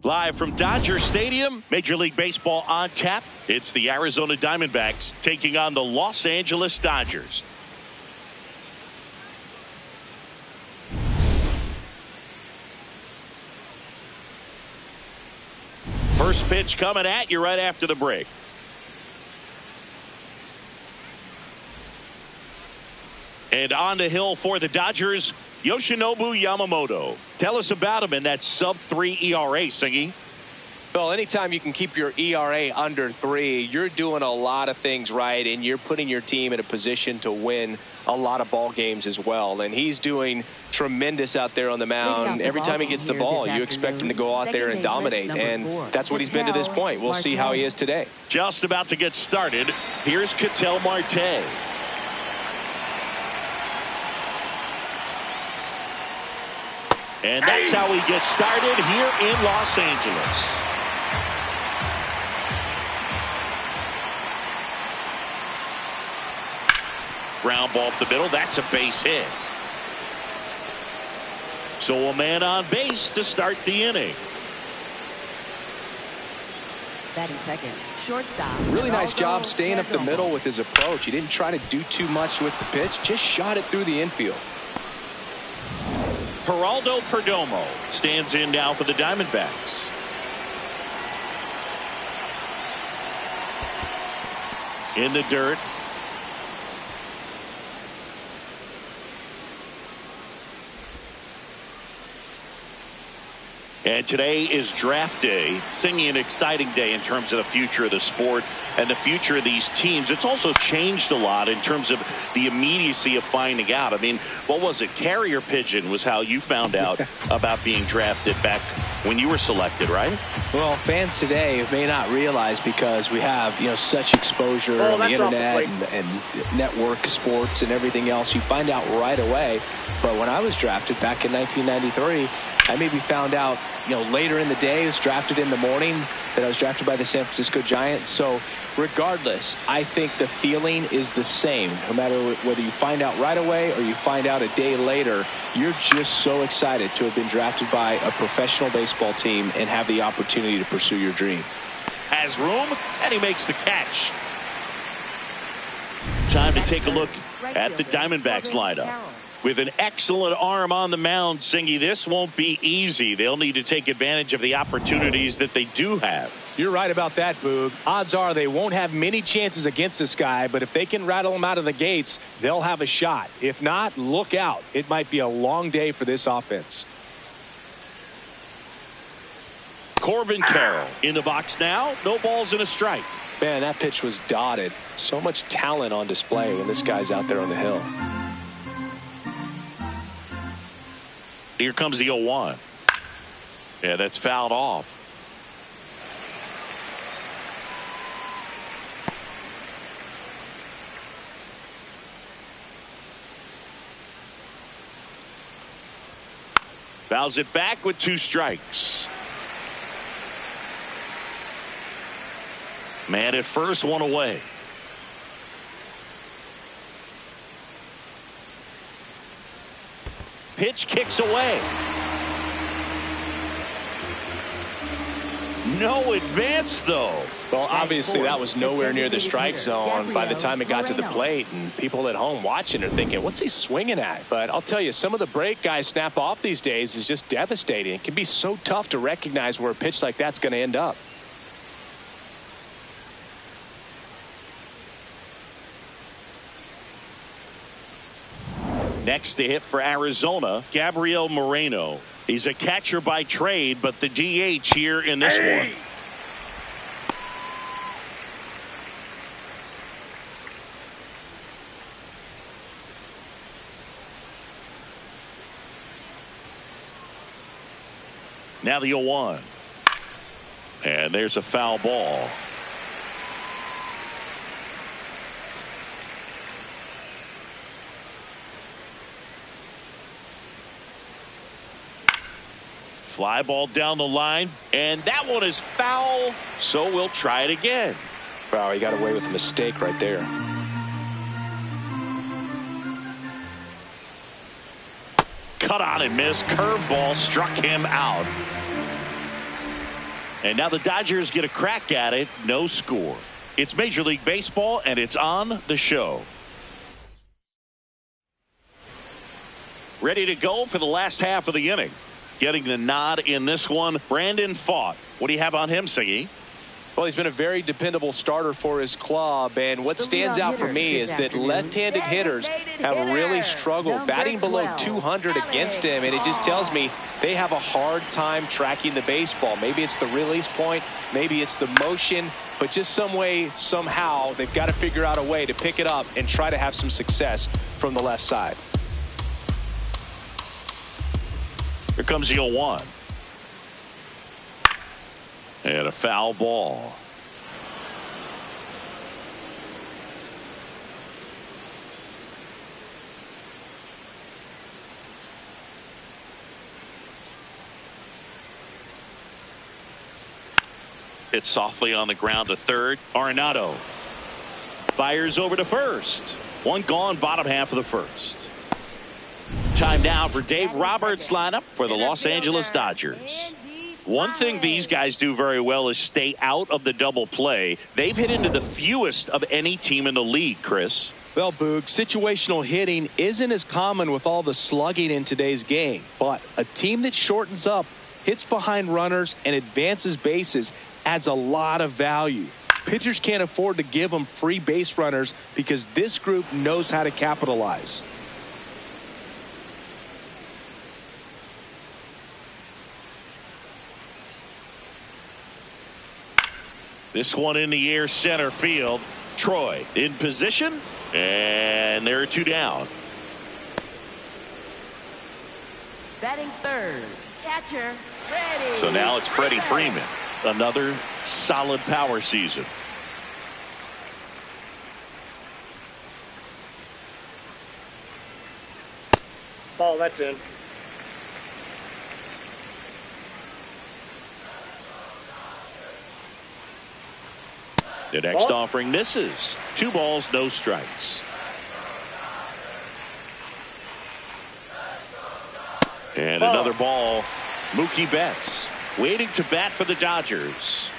Live from Dodger Stadium, Major League Baseball on tap. It's the Arizona Diamondbacks taking on the Los Angeles Dodgers. First pitch coming at you right after the break. And on the hill for the Dodgers, Yoshinobu Yamamoto. Tell us about him in that sub-3 ERA, Singy. Well, anytime you can keep your ERA under 3, you're doing a lot of things right, and you're putting your team in a position to win a lot of ball games as well. And he's doing tremendous out there on the mound. Every time he gets the ball, you expect him to go out there and dominate, and that's what he's been to this point. We'll see how he is today. Just about to get started. Here's Ketel Marte. And that's how we get started here in Los Angeles. Ground ball up the middle. That's a base hit. So a man on base to start the inning. Batting second, shortstop. Really nice job staying up the middle with his approach. He didn't try to do too much with the pitch. Just shot it through the infield. Geraldo Perdomo stands in now for the Diamondbacks. In the dirt. And today is draft day, singing an exciting day in terms of the future of the sport and the future of these teams. It's also changed a lot in terms of the immediacy of finding out. I mean, what was it? Carrier pigeon was how you found out about being drafted back when you were selected, right? Well, fans today may not realize, because we have, such exposure on the internet and network sports and everything else. You find out right away. But when I was drafted back in 1993, I maybe found out, later in the day. I was drafted in the morning that I was drafted by the San Francisco Giants. So regardless, I think the feeling is the same. No matter whether you find out right away or you find out a day later, you're just so excited to have been drafted by a professional baseball team and have the opportunity to pursue your dream. Has room, and he makes the catch. Time to take a look at the Diamondbacks lineup. With an excellent arm on the mound, Singy, this won't be easy. They'll need to take advantage of the opportunities that they do have. You're right about that, Boog. Odds are they won't have many chances against this guy, but if they can rattle him out of the gates, they'll have a shot. If not, look out. It might be a long day for this offense. Corbin Carroll in the box now. No balls and a strike. Man, that pitch was dotted. So much talent on display when this guy's out there on the hill. Here comes the 0-1. Yeah, that's fouled off. Fouls it back with 2 strikes. Man at first, 1 away. Pitch kicks away. No advance, though. Well, obviously that was nowhere near the strike zone by the time it got to the plate, and people at home watching are thinking, what's he swinging at? But I'll tell you, some of the break guys snap off these days is just devastating. It can be so tough to recognize where a pitch like that's going to end up. Next to hit for Arizona, Gabriel Moreno. He's a catcher by trade, but the DH here in this one. Now the 0-1. And there's a foul ball. Fly ball down the line, and that one is foul, so we'll try it again. Wow, he got away with a mistake right there. Cut on and miss. Curveball struck him out. And now the Dodgers get a crack at it. No score. It's Major League Baseball, and it's on the show. Ready to go for the last half of the inning. Getting the nod in this one, Brandon Pfaadt. What do you have on him, Siggy? Well, he's been a very dependable starter for his club, and what stands out for me is that left-handed hitters have really struggled batting below 200 against him, and it just tells me they have a hard time tracking the baseball. Maybe it's the release point, maybe it's the motion, but just some way, somehow, they've got to figure out a way to pick it up and try to have some success from the left side. Here comes the 0-1. And a foul ball. Hit softly on the ground to third. Arenado fires over to first. One gone, bottom half of the first. Time now for Dave Roberts' lineup for the Los Angeles Dodgers. One thing these guys do very well is stay out of the double play. They've hit into the fewest of any team in the league, Chris. Well, Boog, situational hitting isn't as common with all the slugging in today's game. But a team that shortens up, hits behind runners, and advances bases adds a lot of value. Pitchers can't afford to give them free base runners because this group knows how to capitalize. This one in the air, center field. Troy in position, and there are two down. Batting third, catcher, Freddie. So now it's Freddie Freeman. Another solid power season. Ball, that's in. The next offering misses. 2 balls, no strikes. And another ball. Mookie Betts waiting to bat for the Dodgers.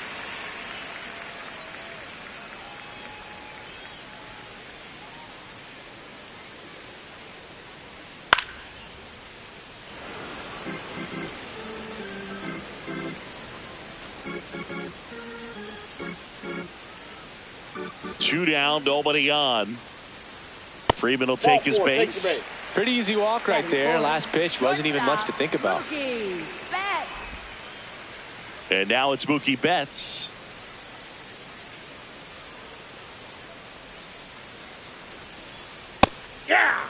Two down, nobody on. Freeman will take his base. Pretty easy walk right there. Last pitch wasn't even much to think about. And now it's Mookie Betts. Yeah.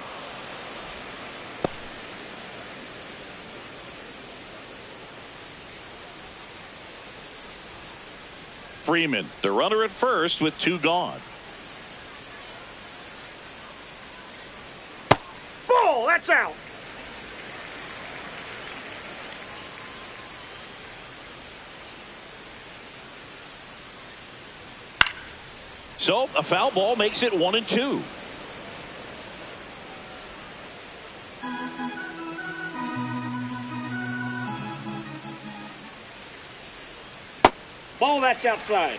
Freeman, the runner at first with 2 gone. Ball, that's out. So a foul ball makes it 1-2. Ball, that's outside.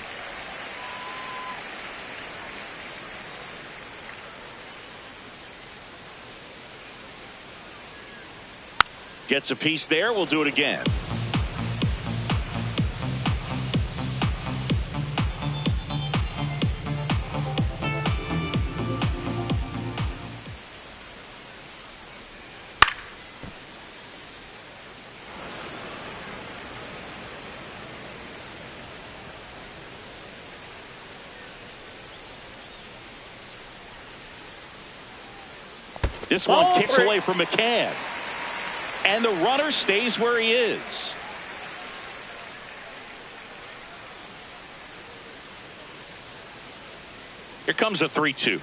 Gets a piece there. We'll do it again. This one kicks away from McCann. And the runner stays where he is. Here comes a 3-2.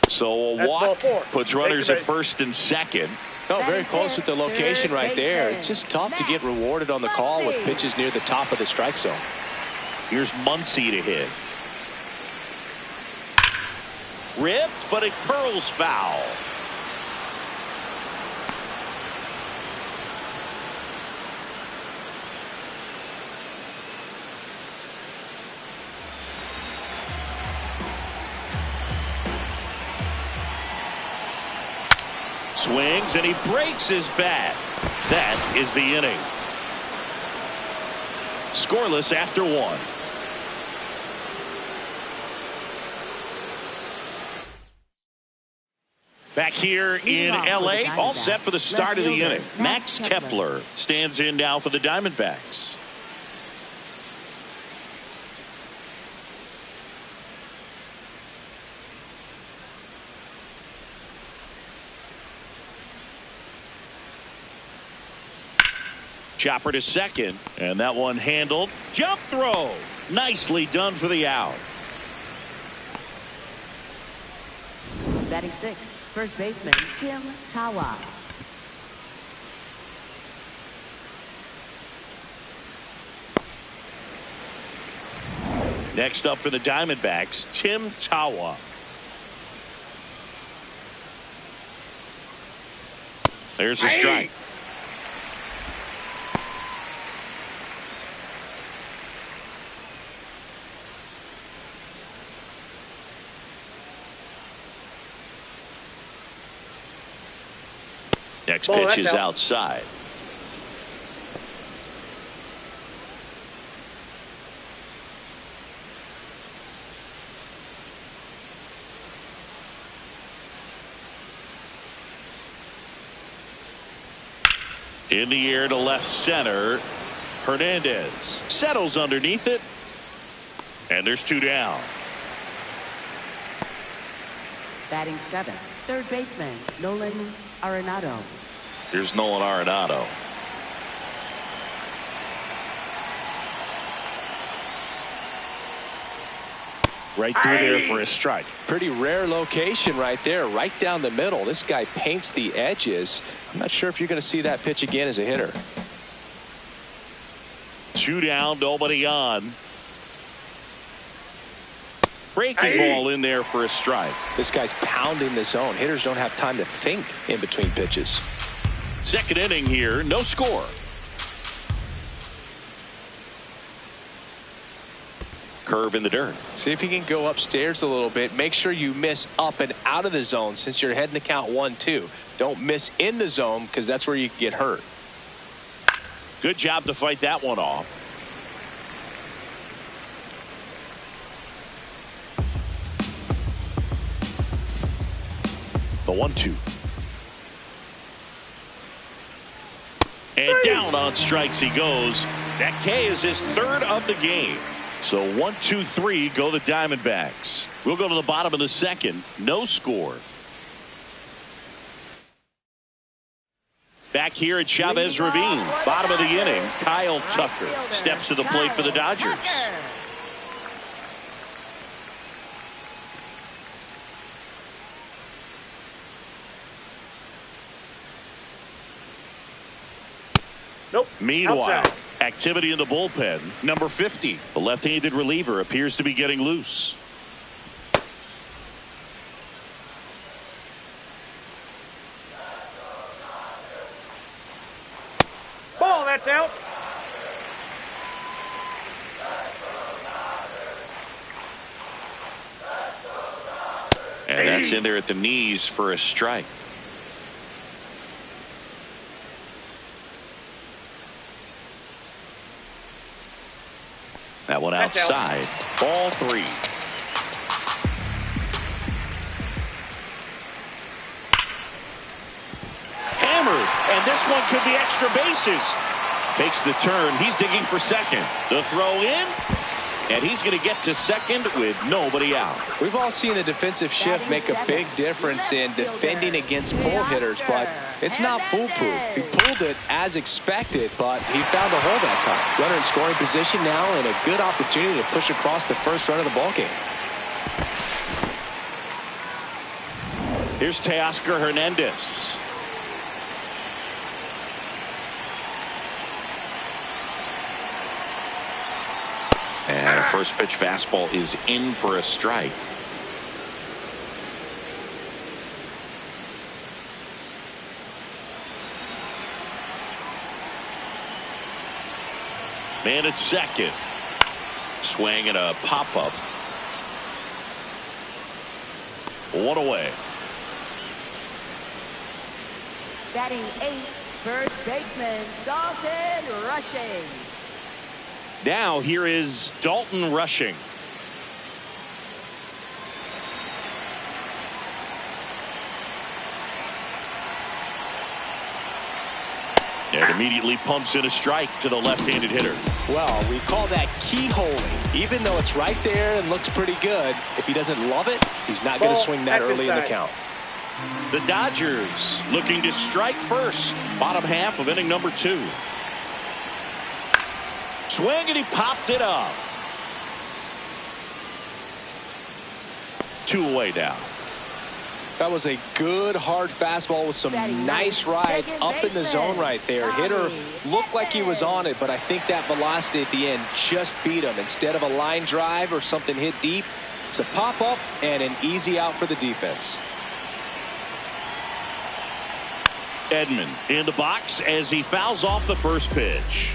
So a walk puts runners at first and second. No, very close with the location right there. It's just tough to get rewarded on the call with pitches near the top of the strike zone. Here's Muncy to hit. Ripped, but it curls foul. Swings and he breaks his bat. That is the inning. Scoreless after 1. Back here in L.A., all set for the start of the inning. Max Kepler stands in now for the Diamondbacks. Chopper to second, and that one handled. Jump throw. Nicely done for the out. Batting 6th, first baseman Tim Tawa. Next up for the Diamondbacks, Tim Tawa. There's a strike. Next pitch is outside. In the air to left center. Hernandez settles underneath it. And there's 2 down. Batting 7th, third baseman Nolan Arenado. Here's Nolan Arenado. Right through there for a strike. Pretty rare location right there, right down the middle. This guy paints the edges. I'm not sure if you're going to see that pitch again as a hitter. 2 down, nobody on. Breaking ball in there for a strike. This guy's pounding the zone. Hitters don't have time to think in between pitches. Second inning here, no score. Curve in the dirt. See if you can go upstairs a little bit. Make sure you miss up and out of the zone since you're heading the count 1-2. Don't miss in the zone because that's where you can get hurt. Good job to fight that one off. The 1-2. And down on strikes he goes. That K is his 3rd of the game. So 1-2-3 go the Diamondbacks. We'll go to the bottom of the 2nd. No score. Back here at Chavez Ravine. Bottom of the inning. Kyle Tucker steps to the plate for the Dodgers. Nope. Meanwhile, Outside. activity in the bullpen. Number 50, the left-handed reliever, appears to be getting loose. Ball, that's out. And that's in there at the knees for a strike. That one outside. Ball 3. Hammered. And this one could be extra bases. Takes the turn. He's digging for second. The throw in. And he's going to get to second with nobody out. We've all seen the defensive shift make a big difference in defending against pull hitters, but it's not foolproof. He pulled it as expected, but he found a hole that time. Runner in scoring position now and a good opportunity to push across the first run of the ballgame. Here's Teoscar Hernandez. And a first pitch fastball is in for a strike. Man at second. Swing and a pop-up. 1 away. Batting 8, first baseman Dalton Rushing. Now here is Dalton Rushing. And immediately pumps in a strike to the left-handed hitter. Well, we call that keyholing. Even though it's right there and looks pretty good, if he doesn't love it, he's not going to swing that early in the count. The Dodgers looking to strike first. Bottom half of inning number 2. Swing, and he popped it up. 2 away now. That was a good hard fastball with some nice ride up in the zone right there. Hitter looked like he was on it, but I think that velocity at the end just beat him. Instead of a line drive or something hit deep, it's a pop up and an easy out for the defense. Edman in the box as he fouls off the first pitch.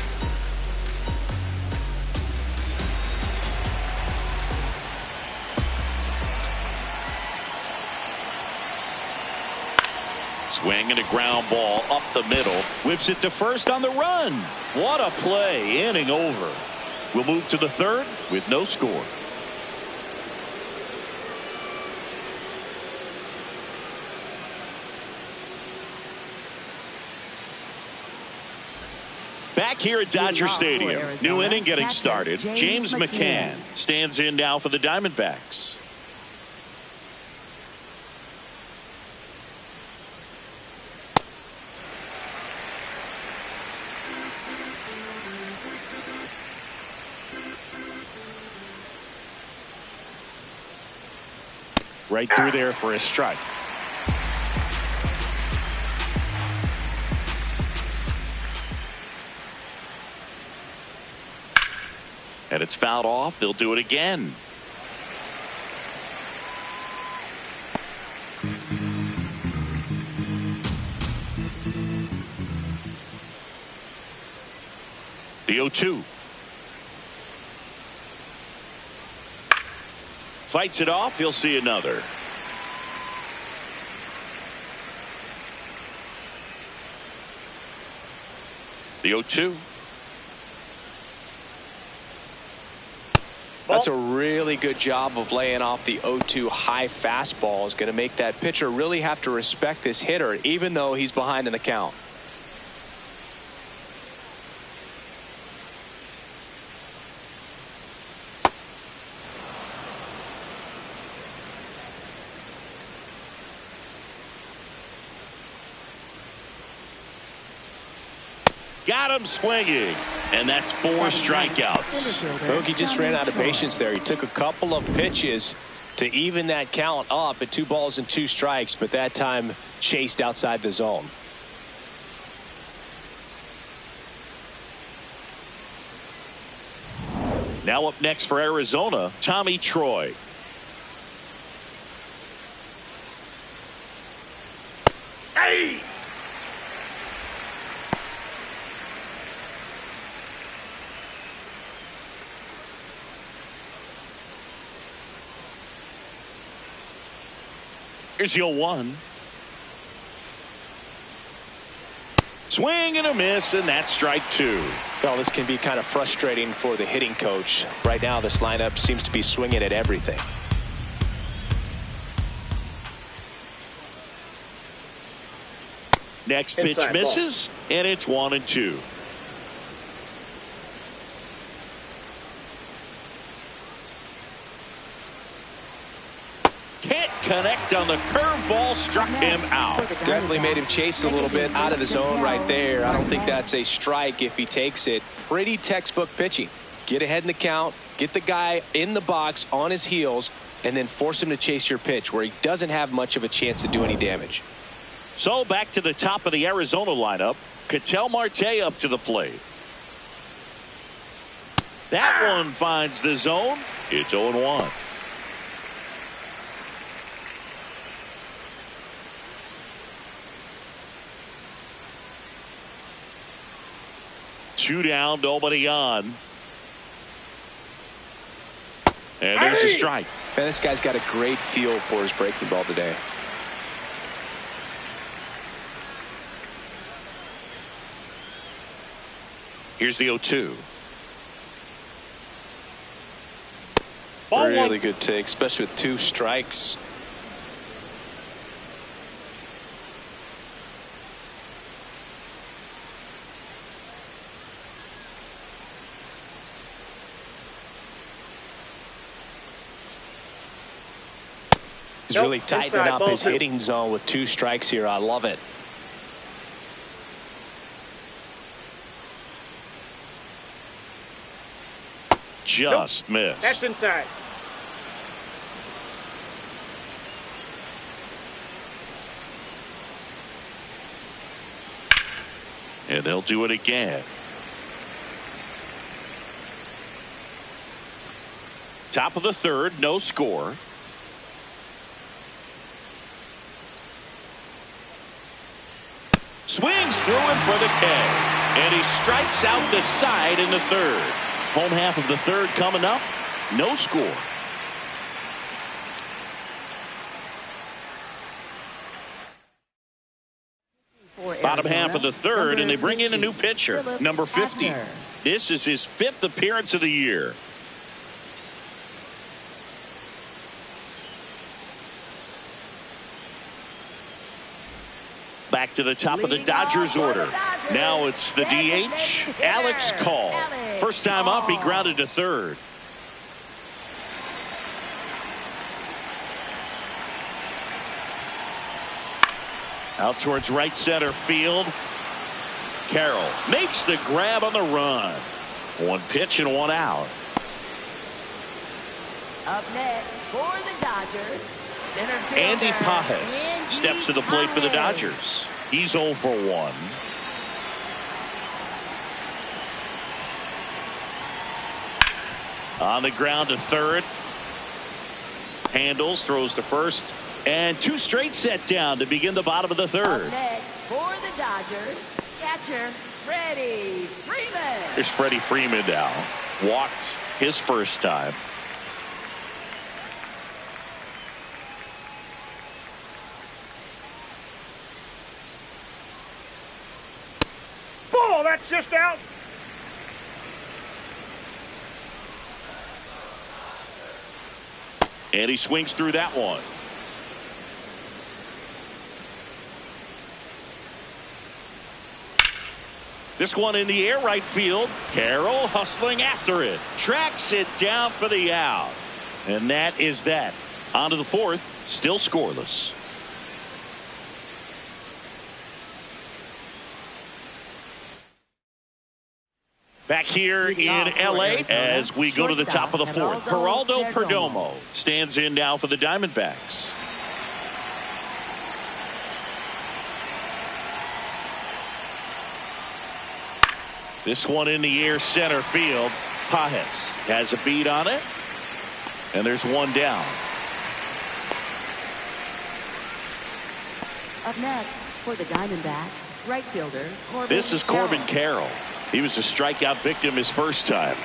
Swing and a ground ball up the middle. Whips it to first on the run. What a play. Inning over. We'll move to the third with no score. Back here at Dodger Stadium. New inning getting started. James McCann stands in now for the Diamondbacks. Right through there for a strike. And it's fouled off. They'll do it again. The 0-2. Fights it off. He'll see another. The 0-2. That's a really good job of laying off the 0-2 high fastball. Is going to make that pitcher really have to respect this hitter, even though he's behind in the count. Got him swinging, and that's 4 strikeouts. Bogey just ran out of patience there. He took a couple of pitches to even that count up at 2 balls and 2 strikes, but that time chased outside the zone. Now up next for Arizona, Tommy Troy. Hey! Here's the 0-1. Swing and a miss, and that's strike 2. Well, this can be kind of frustrating for the hitting coach. Right now, this lineup seems to be swinging at everything. Next pitch misses, and it's 1-2. Can't connect on the curveball, struck him out. Definitely made him chase a little bit out of the zone right there. I don't think that's a strike if he takes it. Pretty textbook pitching. Get ahead in the count, get the guy in the box on his heels, and then force him to chase your pitch where he doesn't have much of a chance to do any damage. So back to the top of the Arizona lineup. Ketel Marte up to the plate. That one finds the zone. It's 0-1. Two down, nobody on. And there's a strike. Man, this guy's got a great feel for his breaking ball today. Here's the 0-2. Ball one. Really good take, especially with 2 strikes. He's really tightening up his hitting zone with 2 strikes here. I love it. Just missed. That's inside. And they'll do it again. Top of the 3rd, no score. Swings through him for the K. And he strikes out the side in the 3rd. Home half of the 3rd coming up. No score. Bottom half of the 3rd, and they bring in a new pitcher, number 50. This is his 5th appearance of the year. Back to the top of the Dodgers order. Now it's the DH, Alex Call. First time up, he grounded to 3rd. Out towards right center field. Carroll makes the grab on the run. 1 pitch and 1 out. Up next for the Dodgers, center fielder Andy Pajes steps to the plate for the Dodgers. He's 0 for 1. On the ground to 3rd. Handles, throws to 1st. And 2 straight set down to begin the bottom of the 3rd. Up next for the Dodgers, catcher Freddie Freeman. Here's Freddie Freeman now. Walked his first time. Ball, that's just out. And he swings through that one. This one in the air right field. Carroll hustling after it. Tracks it down for the out. And that is that. On to the 4th. Still scoreless. Back here in L.A. as we go to the top of the 4th. Geraldo Perdomo stands in now for the Diamondbacks. This one in the air center field. Pajes has a beat on it. And there's 1 down. Up next for the Diamondbacks, right fielder Corbin. This is Corbin Carroll. He was a strikeout victim his first time.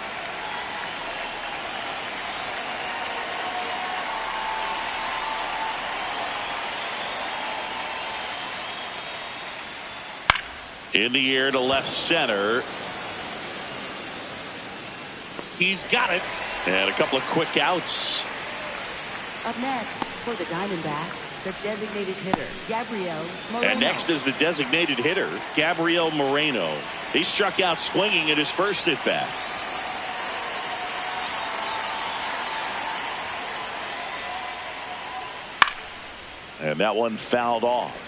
In the air to left center. He's got it. And a couple of quick outs. Up next for the Diamondbacks, the designated hitter, Gabriel Moreno. And next is the designated hitter, Gabriel Moreno. He struck out swinging at his first at bat. And that one fouled off.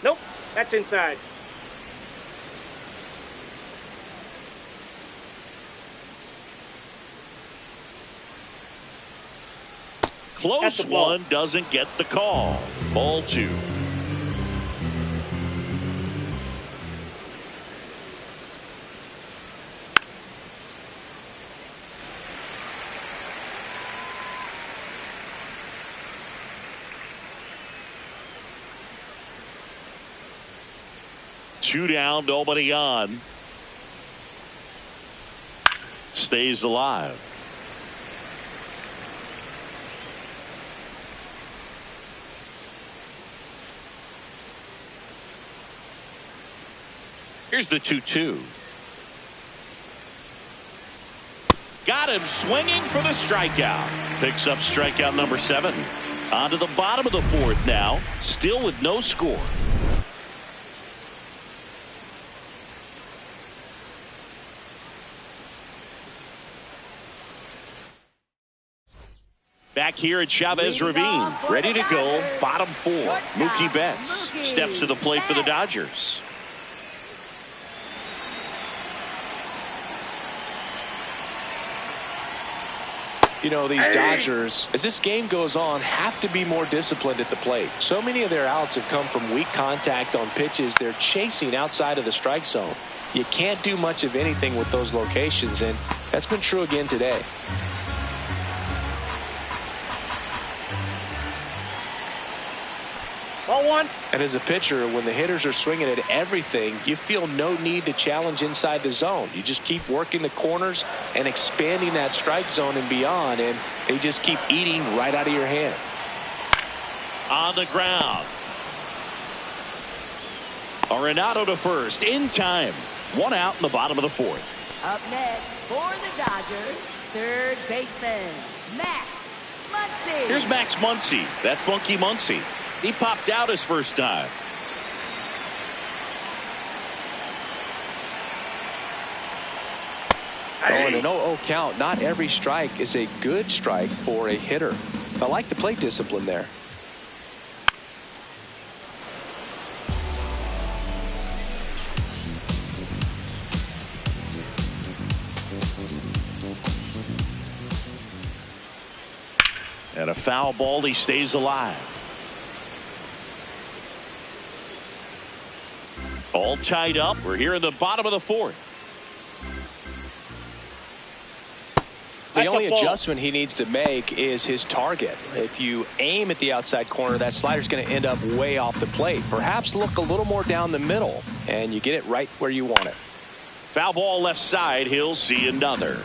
Nope, that's inside. Close one, doesn't get the call. Ball 2. Two down, nobody on. Stays alive. Here's the 2-2. Got him swinging for the strikeout. Picks up strikeout number 7. On to the bottom of the 4th now. Still with no score. Back here at Chavez Ravine. Ready to go. Bottom 4. Mookie Betts steps to the plate for the Dodgers. You know, these Dodgers, as this game goes on, have to be more disciplined at the plate. So many of their outs have come from weak contact on pitches they're chasing outside of the strike zone. You can't do much of anything with those locations, and that's been true again today. Ball 1. And as a pitcher, when the hitters are swinging at everything, you feel no need to challenge inside the zone. You just keep working the corners and expanding that strike zone and beyond, and they just keep eating right out of your hand. On the ground. Arenado to first in time. 1 out in the bottom of the 4th. Up next for the Dodgers, third baseman, Max Muncy. Here's Max Muncy, that funky Muncy. He popped out his first time. Oh, and an 0-0 count. Not every strike is a good strike for a hitter. I like the plate discipline there. And a foul ball, he stays alive. All tied up. We're here in the bottom of the 4th. The only adjustment he needs to make is his target. If you aim at the outside corner, that slider's going to end up way off the plate. Perhaps look a little more down the middle, and you get it right where you want it. Foul ball left side. He'll see another.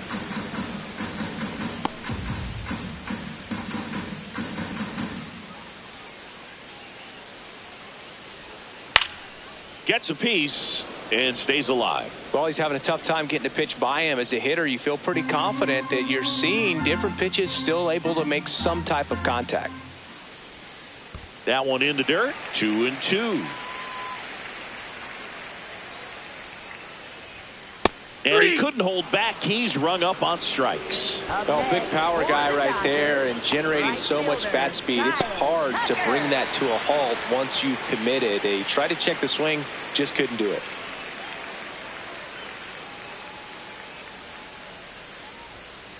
Gets a piece and stays alive. Well, he's having a tough time getting a pitch by him. As a hitter, you feel pretty confident that you're seeing different pitches still able to make some type of contact. That one in the dirt. 2-2. And he couldn't hold back. He's rung up on strikes. Oh, big power guy right there and generating so much bat speed. It's hard to bring that to a halt once you've committed. They tried to check the swing, just couldn't do it.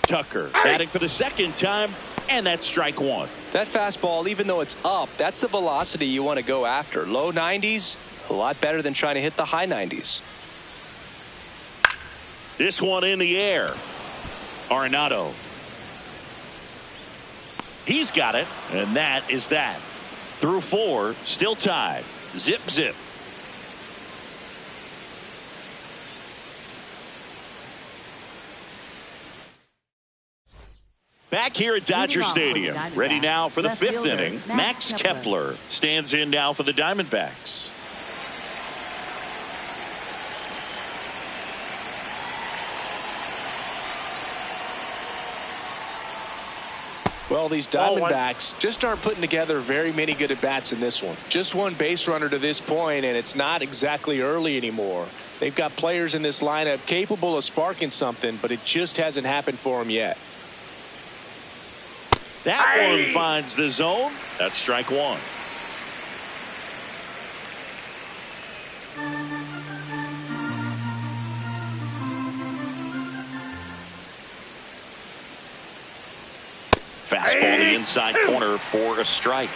Tucker batting for the second time, and that's strike 1. That fastball, even though it's up, that's the velocity you want to go after. Low 90s, a lot better than trying to hit the high 90s. This one in the air. Arenado. He's got it, and that is that. Through 4, still tied. Zip, zip. Back here at Dodger Stadium. Ready now for the 5th inning. Max Kepler stands in now for the Diamondbacks. Well, these Diamondbacks just aren't putting together very many good at-bats in this one. Just one base runner to this point, and it's not exactly early anymore. They've got players in this lineup capable of sparking something, but it just hasn't happened for them yet. That one finds the zone. That's strike 1. Fastball the inside corner for a strike.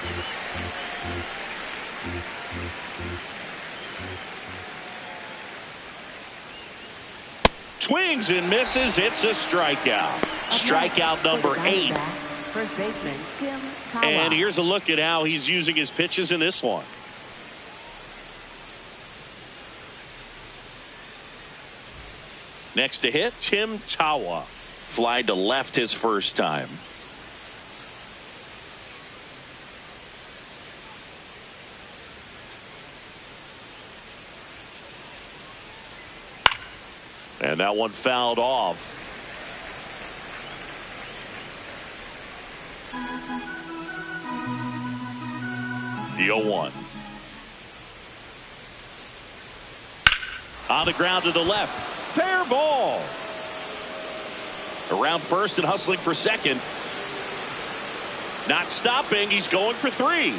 Swings and misses. It's a strikeout. Strikeout number 8. First baseman Tim Tawa. And here's a look at how he's using his pitches in this one. Next to hit, Tim Tawa. Fly to left his first time. And that one fouled off. The 0-1. On the ground to the left. Fair ball. Around first and hustling for second. Not stopping. He's going for 3.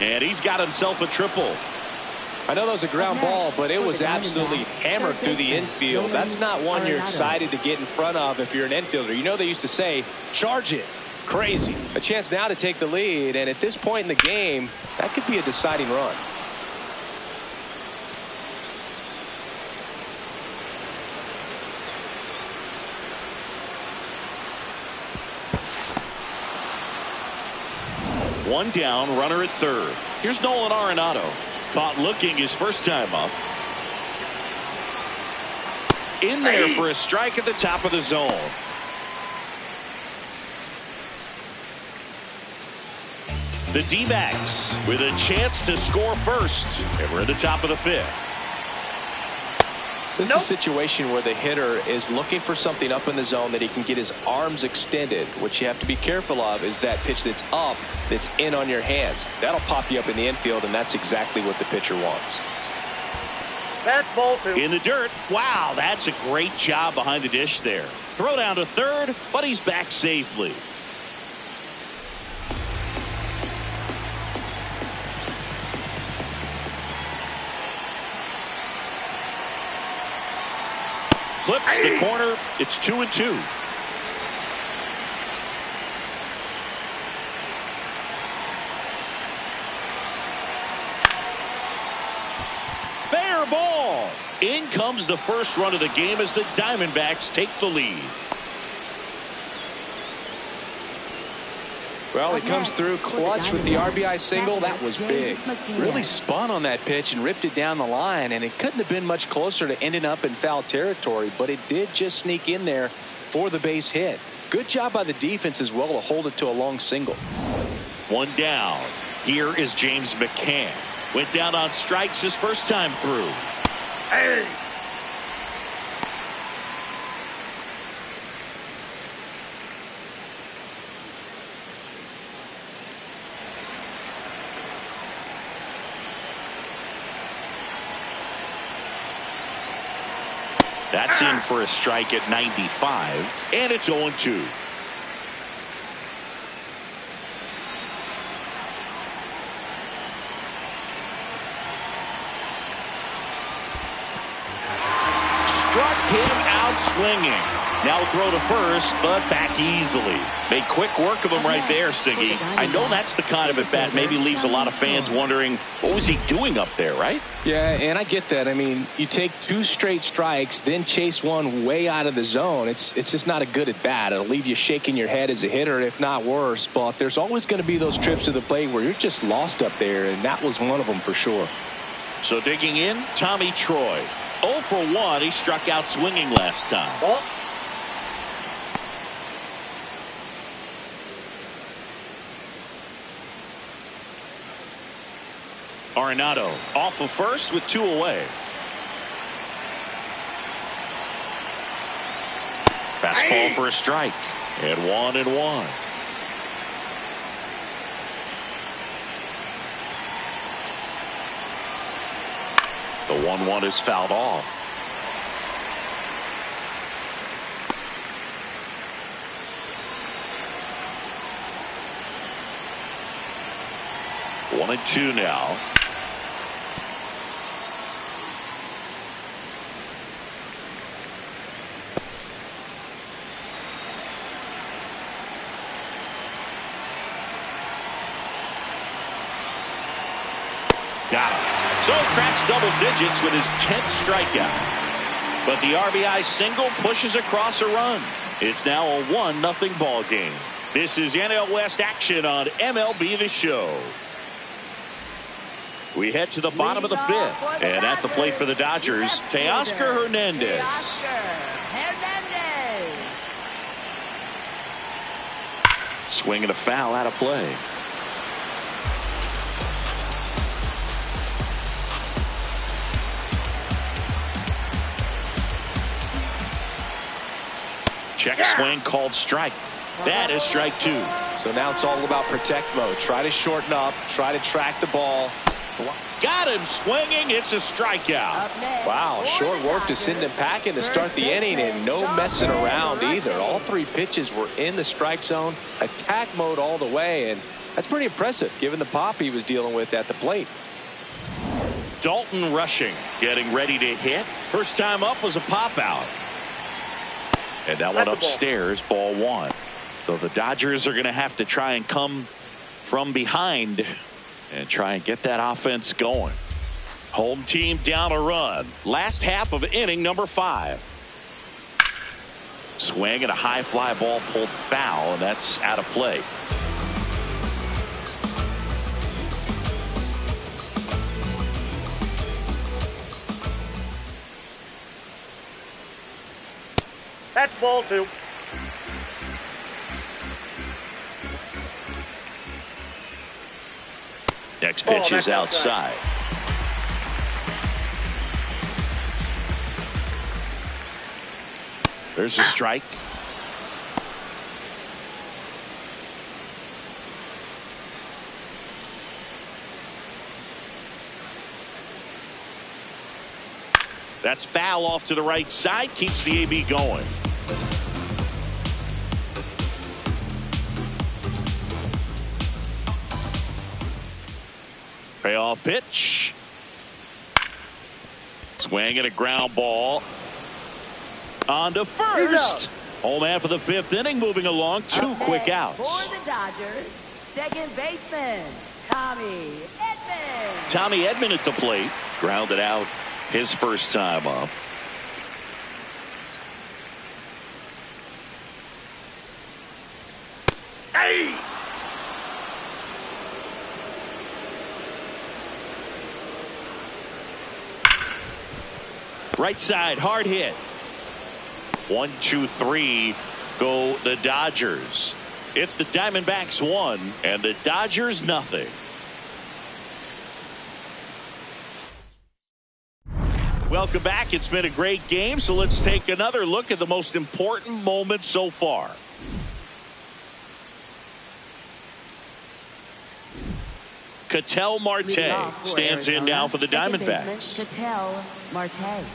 And he's got himself a triple. I know that was a ground ball, but it was absolutely hammered through the infield. That's not one you're excited to get in front of if you're an infielder. You know they used to say, charge it. Crazy. A chance now to take the lead, and at this point in the game, that could be a deciding run. One down, runner at third. Here's Nolan Arenado. Caught looking his first time up. In there for a strike at the top of the zone. The D-backs with a chance to score first. And we're at the top of the 5th. This is a situation where the hitter is looking for something up in the zone that he can get his arms extended. What you have to be careful of is that pitch that's up, that's in on your hands. That'll pop you up in the infield, and that's exactly what the pitcher wants. That's ball 2. In the dirt. Wow, that's a great job behind the dish there. Throw down to third, but he's back safely. Clips the corner. It's 2-2. Fair ball. In comes the first run of the game as the Diamondbacks take the lead. Well, he comes through clutch with the RBI single. That was big. Really spun on that pitch and ripped it down the line, and it couldn't have been much closer to ending up in foul territory, but it did just sneak in there for the base hit. Good job by the defense as well to hold it to a long single. One down. Here is James McCann. Went down on strikes his first time through. Hey. That's in for a strike at 95, and it's 0-2. Struck him out swinging. Now throw to first, but back easily. Made quick work of him right there, Siggy. I know that's the kind of at bat maybe leaves a lot of fans wondering, what was he doing up there, right? Yeah, and I get that. I mean, you take 2 straight strikes, then chase one way out of the zone. It's just not a good at bat. It'll leave you shaking your head as a hitter, if not worse. But there's always going to be those trips to the plate where you're just lost up there, and that was one of them for sure. So digging in, Tommy Troy. 0 for 1. He struck out swinging last time. Oh. Arenado off of first with 2 away. Fastball for a strike. And 1-1. The 1-1 is fouled off. One and 2 now. Got him. So cracks double digits with his 10th strikeout. But the RBI single pushes across a run. It's now a 1-0 ball game. This is NL West action on MLB The Show. We head to the bottom of the 5th. And at the plate for the Dodgers, Teoscar Hernandez. Swing and a foul out of play. Check swing called strike. That is strike 2. So now it's all about protect mode. Try to shorten up. Try to track the ball. Got him swinging. It's a strikeout. Wow, short work to send him packing to start the inning, and no messing around either. All 3 pitches were in the strike zone. Attack mode all the way, and that's pretty impressive given the pop he was dealing with at the plate. Dalton rushing, getting ready to hit. First time up was a pop out. And that one upstairs, ball 1. So the Dodgers are going to have to try and come from behind and try and get that offense going. Home team down a run. Last half of inning number 5. Swing and a high fly ball pulled foul, and that's out of play. That's ball 2. Next pitch is outside. There's a strike. That's foul off to the right side. Keeps the AB going. Payoff pitch. Swing and a ground ball. On to first. Home half of the 5th inning, moving along. 2 quick outs. For the Dodgers, second baseman, Tommy Edman. Tommy Edman at the plate. Grounded out his first time up. Hey! Right side, hard hit. 1, 2, 3 go the Dodgers. It's the Diamondbacks 1 and the Dodgers nothing. Welcome back. It's been a great game, so let's take another look at the most important moment so far. Ketel Marte stands in now for the Diamondbacks. Ketel Marte.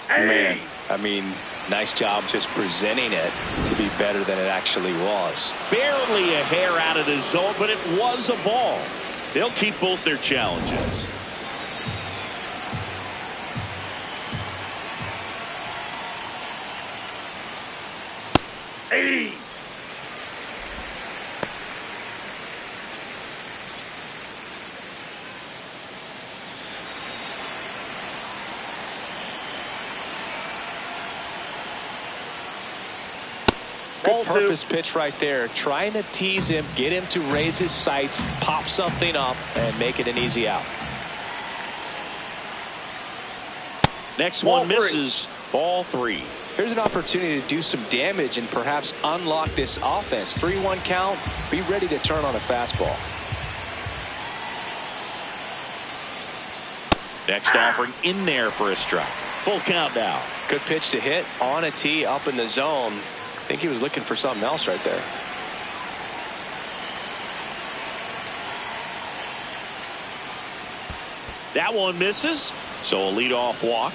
Man, I mean, nice job just presenting it to be better than it actually was. Barely a hair out of the zone, but it was a ball. They'll keep both their challenges. Hey! Good purpose pitch right there. Trying to tease him, get him to raise his sights, pop something up, and make it an easy out. Next one misses. Ball 3. Here's an opportunity to do some damage and perhaps unlock this offense. 3-1 count. Be ready to turn on a fastball. Next offering in there for a strike. Full count now. Good pitch to hit on a tee up in the zone. I think he was looking for something else right there. That one misses. So a leadoff walk.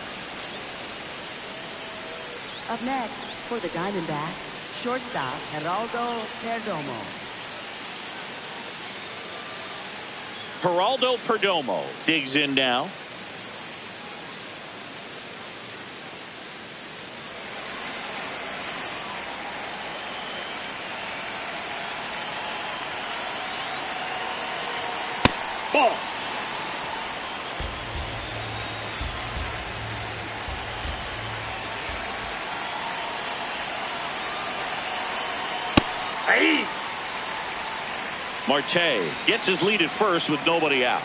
Up next for the Diamondbacks, shortstop Geraldo Perdomo. Geraldo Perdomo digs in now. Ball. Hey. Marte gets his lead at first with nobody out.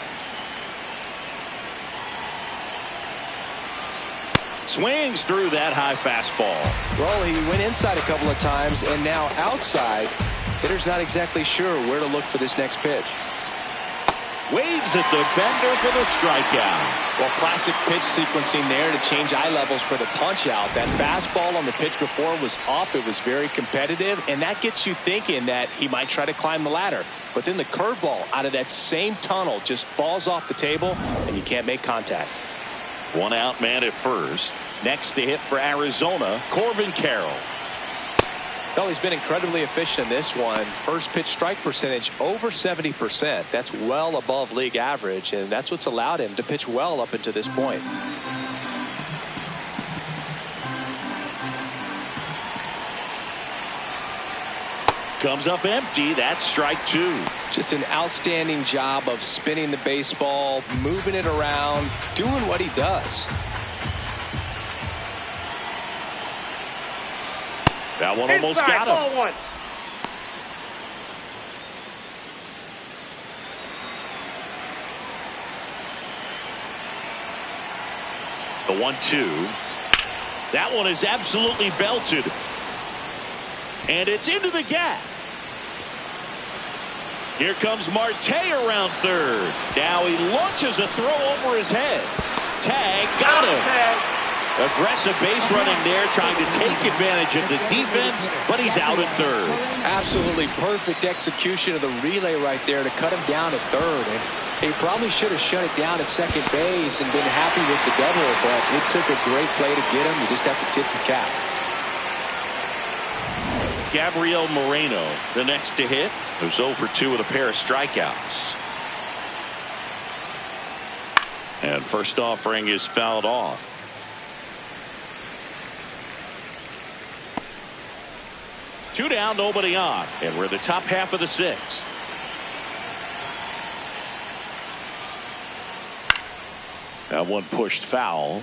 Swings through that high fastball. Well, he went inside a couple of times and now outside. Hitter's not exactly sure where to look for this next pitch. Waves at the bender for the strikeout. Well, classic pitch sequencing there to change eye levels for the punch out. That fastball on the pitch before was up. It was very competitive, and that gets you thinking that he might try to climb the ladder. But then the curveball out of that same tunnel just falls off the table, and you can't make contact. One out man at first. Next to hit for Arizona, Corbin Carroll. Well, he's been incredibly efficient in this one. First pitch strike percentage over 70%. That's well above league average, and that's what's allowed him to pitch well up until this point. Comes up empty. That's strike two. Just an outstanding job of spinning the baseball, moving it around, doing what he does. That one almost got him. Ball one. The 1-2. That one is absolutely belted. And it's into the gap. Here comes Marte around third. Now he launches a throw over his head. Tag, got him. Aggressive base running there, trying to take advantage of the defense, but he's out at third. Absolutely perfect execution of the relay right there to cut him down at third. And he probably should have shut it down at second base and been happy with the double, but it took a great play to get him. You just have to tip the cap. Gabriel Moreno, the next to hit, who's 0 for 2 with a pair of strikeouts. And first offering is fouled off. Two down, nobody on, and we're in the top half of the sixth. That one pushed foul.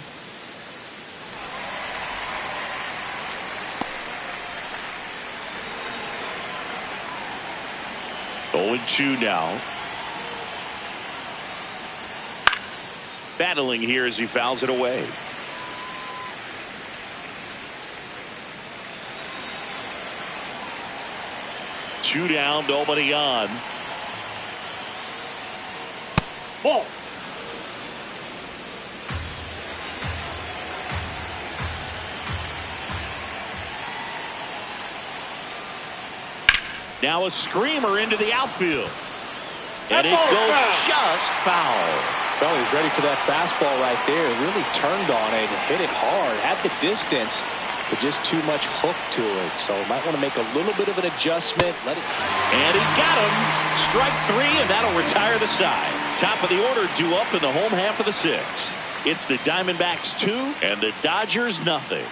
Oh, 0-2 now. Battling here as he fouls it away. Two down, nobody on. Ball. Now a screamer into the outfield. And it goes just foul. Well, he's ready for that fastball right there. Really turned on it, hit it hard, had the distance, but just too much hook to it. So might want to make a little bit of an adjustment. And he got him. Strike three, and that'll retire the side. Top of the order due up in the home half of the sixth. It's the Diamondbacks 2 and the Dodgers nothing.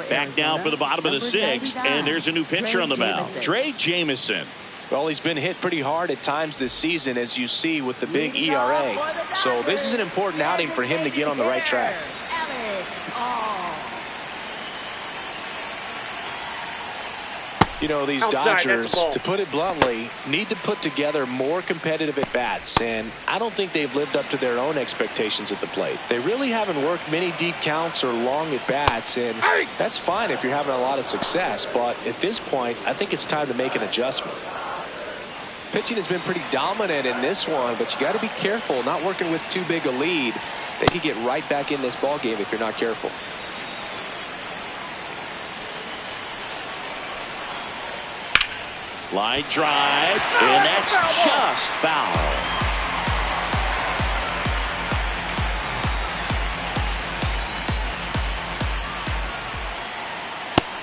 Back now for the bottom of the sixth, and there's a new pitcher on the mound, Trey Jameson. Well, he's been hit pretty hard at times this season, as you see with the big ERA. So this is an important outing for him to get on the right track. You know, these Dodgers, to put it bluntly, need to put together more competitive at-bats, and I don't think they've lived up to their own expectations at the plate. They really haven't worked many deep counts or long at-bats, and that's fine if you're having a lot of success, but at this point, I think it's time to make an adjustment. Pitching has been pretty dominant in this one, but you got to be careful, not working with too big a lead. They could get right back in this ballgame if you're not careful. Line drive, and that's just foul.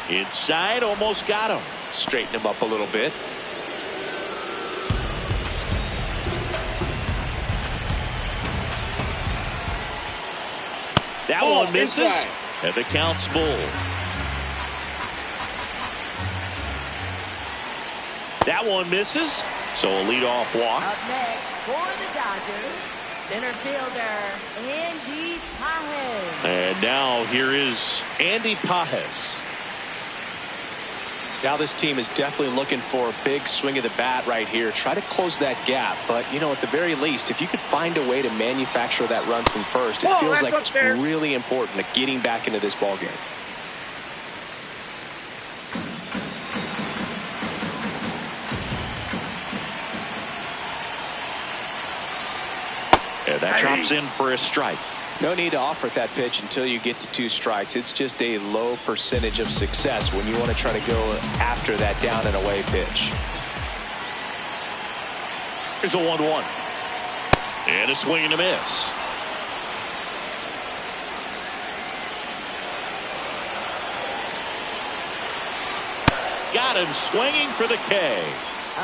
Inside, almost got him. Straighten him up a little bit. That one misses, and the count's full. That one misses, so a leadoff walk. Up next for the Dodgers, center fielder Andy Pages. And now here is Andy Pages. Now this team is definitely looking for a big swing of the bat right here. Try to close that gap, but you know, at the very least, if you could find a way to manufacture that run from first, it feels like it's really important to getting back into this ballgame. And that drops in for a strike. No need to offer that pitch until you get to 2 strikes. It's just a low percentage of success when you want to try to go after that down and away pitch. Here's a 1-1. And a swing and a miss. Got him swinging for the K.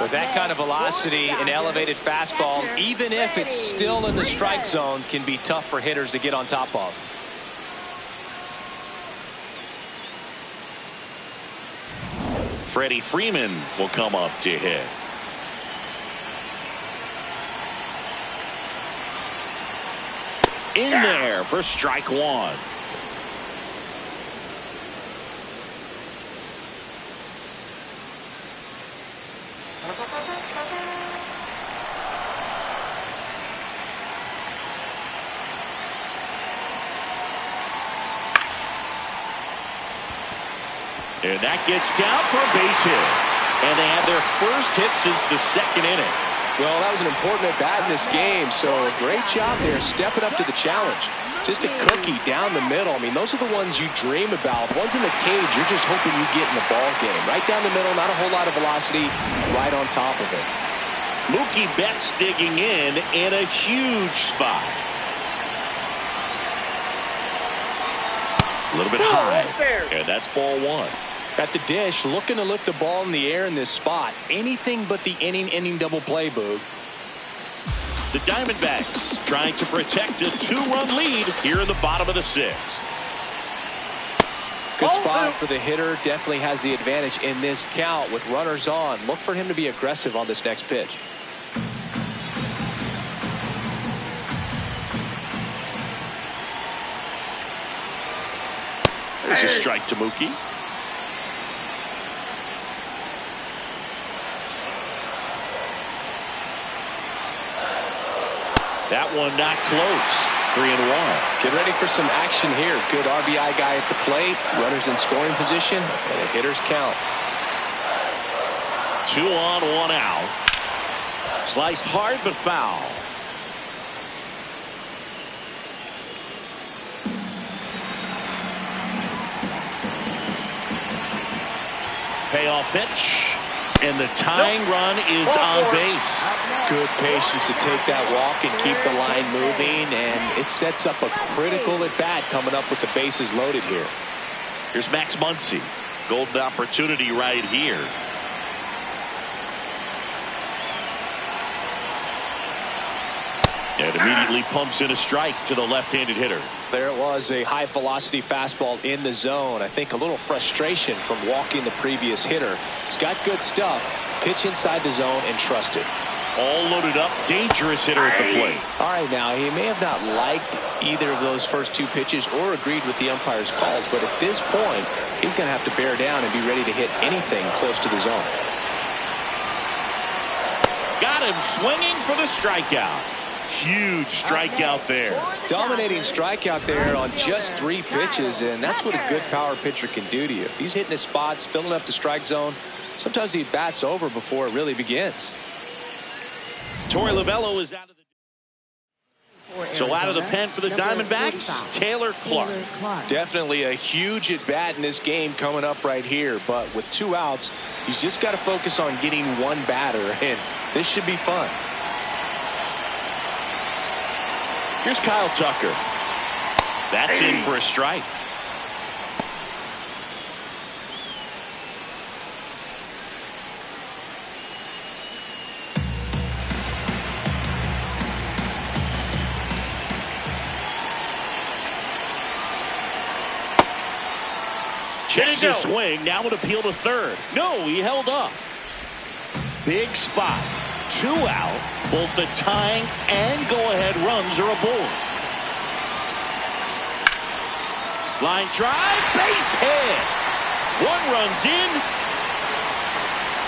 With that kind of velocity, an elevated fastball, even if it's still in the strike zone, can be tough for hitters to get on top of. Freddie Freeman will come up to hit. In there for strike 1. And that gets down for a base hit. And they have their first hit since the 2nd inning. Well, that was an important at-bat in this game, so great job there stepping up to the challenge. Just a cookie down the middle. I mean, those are the ones you dream about. The ones in the cage, you're just hoping you get in the ball game. Right down the middle, not a whole lot of velocity, right on top of it. Mookie Betts digging in a huge spot. A little bit high, and that's ball 1. At the dish, looking to lift the ball in the air in this spot. Anything but the inning double play, Boog. The Diamondbacks trying to protect a 2-run lead here in the bottom of the 6th. Good spot for the hitter. Definitely has the advantage in this count with runners on. Look for him to be aggressive on this next pitch. There's a strike to Mookie. That one not close. 3-1. Get ready for some action here. Good RBI guy at the plate. Runners in scoring position. And a hitter's count. 2 on, 1 out. Sliced hard but foul. Payoff pitch. And the tying run is on base. Good patience to take that walk and keep the line moving, and it sets up a critical at-bat coming up with the bases loaded here. Here's Max Muncy. Golden opportunity right here. And immediately pumps in a strike to the left-handed hitter. There it was, a high-velocity fastball in the zone. I think a little frustration from walking the previous hitter. He's got good stuff. Pitch inside the zone and trust it. All loaded up, dangerous hitter at the plate. All right, now, he may have not liked either of those first 2 pitches or agreed with the umpire's calls, but at this point, he's going to have to bear down and be ready to hit anything close to the zone. Got him swinging for the strikeout. Huge strikeout there. Dominating strikeout there on just 3 pitches, and that's what a good power pitcher can do to you. If he's hitting his spots, filling up the strike zone, sometimes he bats over before it really begins. Torey Lovullo is out of the... So out of the pen for the Diamondbacks, Taylor Clark. Definitely a huge at-bat in this game coming up right here, but with 2 outs, he's just got to focus on getting 1 batter, and this should be fun. Here's Kyle Tucker. That's in for a strike. Checks his swing. Now would appeal to third. No, he held up. Big spot. 2 out. Both the tying and go-ahead runs are aboard. Line drive, base hit. 1 run's in.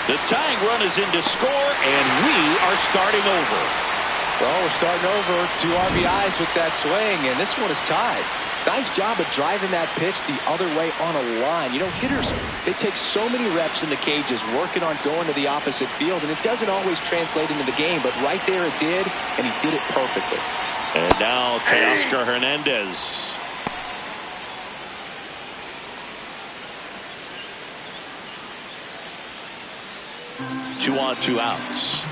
The tying run is in to score, and we are starting over. Well, we're starting over. 2 RBIs with that swing, and this one is tied. Nice job of driving that pitch the other way on a line. You know, hitters, they take so many reps in the cages working on going to the opposite field, and it doesn't always translate into the game, but right there it did, and he did it perfectly. And now Teoscar Hernandez. 2 on, 2 outs.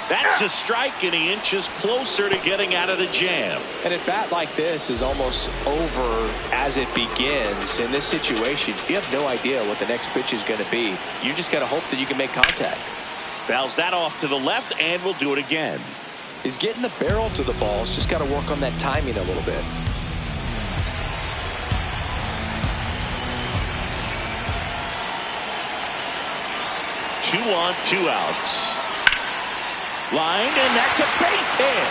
That's a strike, and he inches closer to getting out of the jam. And a bat like this is almost over as it begins. In this situation, you have no idea what the next pitch is going to be. You just got to hope that you can make contact. Fouls that off to the left, and we'll do it again. He's getting the barrel to the balls. Just got to work on that timing a little bit. Two on, 2 outs. Line, and that's a base hit.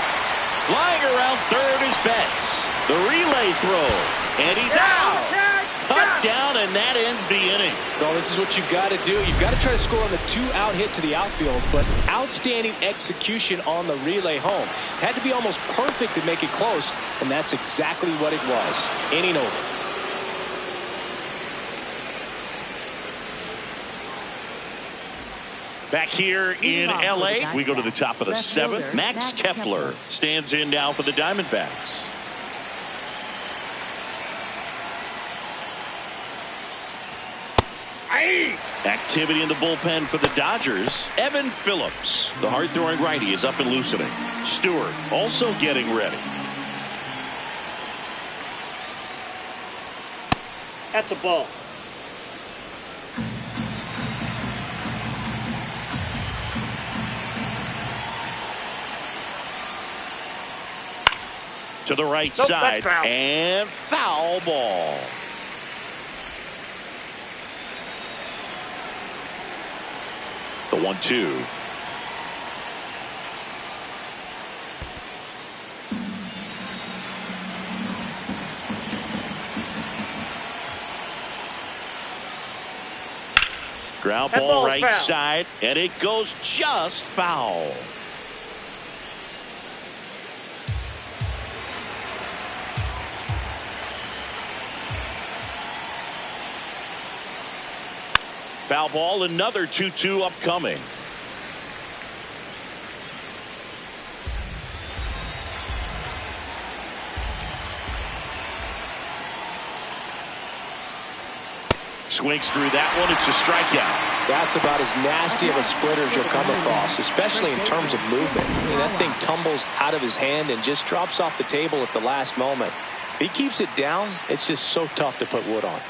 Flying around third is Betts. The relay throw, and he's out. Cut down, and that ends the inning. Well, this is what you've got to do. You've got to try to score on the 2-out hit to the outfield, but outstanding execution on the relay home. Had to be almost perfect to make it close, and that's exactly what it was. Inning over. Back here in L.A., we go to the top of the 7th. Max Kepler stands in now for the Diamondbacks. Activity in the bullpen for the Dodgers. Evan Phillips, the hard-throwing righty, is up and loosening. Stewart also getting ready. That's a ball. To the right side, and foul ball. The 1-2. Ground ball right side, and it goes just foul. Foul ball, another 2-2 upcoming. Swings through that one. It's a strikeout. That's about as nasty of a splitter as you'll come across, especially in terms of movement. I mean, that thing tumbles out of his hand and just drops off the table at the last moment. If he keeps it down, it's just so tough to put wood on.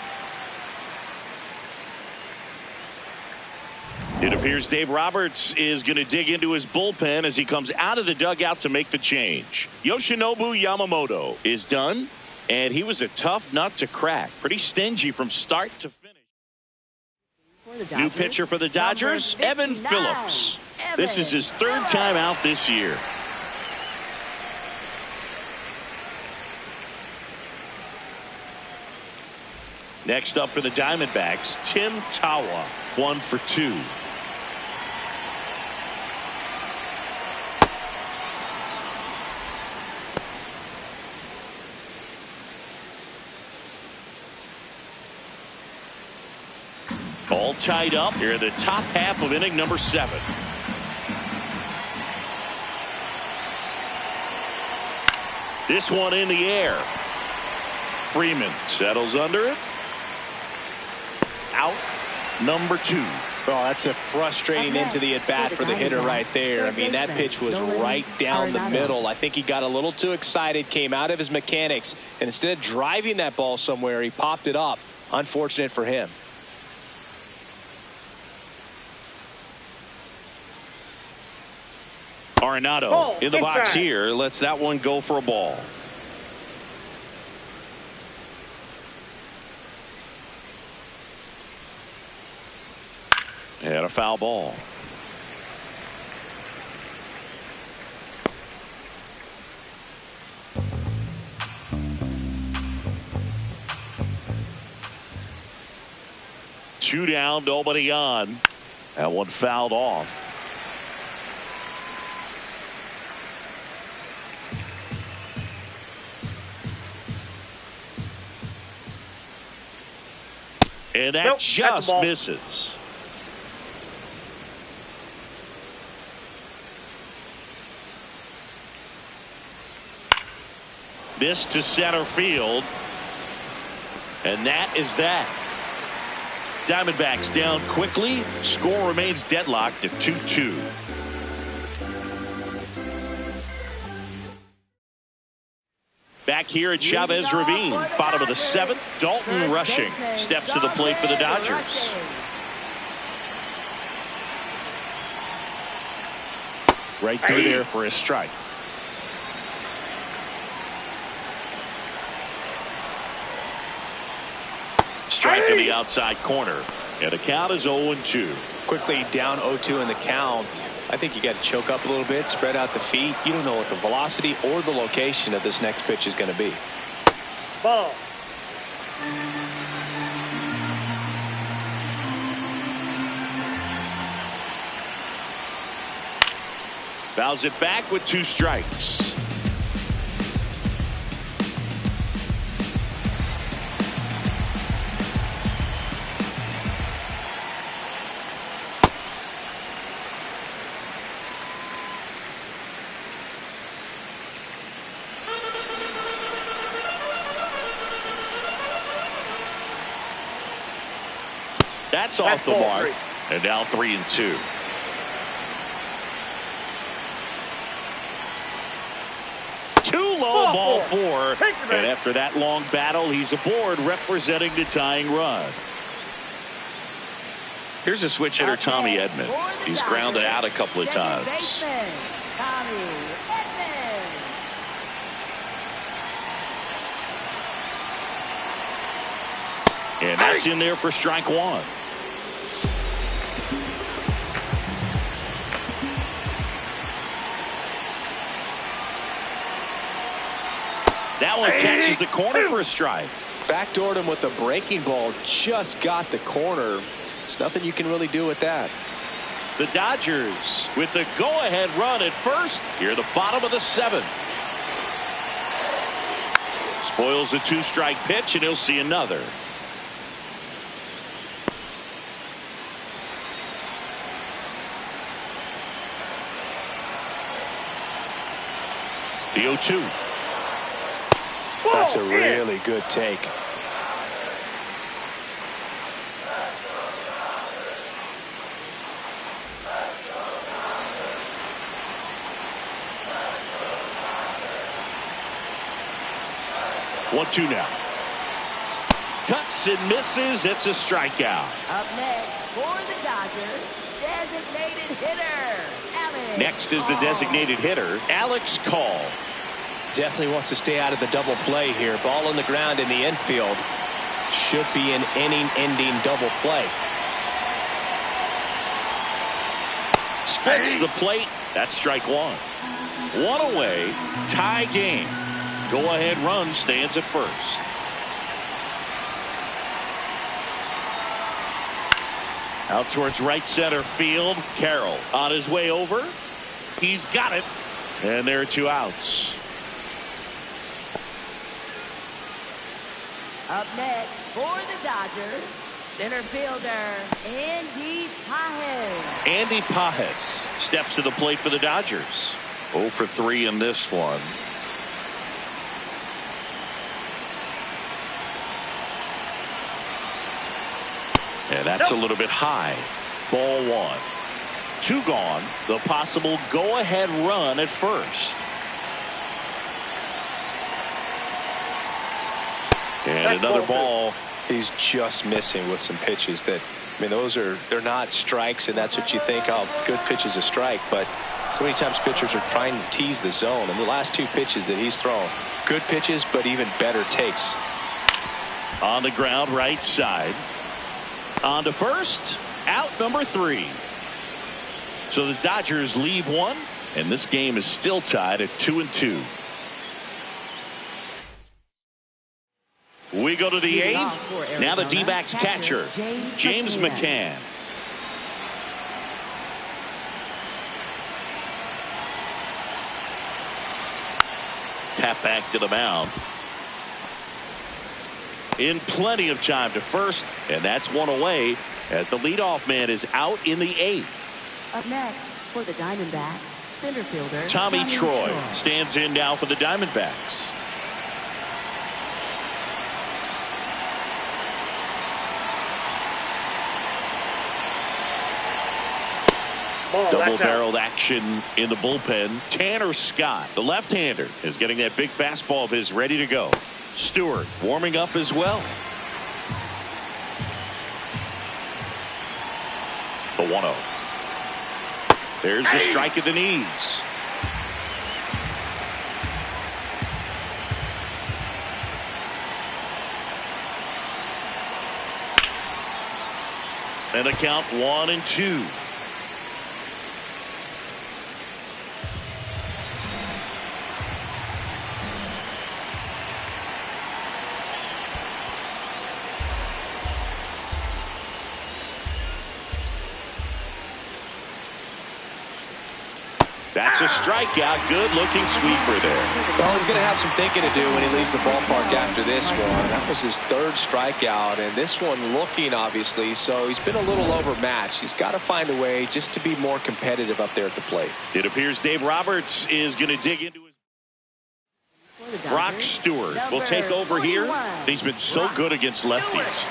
It appears Dave Roberts is going to dig into his bullpen as he comes out of the dugout to make the change. Yoshinobu Yamamoto is done, and he was a tough nut to crack. Pretty stingy from start to finish. New pitcher for the Dodgers, Evan Phillips. This is his 3rd time out this year. Next up for the Diamondbacks, Tim Tawa, 1 for 2. All tied up here in the top half of inning number 7. This one in the air. Freeman settles under it. Out number 2. Well, that's a frustrating end to the at-bat for the hitter right there. I mean, that pitch was right down the middle. I think he got a little too excited, came out of his mechanics, and instead of driving that ball somewhere, he popped it up. Unfortunate for him. Arenado in the box here. Lets that one go for a ball. And a foul ball. Two down, nobody on. That one fouled off. And that just misses. This to center field. And that is that. Diamondbacks down quickly. Score remains deadlocked at 2-2. Back here at Chavez Ravine, bottom of the 7th. Dalton Rushing steps to the plate for the Dodgers. Right through there for a strike. Strike in the outside corner. And the count is 0-2. Quickly down 0-2 in the count. I think you got to choke up a little bit, spread out the feet. You don't know what the velocity or the location of this next pitch is going to be. Ball. Fouls it back with 2 strikes. That's off the mark. And now 3-2. Low ball 4. And after that long battle, he's aboard representing the tying run. Here's a switch hitter, Tommy Edman. He's grounded out a couple of times. And that's in there for strike 1. That one catches the corner for a strike. Backdoored him with a breaking ball. Just got the corner. There's nothing you can really do with that. The Dodgers with the go-ahead run at first. Here at the bottom of the 7th. Spoils the 2-strike pitch, and he'll see another. The 0-2. That's a really good take. One, 2 now. Cuts and misses. It's a strikeout. Up next for the Dodgers, designated hitter, Alex. Next is the designated hitter, Alex Call. Definitely wants to stay out of the double play here. Ball on the ground in the infield. Should be an inning-ending double play. Spits the plate. That's strike 1. 1 away. Tie game. Go-ahead run stands at first. Out towards right center field. Carroll on his way over. He's got it. And there are 2 outs. Up next for the Dodgers, center fielder, Andy Pajes. Andy Pajes steps to the plate for the Dodgers. 0 for 3 in this one. And that's a little bit high. Ball 1. 2 gone. The possible go-ahead run at first. And another ball. He's just missing with some pitches that, I mean, they're not strikes, and that's what you think, oh, good pitch is a strike. But so many times pitchers are trying to tease the zone. And the last 2 pitches that he's thrown, good pitches, but even better takes. On the ground, right side. On to first. Out number 3. So the Dodgers leave 1, and this game is still tied at 2-2. We go to the 8th. Now the D-backs catcher, James McCann. Tap back to the mound. In plenty of time to first, and that's 1 away as the leadoff man is out in the 8th. Up next for the Diamondbacks, center fielder Tommy Troy stands in now for the Diamondbacks. Double-barreled action in the bullpen. Tanner Scott, the left-hander, is getting that big fastball of his ready to go. Stewart warming up as well. The 1-0. There's the strike at the knees. And a count 1-2. That's a strikeout. Good looking sweeper there. Well, he's going to have some thinking to do when he leaves the ballpark after this one. That was his third strikeout, and this one looking, obviously, so he's been a little overmatched. He's got to find a way just to be more competitive up there at the plate. It appears Dave Roberts is going to dig into his. Brock Stewart will take over here. He's been so good against lefties.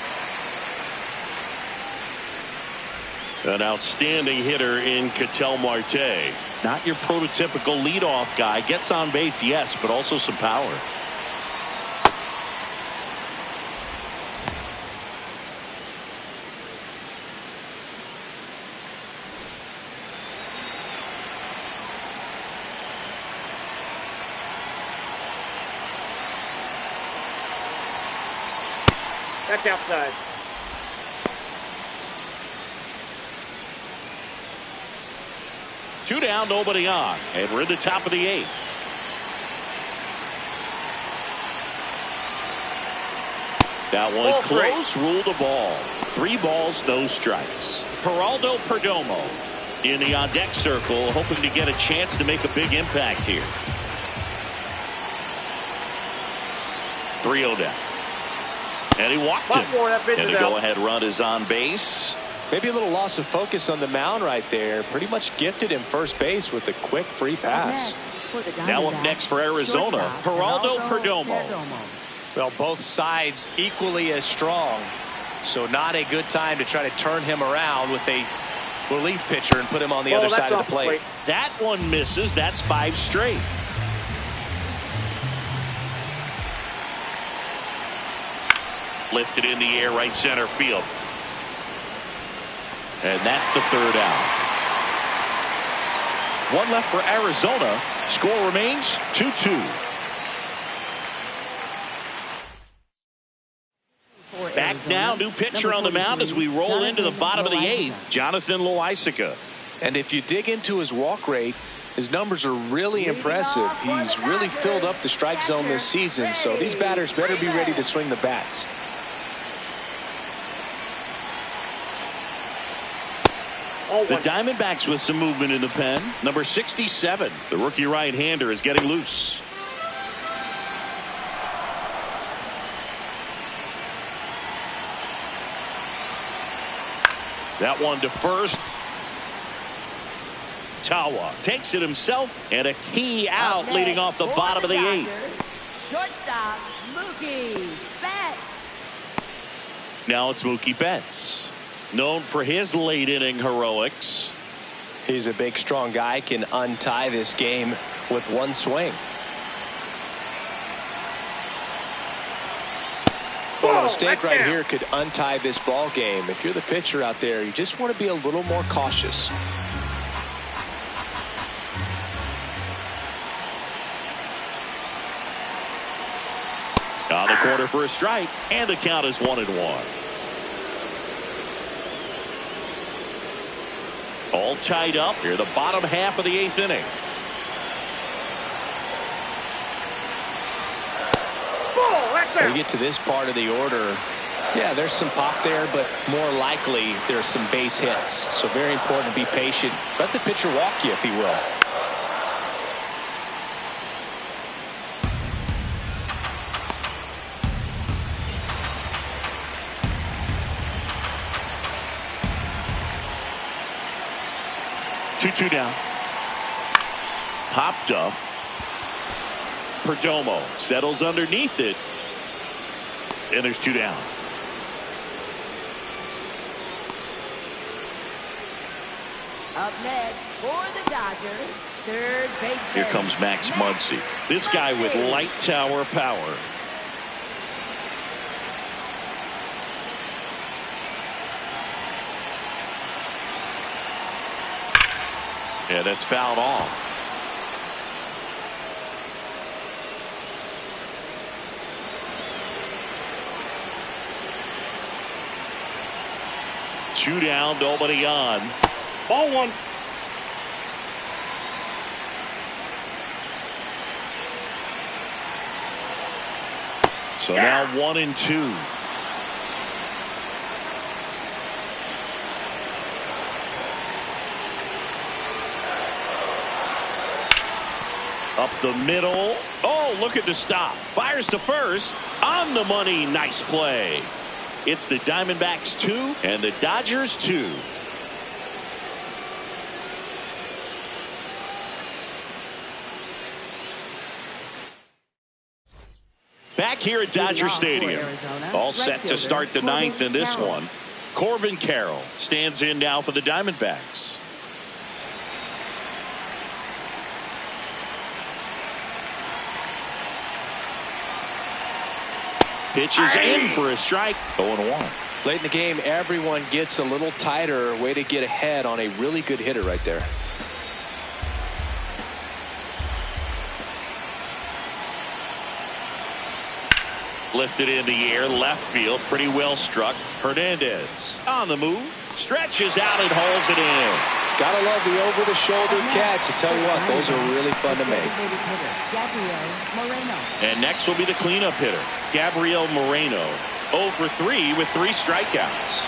An outstanding hitter in Ketel Marte. Not your prototypical leadoff guy. Gets on base, yes, but also some power. That's outside. Two down, nobody on, and we're in the top of the 8th. That one close, ruled the ball. 3 balls, no strikes. Geraldo Perdomo in the on-deck circle, hoping to get a chance to make a big impact here. 3-0 down. And he walked him. And the go-ahead run is on base. Maybe a little loss of focus on the mound right there. Pretty much gifted him first base with a quick free pass. Now up next for Arizona, Geraldo Perdomo. Well, both sides equally as strong. So not a good time to try to turn him around with a relief pitcher and put him on the other side of the plate. That one misses. That's 5 straight. Lifted in the air, right center field. And that's the 3rd out. 1 left for Arizona. Score remains 2-2. Back now, new pitcher on the mound as we roll into the bottom of the 8th. Jonathan Loaisiga. And if you dig into his walk rate, his numbers are really impressive. He's really filled up the strike zone this season, so these batters better be ready to swing the bats. The Diamondbacks with some movement in the pen. Number 67, the rookie right-hander, is getting loose. That one to first. Tawa takes it himself, and a key out leading off the bottom of the 8th. Shortstop, Mookie Betts. Now it's Mookie Betts, known for his late inning heroics. He's a big, strong guy, can untie this game with one swing. Well, a mistake right here could untie this ball game. If you're the pitcher out there, you just want to be a little more cautious. On the corner for a strike, and the count is 1-1. All tied up here, the bottom half of the 8th inning. When you get to this part of the order, yeah, there's some pop there, but more likely there's some base hits. So very important to be patient. Let the pitcher walk you, if he will. Two down. Popped up. Perdomo settles underneath it. And there's 2 down. Up next for the Dodgers, third baseman. Here comes Max Muncy. This guy with light tower power. Yeah, that's fouled off. Two down, nobody on. Ball one. So now 1-2. Up the middle. Oh, look at the stop. Fires to first. On the money. Nice play. It's the Diamondbacks 2 and the Dodgers 2. Back here at Dodger Stadium. All set to start the ninth in this one. Corbin Carroll stands in now for the Diamondbacks. Pitch is in for a strike. 0-1. Late in the game, everyone gets a little tighter. Way to get ahead on a really good hitter right there. Lifted in the air, left field, pretty well struck. Hernandez on the move, stretches out and hauls it in. Gotta love the over-the-shoulder catch. I tell you what, those are really fun to make. And next will be the cleanup hitter, Gabriel Moreno. 0 for 3 with 3 strikeouts.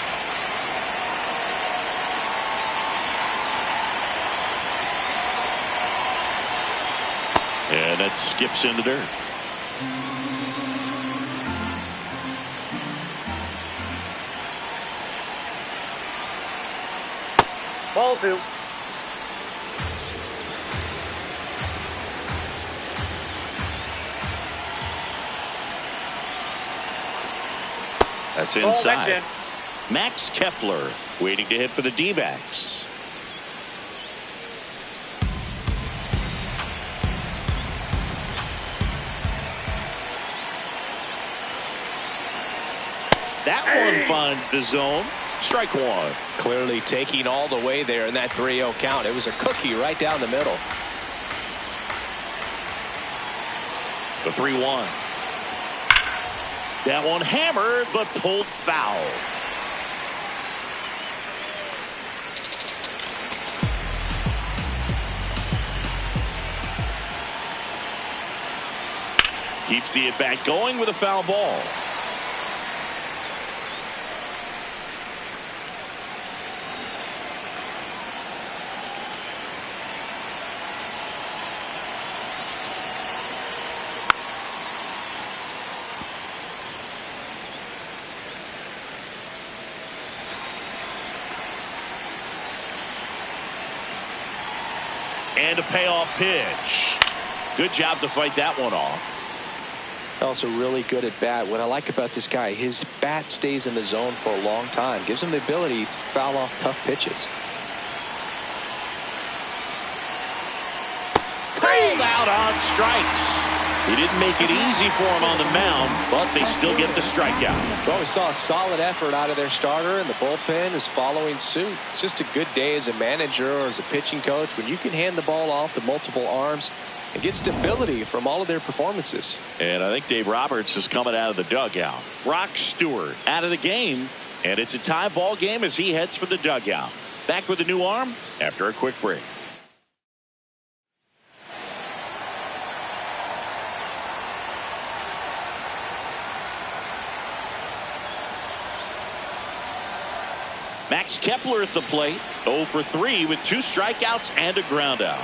And that skips in the dirt. Ball two. That's inside. Max Kepler waiting to hit for the D-backs. That one finds the zone. Strike one. Clearly taking all the way there in that 3-0 count. It was a cookie right down the middle. The 3-1. That one hammered but pulled foul. Keeps the at-bat going with a foul ball. And a payoff pitch. Good job to fight that one off. Also really good at bat. What I like about this guy, his bat stays in the zone for a long time. Gives him the ability to foul off tough pitches. Pulled out on strikes. He didn't make it easy for him on the mound, but they still get the strikeout. Well, we saw a solid effort out of their starter, and the bullpen is following suit. It's just a good day as a manager or as a pitching coach when you can hand the ball off to multiple arms and get stability from all of their performances. And I think Dave Roberts is coming out of the dugout. Brock Stewart out of the game, and it's a tie ball game as he heads for the dugout. Back with a new arm after a quick break. Max Kepler at the plate, 0 for 3 with 2 strikeouts and a ground out.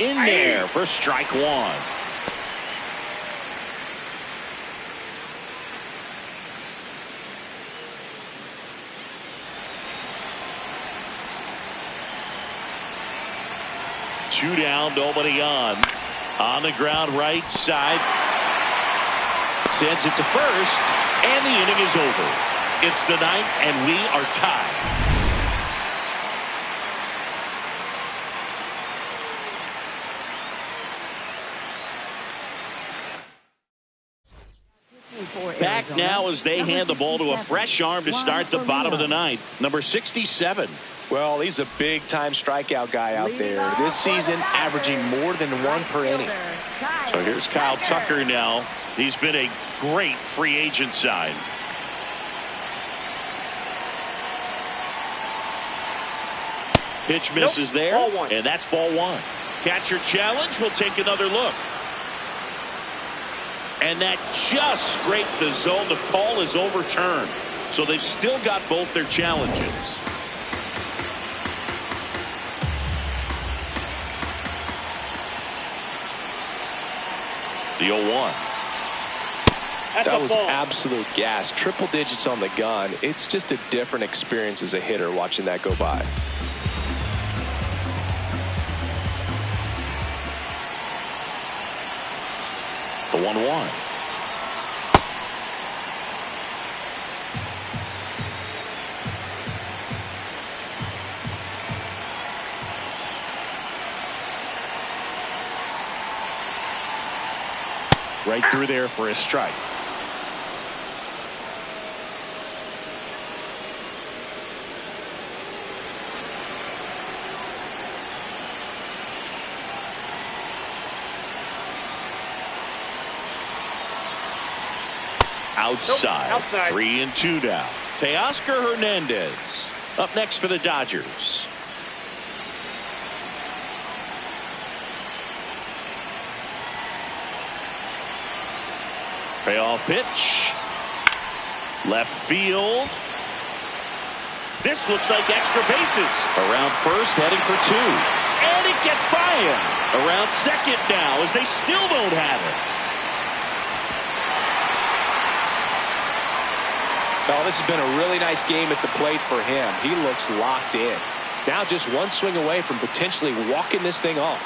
In there for strike one. Two down, nobody on. On the ground, right side. Sends it to first, and the inning is over. It's the ninth, and we are tied. for Back Arizona, now as they hand the ball to a fresh arm to start the bottom of the ninth. Number 67. Well, he's a big-time strikeout guy out there. This season, averaging more than one per inning. So here's Kyle Tucker now. He's been a great free agent sign. Pitch misses there, and that's ball one. Catcher challenge. We'll take another look. And that just scraped the zone. The call is overturned. So they've still got both their challenges. The 0-1. That was absolute gas. Triple digits on the gun. It's just a different experience as a hitter watching that go by. The 1-1. Right through there for a strike. Outside. 3-2 now. Teoscar Hernandez up next for the Dodgers. Payoff pitch. Left field. This looks like extra bases. Around first, heading for two. And it gets by him. Around second now as they still don't have it. Oh, this has been a really nice game at the plate for him. He looks locked in. Now just one swing away from potentially walking this thing off.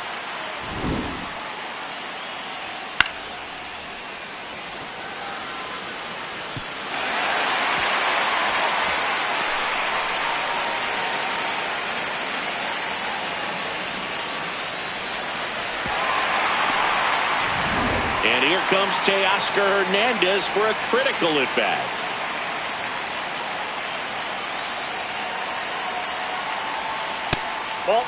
And here comes Teoscar Hernandez for a critical at-bat. Ball.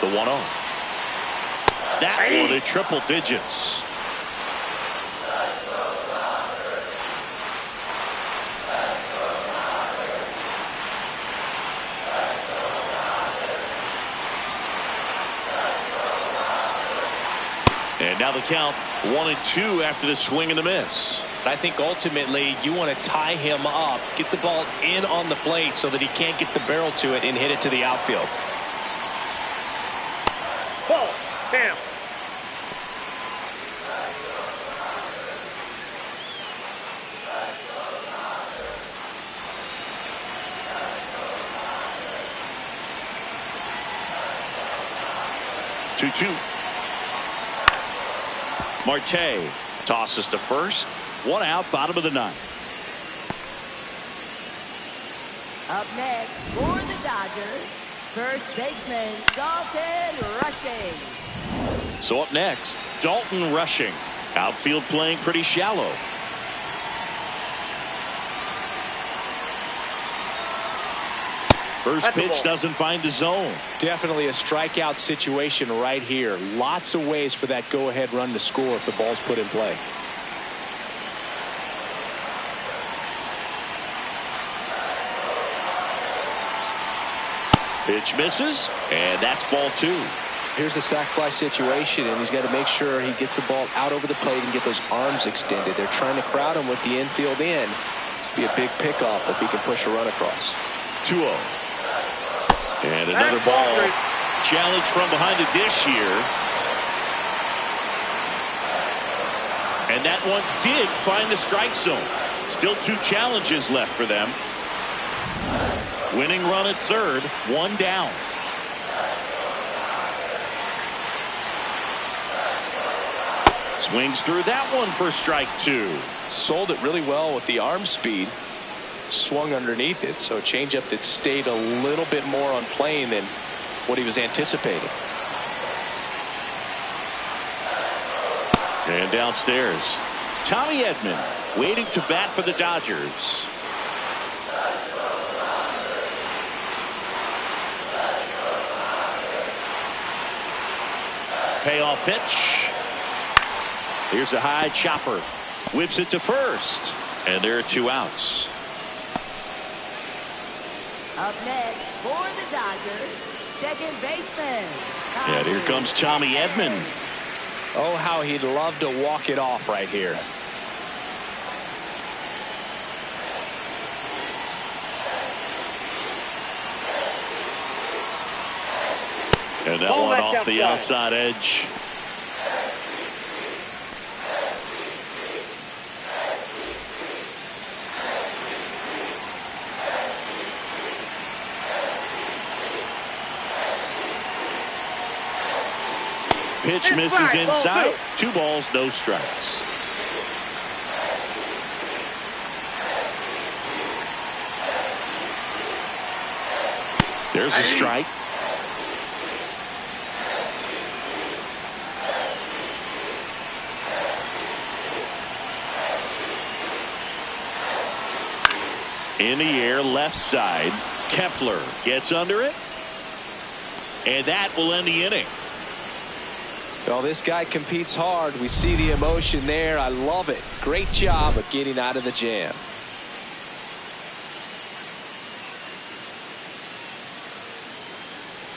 The 1-0. That one at triple digits. And now the count 1-2 after the swing and the miss. I think ultimately you want to tie him up, get the ball in on the plate so that he can't get the barrel to it and hit it to the outfield. Ball. Bam. Two. Marte tosses to first. One out, bottom of the ninth. Up next for the Dodgers, first baseman Dalton Rushing. So up next, Dalton Rushing. Outfield playing pretty shallow. First pitch doesn't find the zone. Definitely a strikeout situation right here. Lots of ways for that go-ahead run to score if the ball's put in play. Pitch misses, and that's ball two. Here's a sac fly situation, and he's got to make sure he gets the ball out over the plate and get those arms extended. They're trying to crowd him with the infield in. This would be a big pickoff if he can push a run across. 2-0. And another ball. Challenge from behind the dish here. And that one did find the strike zone. Still two challenges left for them. Winning run at third, one down. Swings through that one for strike 2. Sold it really well with the arm speed. Swung underneath it, so a changeup that stayed a little bit more on plane than what he was anticipating. And downstairs, Tommy Edman waiting to bat for the Dodgers. Payoff pitch. Here's a high chopper. Whips it to first. And there are 2 outs. Up next for the Dodgers, second baseman. And here comes Tommy Edman. Oh, how he'd love to walk it off right here. And that one off the outside edge. Pitch misses inside. 2 balls, no strikes. There's a strike. In the air, left side. Kepler gets under it. And that will end the inning. Well, this guy competes hard. We see the emotion there. I love it. Great job of getting out of the jam.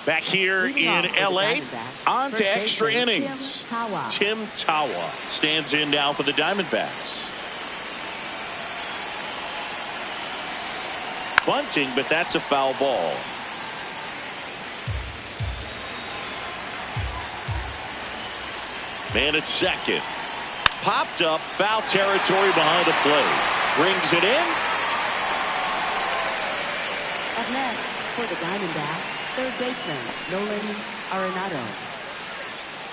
Back here in L.A., on to extra innings. Tim Tawa stands in now for the Diamondbacks. Bunting, but that's a foul ball. Man at second. Popped up, foul territory behind the plate. Brings it in. Up next for the Diamondbacks, third baseman Nolan Arenado.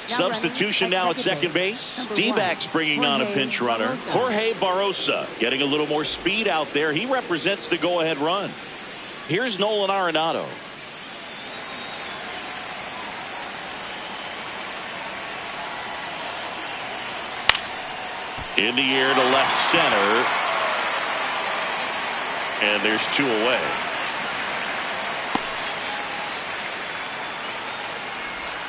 Substitution now at second base. D-backs bringing on a pinch runner. Jorge Barrosa getting a little more speed out there. He represents the go-ahead run. Here's Nolan Arenado. In the air to left center. And there's 2 away.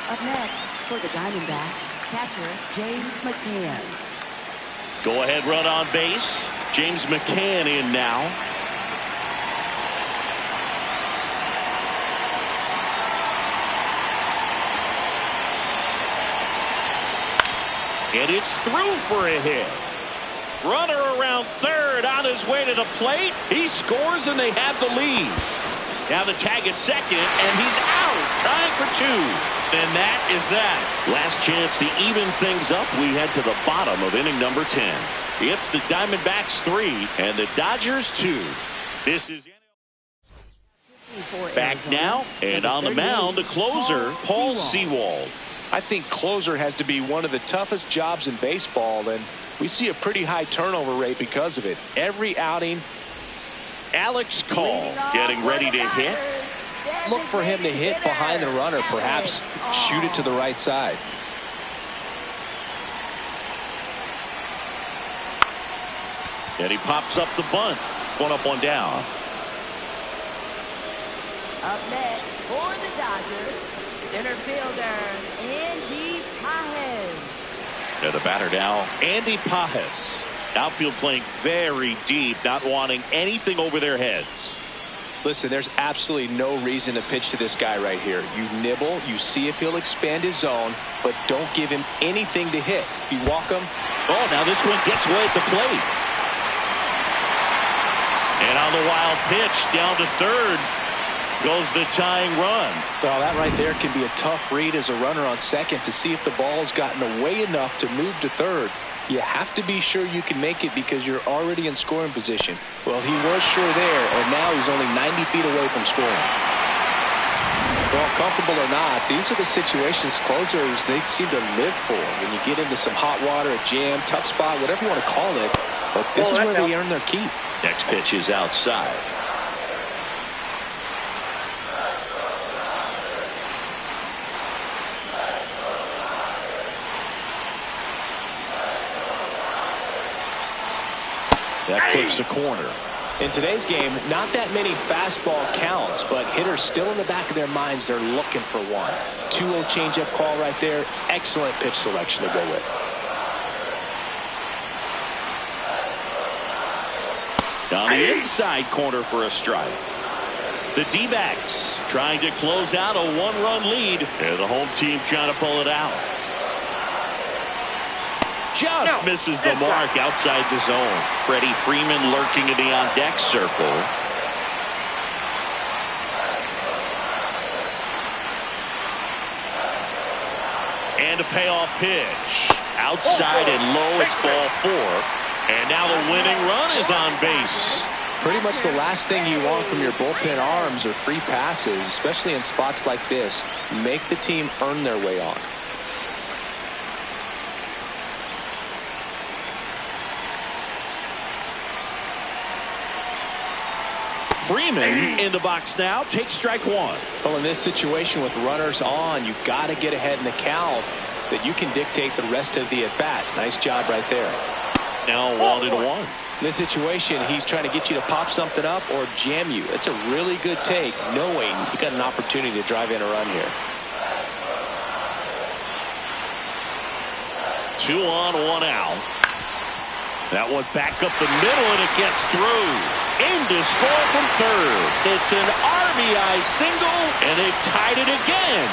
Up next for the Diamondbacks, catcher James McCann. Go ahead run on base. James McCann in now. And it's through for a hit. Runner around third on his way to the plate. He scores and they have the lead. Now the tag at second and he's out trying for 2. And that is that. Last chance to even things up. We head to the bottom of inning number 10. It's the Diamondbacks 3 and the Dodgers 2. This is back now and on the mound the closer Paul Sewald. I think closer has to be one of the toughest jobs in baseball, and we see a pretty high turnover rate because of it. Every outing. Alex Call getting ready to hit. Look for him to hit behind the runner, perhaps shoot it to the right side. And he pops up the bunt. 1 up, 1 down. Up next for the Dodgers, center fielder Andy Pajes. And the batter now, Andy Pajes. Outfield playing very deep, not wanting anything over their heads. Listen, there's absolutely no reason to pitch to this guy right here. You nibble, you see if he'll expand his zone, but don't give him anything to hit. If you walk him. Oh, now this one gets away at the plate. And on the wild pitch, down to third goes the tying run. Well, that right there can be a tough read as a runner on second to see if the ball's gotten away enough to move to third. You have to be sure you can make it because you're already in scoring position. Well, he was sure there, and now he's only 90 feet away from scoring. Well, comfortable or not, these are the situations closers they seem to live for. When you get into some hot water, a jam, tough spot, whatever you want to call it, but this is where they earn their keep. Next pitch is outside. That puts the corner. In today's game, not that many fastball counts, but hitters still in the back of their minds, they're looking for one. 2-0 changeup call right there. Excellent pitch selection to go with. Down the inside corner for a strike. The D-backs trying to close out a one-run lead, and the home team trying to pull it out. Just misses the mark outside the zone. Freddie Freeman lurking in the on-deck circle. And a payoff pitch. Outside and low, it's ball 4. And now the winning run is on base. Pretty much the last thing you want from your bullpen arms are free passes, especially in spots like this. Make the team earn their way on. Freeman in the box now, takes strike 1. Well, in this situation with runners on, you've got to get ahead in the count so that you can dictate the rest of the at-bat. Nice job right there. Now 1-1. In this situation, he's trying to get you to pop something up or jam you. That's a really good take, knowing you got an opportunity to drive in a run here. 2 on, 1 out. That one back up the middle, and it gets through. Aim to score from third. It's an RBI single, and they've tied it again.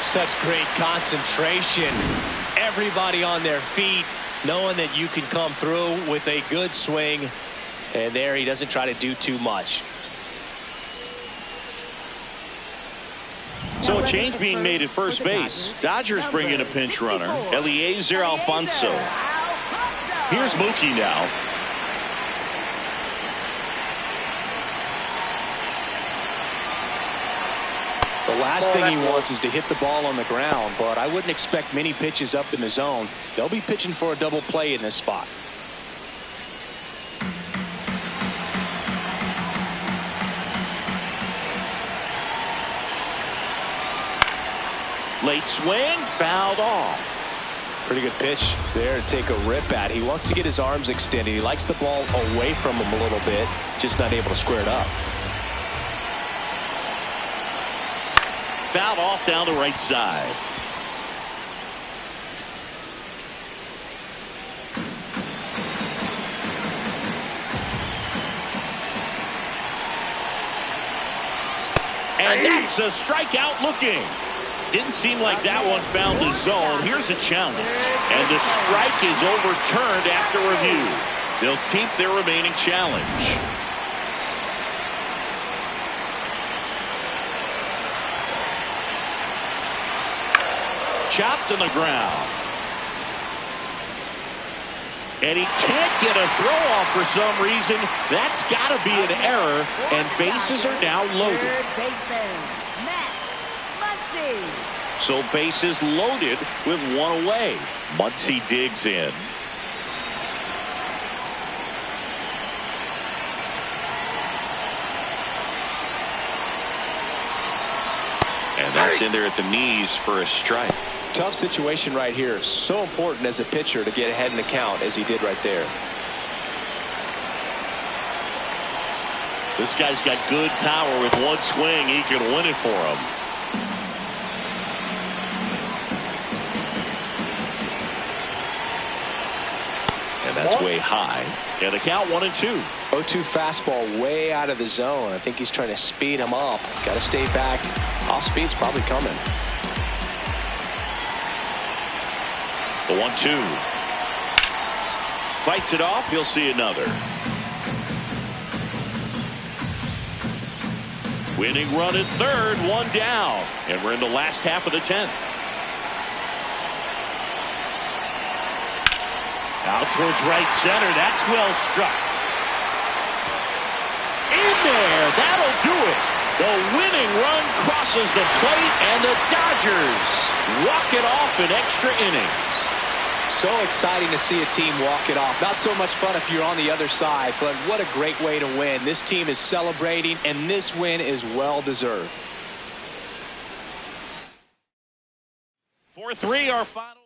Such great concentration. Everybody on their feet, knowing that you can come through with a good swing. And there he doesn't try to do too much. So a change being made at first base. Dodgers bring in a pinch runner, Eliezer Alfonso. Here's Mookie now. The last thing he wants is to hit the ball on the ground, but I wouldn't expect many pitches up in the zone. They'll be pitching for a double play in this spot. Late swing, fouled off. Pretty good pitch there to take a rip at. He wants to get his arms extended. He likes the ball away from him a little bit, just not able to square it up. Fouled off down the right side. And that's a strikeout looking. Didn't seem like that one found the zone. Here's a challenge. And the strike is overturned after review. They'll keep their remaining challenge. Chopped on the ground. And he can't get a throw off for some reason. That's got to be an error. And bases are now loaded. So bases loaded with 1 away. Muncy digs in. And that's in there at the knees for a strike. Tough situation right here. So important as a pitcher to get ahead in the count as he did right there. This guy's got good power. With one swing, he can win it for him. And that's way high. And the count 1-2. 0-2 fastball way out of the zone. I think he's trying to speed him up. Got to stay back. Off speed's probably coming. The 1-2. Fights it off. He'll see another. Winning run at third, 1 down. And we're in the last half of the 10th. Out towards right center. That's well struck. In there. That'll do it. The winning run crosses the plate, and the Dodgers walk it off in extra innings. So exciting to see a team walk it off. Not so much fun if you're on the other side, but what a great way to win. This team is celebrating, and this win is well deserved. 4-3 our final.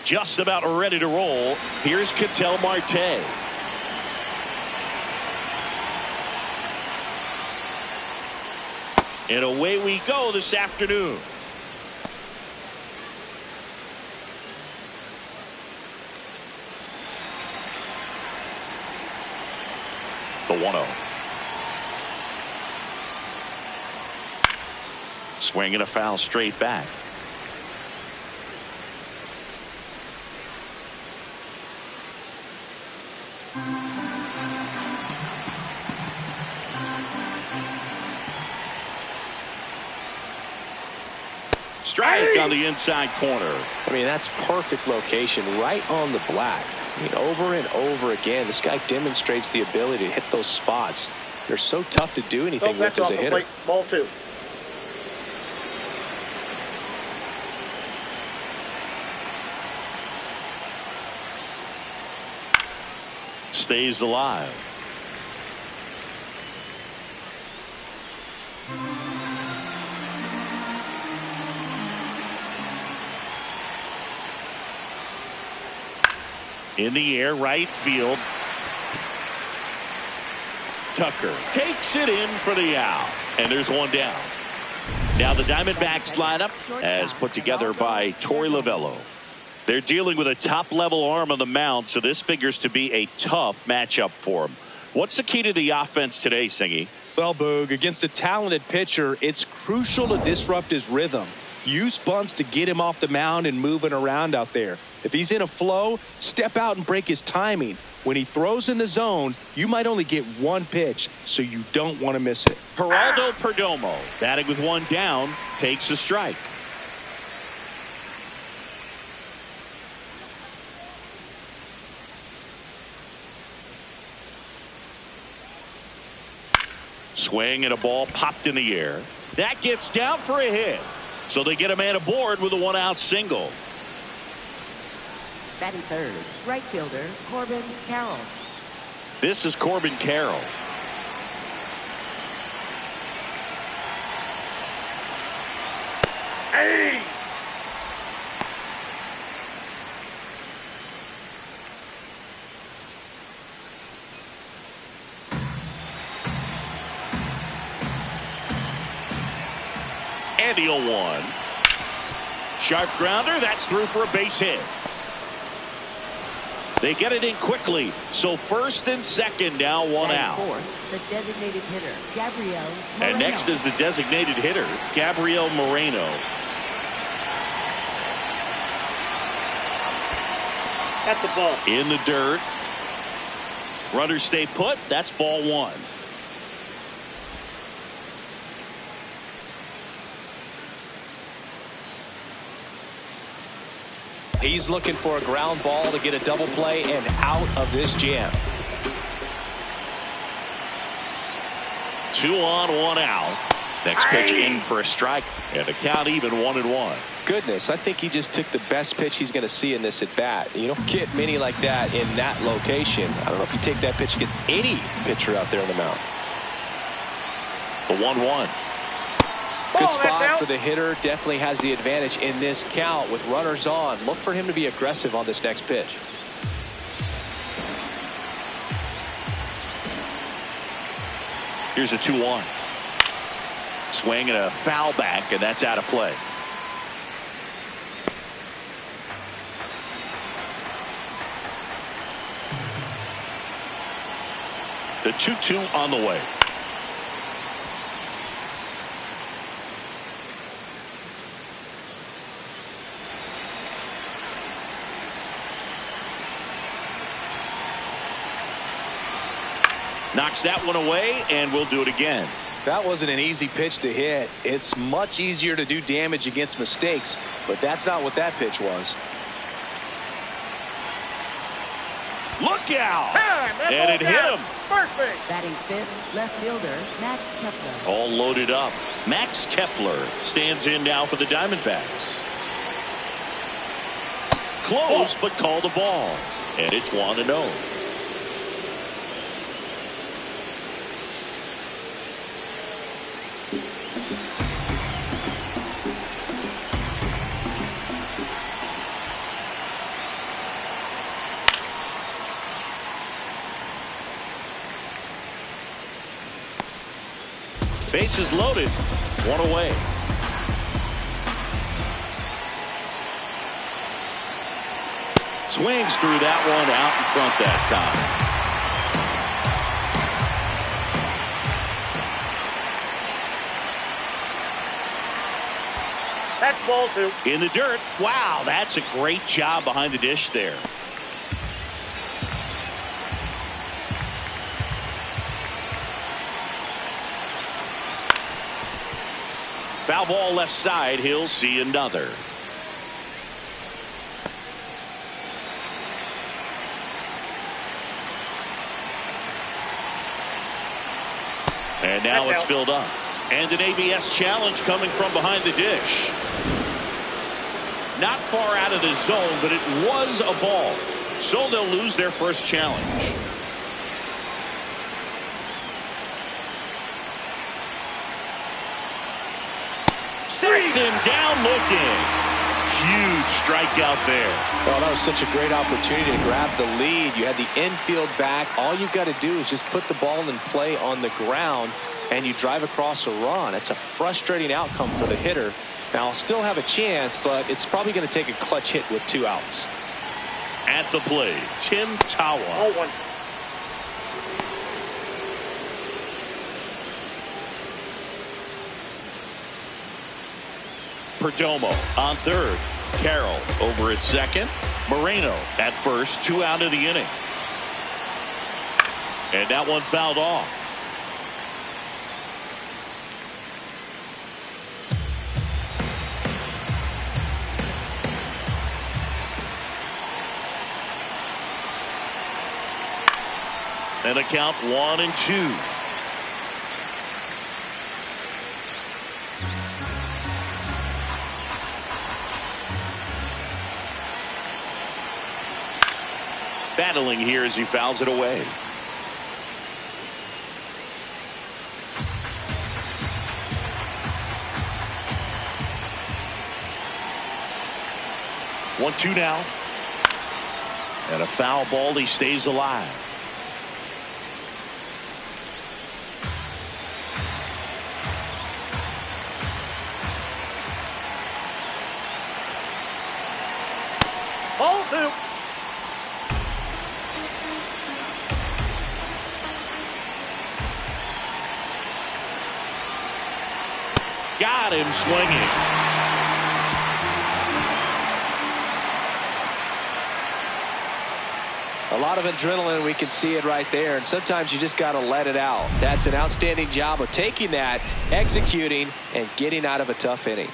Just about ready to roll. Here's Ketel Marte. And away we go this afternoon. The 1-0. Swing and a foul straight back. Strike on the inside corner. I mean, that's perfect location, right on the black. I mean, over and over again, this guy demonstrates the ability to hit those spots. They're so tough to do anything with as a hitter. Ball 2. Stays alive. In the air, right field. Tucker takes it in for the out. And there's one down. Now the Diamondbacks lineup as put together by Torey Lovullo. They're dealing with a top-level arm on the mound, so this figures to be a tough matchup for them. What's the key to the offense today, Singy? Well, Boog, against a talented pitcher, it's crucial to disrupt his rhythm. Use bunts to get him off the mound and moving around out there. If he's in a flow, step out and break his timing. When he throws in the zone, you might only get one pitch, so you don't want to miss it. Geraldo Perdomo, batting with one down, takes the strike. Swing and a ball popped in the air. That gets down for a hit. So they get a man aboard with a one-out single. Batting third, right fielder Corbin Carroll. This is Corbin Carroll. Hey! And the 0-1. Sharp grounder. That's through for a base hit. They get it in quickly. So first and second now, one out. Fourth, the designated hitter, Gabriel Moreno. And next is the designated hitter, Gabriel Moreno. That's a ball. In the dirt. Runners stay put. That's ball 1. He's looking for a ground ball to get a double play and out of this jam. 2 on, 1 out. Next pitch in for a strike, and the count even 1-1. Goodness, I think he just took the best pitch he's going to see in this at bat. You don't get many like that in that location. I don't know if you take that pitch against any pitcher out there on the mound. The 1-1. Good spot for the hitter. Definitely has the advantage in this count with runners on. Look for him to be aggressive on this next pitch. Here's a 2-1. Swing and a foul back, and that's out of play. The 2-2 on the way. Knocks that one away, and we'll do it again. That wasn't an easy pitch to hit. It's much easier to do damage against mistakes, but that's not what that pitch was. Look out! And it hit him. Perfect. Batting fifth, left fielder, Max Kepler. All loaded up. Max Kepler stands in now for the Diamondbacks. Close, but called a ball. And it's 1-0. Bases loaded. One away. Swings through that one out in front that time. That's ball 2. In the dirt. Wow, that's a great job behind the dish there. Foul ball left side. He'll see another. And now it's filled up. And an ABS challenge coming from behind the dish. Not far out of the zone, but it was a ball. So they'll lose their first challenge. Sets him down looking. Huge strikeout there. Well, that was such a great opportunity to grab the lead. You had the infield back. All you've got to do is just put the ball in play on the ground, and you drive across a run. It's a frustrating outcome for the hitter. Now, I'll still have a chance, but it's probably going to take a clutch hit with 2 outs. At the plate, Tim Tawa. 0-1. Perdomo on third. Carroll over at second. Moreno at first. 2 out of the inning. And that one fouled off. And a count 1-2. Battling here as he fouls it away. One, two now. And a foul ball. He stays alive. Ball 2. Got him swinging. A lot of adrenaline. We can see it right there. And sometimes you just got to let it out. That's an outstanding job of taking that, executing, and getting out of a tough inning.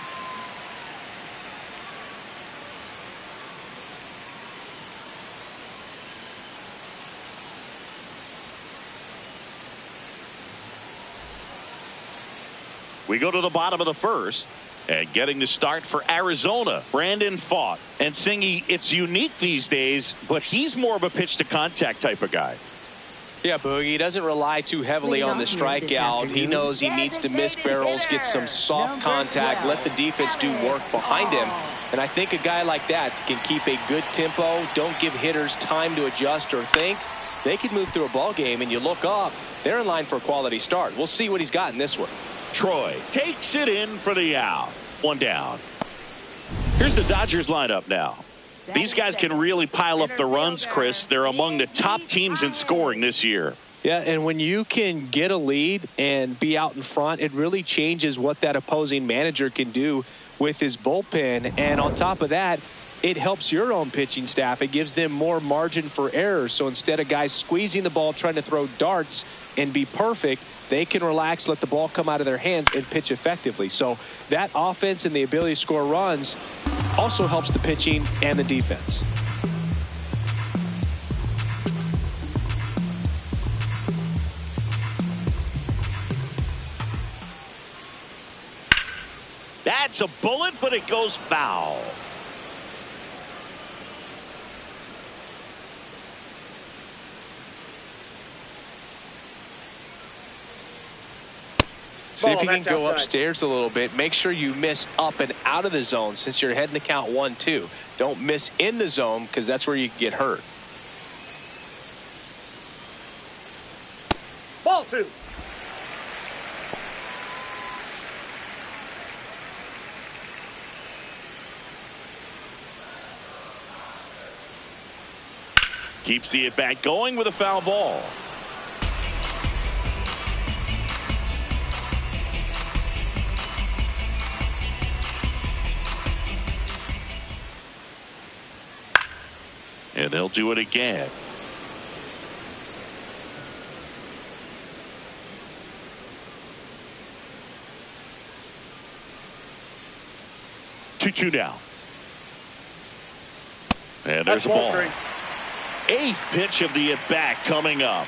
We go to the bottom of the first, and getting the start for Arizona, Brandon Pfaadt. And Singy, it's unique these days, but he's more of a pitch to contact type of guy. Yeah, Boogie, he doesn't rely too heavily on the strikeout. He knows he needs to miss barrels, get some soft contact, let the defense do work behind him. And I think a guy like that can keep a good tempo, don't give hitters time to adjust or think. They can move through a ball game, and you look up, they're in line for a quality start. We'll see what he's got in this one. Troy takes it in for the out. One down. Here's the Dodgers lineup now. These guys can really pile up the runs, Chris. They're among the top teams in scoring this year. Yeah, and when you can get a lead and be out in front, it really changes what that opposing manager can do with his bullpen. And on top of that, it helps your own pitching staff. It gives them more margin for error. So instead of guys squeezing the ball, trying to throw darts and be perfect, they can relax, let the ball come out of their hands, and pitch effectively. So that offense and the ability to score runs also helps the pitching and the defense. That's a bullet, but it goes foul. See if you can go upstairs a little bit. Make sure you miss up and out of the zone since you're heading to count 1-2. Don't miss in the zone because that's where you get hurt. Ball 2. Keeps the at-bat going with a foul ball. And they'll do it again. Two now. And there's a ball. 8th pitch of the at-bat coming up.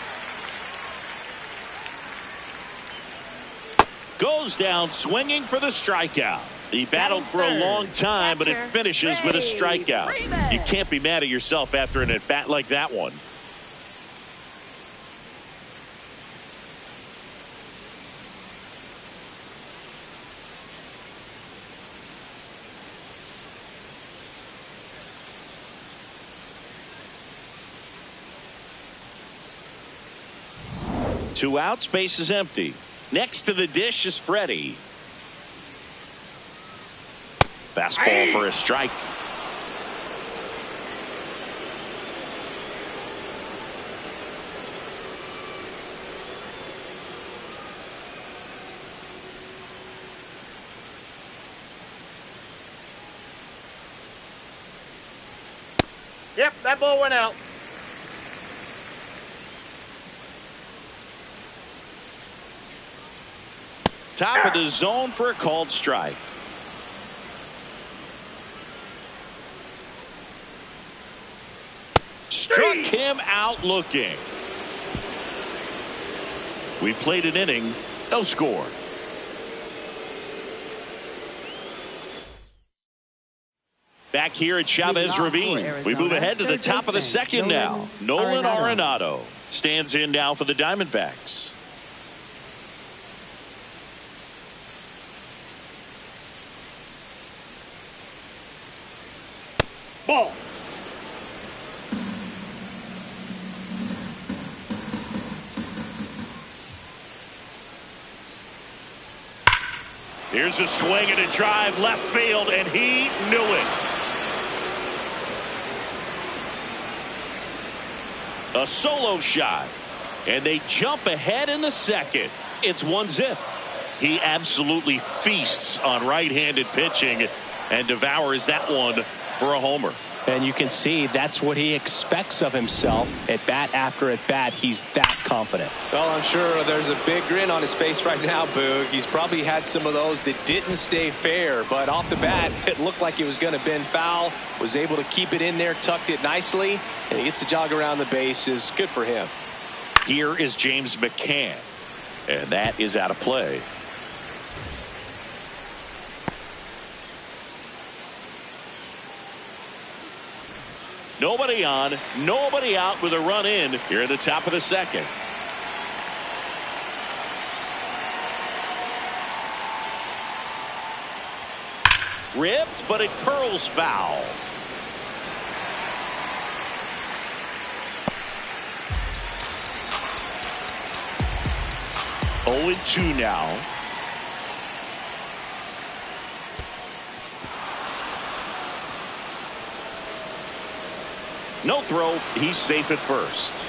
Goes down swinging for the strikeout. He battled for a long time, but it finishes with a strikeout. You can't be mad at yourself after an at-bat like that one. Two outs, base is empty. Next to the dish is Freddie. Fastball for a strike. Yep, that ball went out. Top of the zone for a called strike. Struck him out looking. We played an inning, no score. Back here at Chavez Ravine, we move ahead to the top of the second now. Nolan Arenado stands in now for the Diamondbacks. Ball. Here's a swing and a drive left field, and he knew it. A solo shot, and they jump ahead in the second. It's 1-0. He absolutely feasts on right-handed pitching and devours that one for a homer. And you can see that's what he expects of himself at bat after at bat. He's that confident. Well, I'm sure there's a big grin on his face right now, Boog. He's probably had some of those that didn't stay fair, but off the bat, it looked like it was going to bend foul. Was able to keep it in there, tucked it nicely, and he gets to jog around the bases. Good for him. Here is James McCann, and that is out of play. Nobody on, nobody out with a run in here at the top of the second. Ripped, but it curls foul. Oh, 0-2 now. No throw. He's safe at first.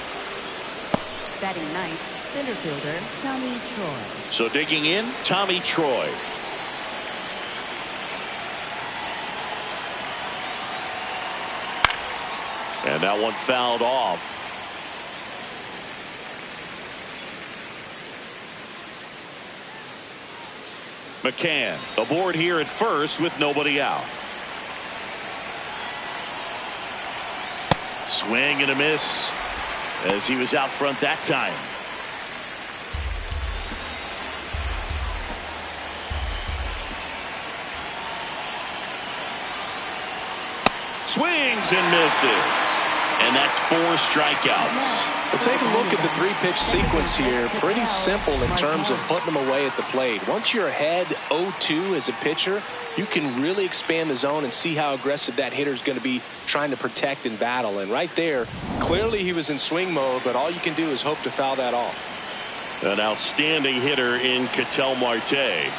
Batting ninth, center fielder Tommy Troy. So digging in, Tommy Troy. And that one fouled off. McCann aboard here at first with nobody out. Swing and a miss as he was out front that time. Swings and misses. And that's 4 strikeouts. Well, take a look at the 3-pitch sequence here. Pretty simple in terms of putting them away at the plate. Once you're ahead 0-2 as a pitcher, you can really expand the zone and see how aggressive that hitter is going to be trying to protect and battle. And right there, clearly he was in swing mode, but all you can do is hope to foul that off. An outstanding hitter in Ketel Marte.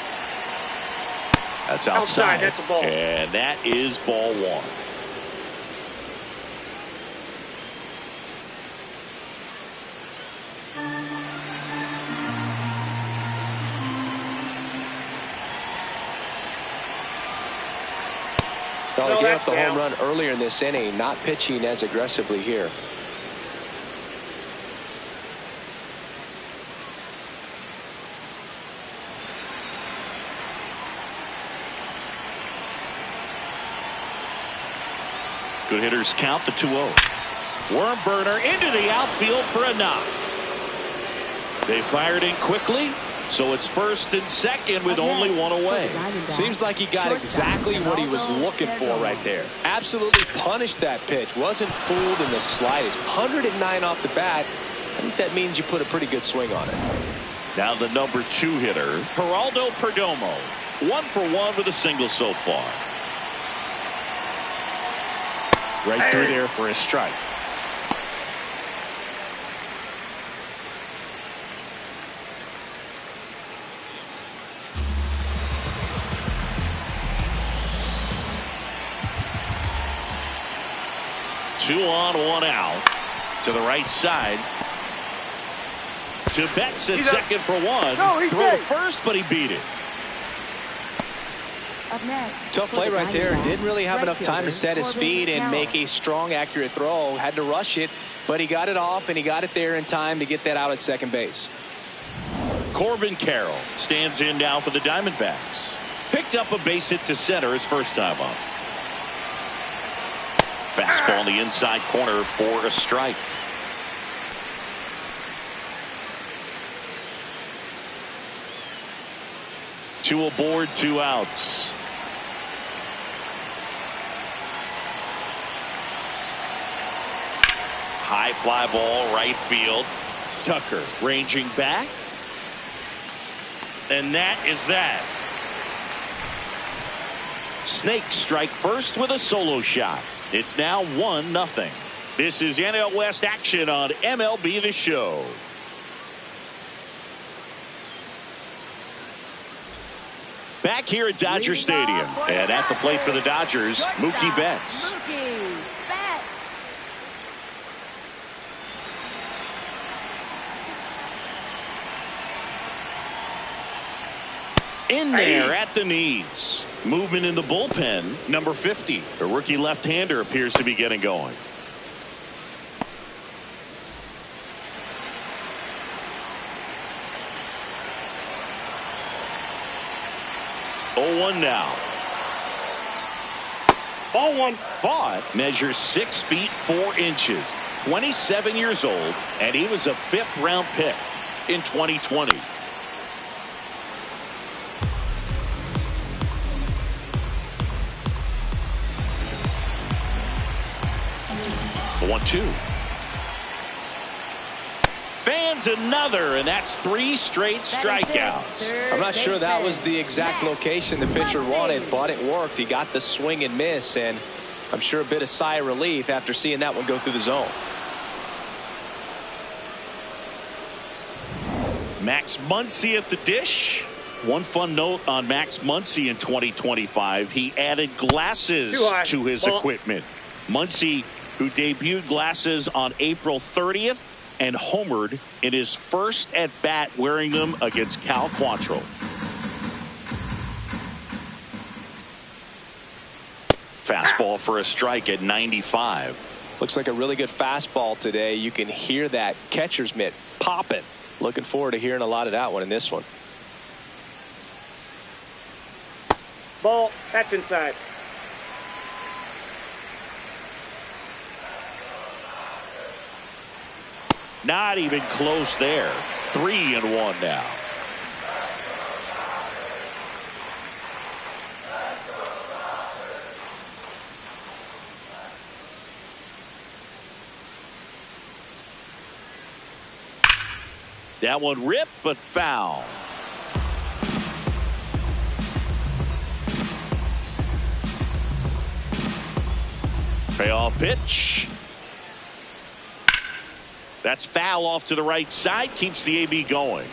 That's outside. That's a ball. And that is ball 1. Well, he gave up the home run earlier in this inning, not pitching as aggressively here. Good hitters count the 2-0. Worm burner into the outfield for a knock. They fired in quickly. So it's first and second with only one away. Seems like he got exactly what he was looking for right there. Absolutely punished that pitch. Wasn't fooled in the slightest. 109 off the bat. I think that means you put a pretty good swing on it. Now the number 2 hitter, Geraldo Perdomo. 1 for 1 with a single so far. Right through there for a strike. Two on, one out. To the right side. To Betts at second for one. Throw to first, but he beat it. Up next, tough play right there. Didn't really have enough time to set his feet and make a strong, accurate throw. Had to rush it, but he got it off, and he got it there in time to get that out at second base. Corbin Carroll stands in now for the Diamondbacks. Picked up a base hit to center his first time up. Fastball in the inside corner for a strike. Two aboard, 2 outs. High fly ball, right field. Tucker ranging back. And that is that. Snakes strike first with a solo shot. It's now 1-0. This is NL West action on MLB The Show. Back here at Dodger Stadium. And at the plate for the Dodgers, Mookie Betts. In there at the knees. Movement in the bullpen, number 50. The rookie left-hander appears to be getting going. Oh, 1 now. Ball 1. Vaught measures 6 feet 4 inches. 27 years old, and he was a 5th-round pick in 2020. 1-2. Fans another, and that's 3 straight strikeouts. I'm not sure that was the exact location the pitcher wanted, but it worked. He got the swing and miss, and I'm sure a bit of sigh of relief after seeing that one go through the zone. Max Muncy at the dish. One fun note on Max Muncy in 2025, he added glasses to his equipment. Muncy, who debuted glasses on April 30th and homered in his first at-bat wearing them against Cal Quantrill. Fastball for a strike at 95. Looks like a really good fastball today. You can hear that catcher's mitt popping. Looking forward to hearing a lot of that one in this one. Ball. That's inside. Not even close there. 3-1 now. That one ripped, but foul. Payoff pitch. That's foul off to the right side. Keeps the AB going.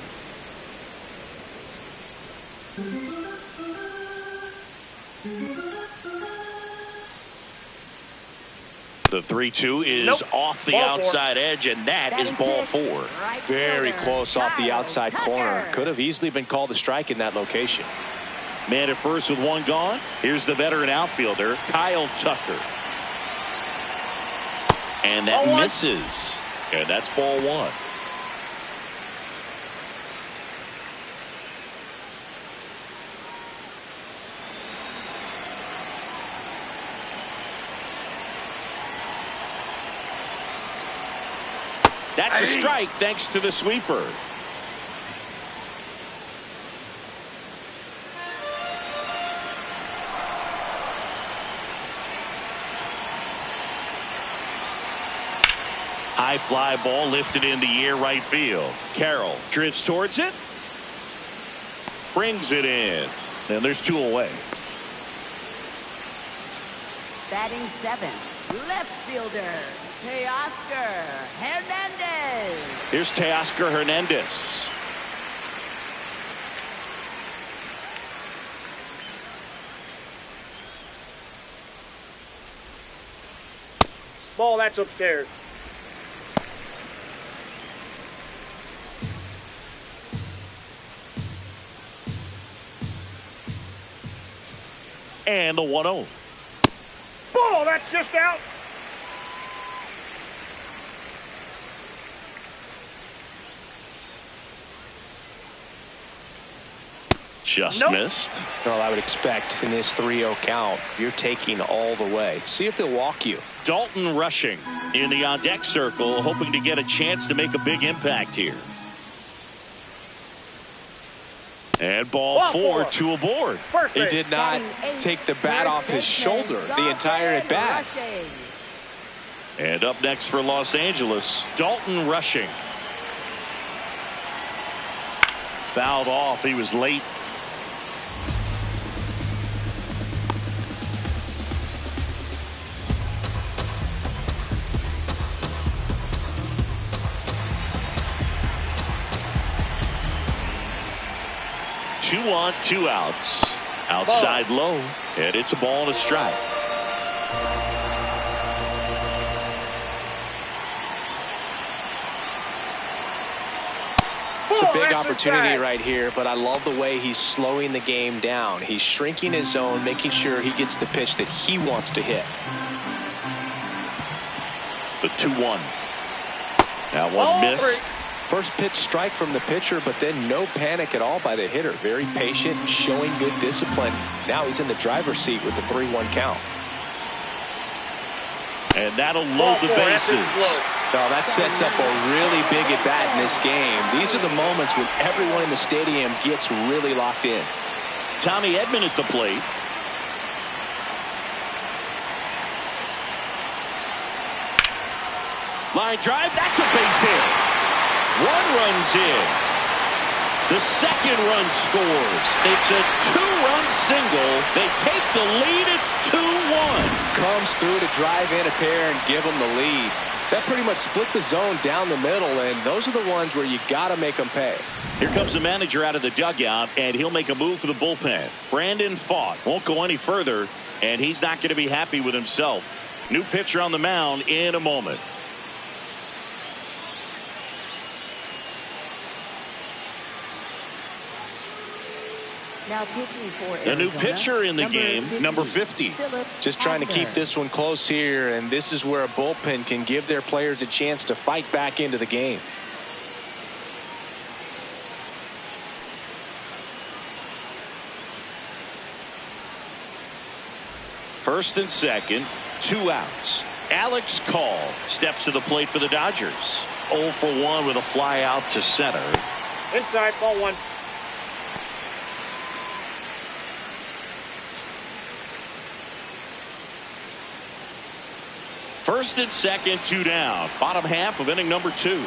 The 3-2 is off the Ball outside edge, and that is ball 4. Right Very fielder, close off the Kyle outside Tucker. corner. Could have easily been called a strike in that location. Man at first with one gone. Here's the veteran outfielder, Kyle Tucker. And that misses. And that's ball 1. That's a strike thanks to the sweeper. High fly ball lifted in the air right field. Carroll drifts towards it. Brings it in. And there's 2 away. Batting 7th, left fielder, Teoscar Hernandez. Here's Teoscar Hernandez. Ball. That's upstairs. And the 1-0. Ball. That's just out. Just missed. Well, I would expect in this 3-0 count, you're taking all the way. See if they'll walk you. Dalton rushing in the on-deck circle, hoping to get a chance to make a big impact here. And ball 4, 2 aboard. He did not take the bat off his shoulder the entire at bat. And up next for Los Angeles, Dalton rushing. Fouled off. He was late. Two on, 2 outs. Outside low, and it's a ball and a strike. It's a big opportunity right here, but I love the way he's slowing the game down. He's shrinking his zone, making sure he gets the pitch that he wants to hit. The 2-1. That one missed. First pitch strike from the pitcher, but then no panic at all by the hitter. Very patient, showing good discipline. Now he's in the driver's seat with the 3-1 count. And that'll load the bases. Well, that sets up a really big at bat in this game. These are the moments when everyone in the stadium gets really locked in. Tommy Edman at the plate. Line drive, that's a base hit. 1 run's in. The second run scores. It's a 2-run single. They take the lead. It's 2-1. Comes through to drive in a pair and give them the lead. That pretty much split the zone down the middle, and those are the ones where you got to make them pay. Here comes the manager out of the dugout, and he'll make a move for the bullpen. Brandon Pfaadt won't go any further, and he's not going to be happy with himself. New pitcher on the mound in a moment. Now pitching for A new Arizona, pitcher in the game, number 50. Just trying to keep this one close here, and this is where a bullpen can give their players a chance to fight back into the game. First and second, 2 outs. Alex Call steps to the plate for the Dodgers. 0 for 1 with a fly out to center. Inside, ball 1. First and second, 2 down. Bottom half of inning number 2.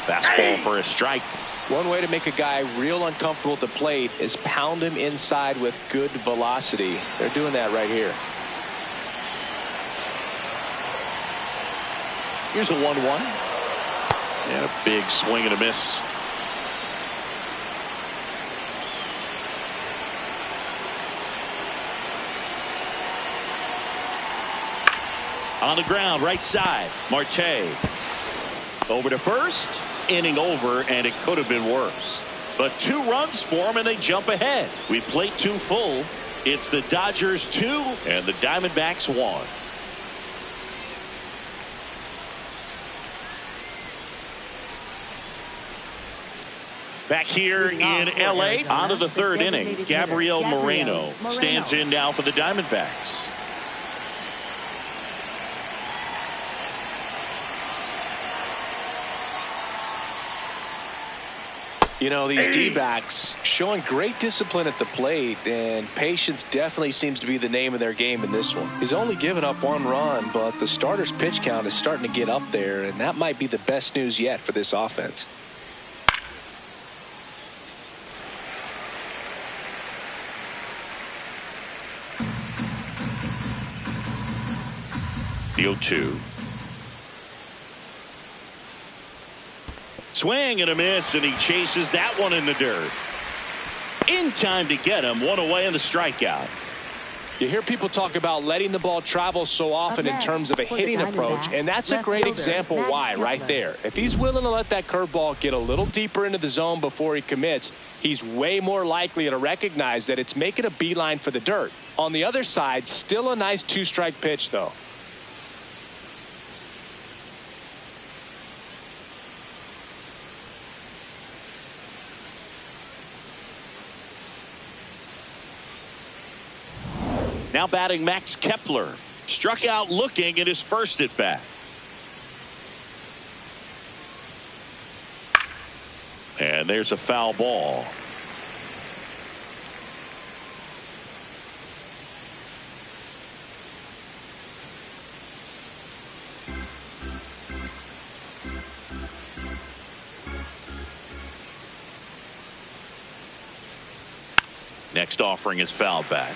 Fastball for a strike. One way to make a guy real uncomfortable at the plate is pound him inside with good velocity. They're doing that right here. Here's a 1-1. And a big swing and a miss. On the ground, right side, Marte. Over to first. Inning over, and it could have been worse. But 2 runs for them, and they jump ahead. We plate 2 full. It's the Dodgers 2 and the Diamondbacks 1. Back here in L.A., on to the 3rd inning. Gabriel Moreno stands in now for the Diamondbacks. You know, these D-backs showing great discipline at the plate, and patience definitely seems to be the name of their game in this one. He's only given up 1 run, but the starter's pitch count is starting to get up there, and that might be the best news yet for this offense. The 0-2. Swing and a miss, and he chases that one in the dirt. In time to get him. 1 away in the strikeout. You hear people talk about letting the ball travel so often in terms of a hitting approach, and that's a great example why right there. If he's willing to let that curveball get a little deeper into the zone before he commits, he's way more likely to recognize that it's making a beeline for the dirt. On the other side, still a nice 2-strike pitch, though. Now batting Max Kepler. Struck out looking at his first at bat. And there's a foul ball. Next offering is fouled back.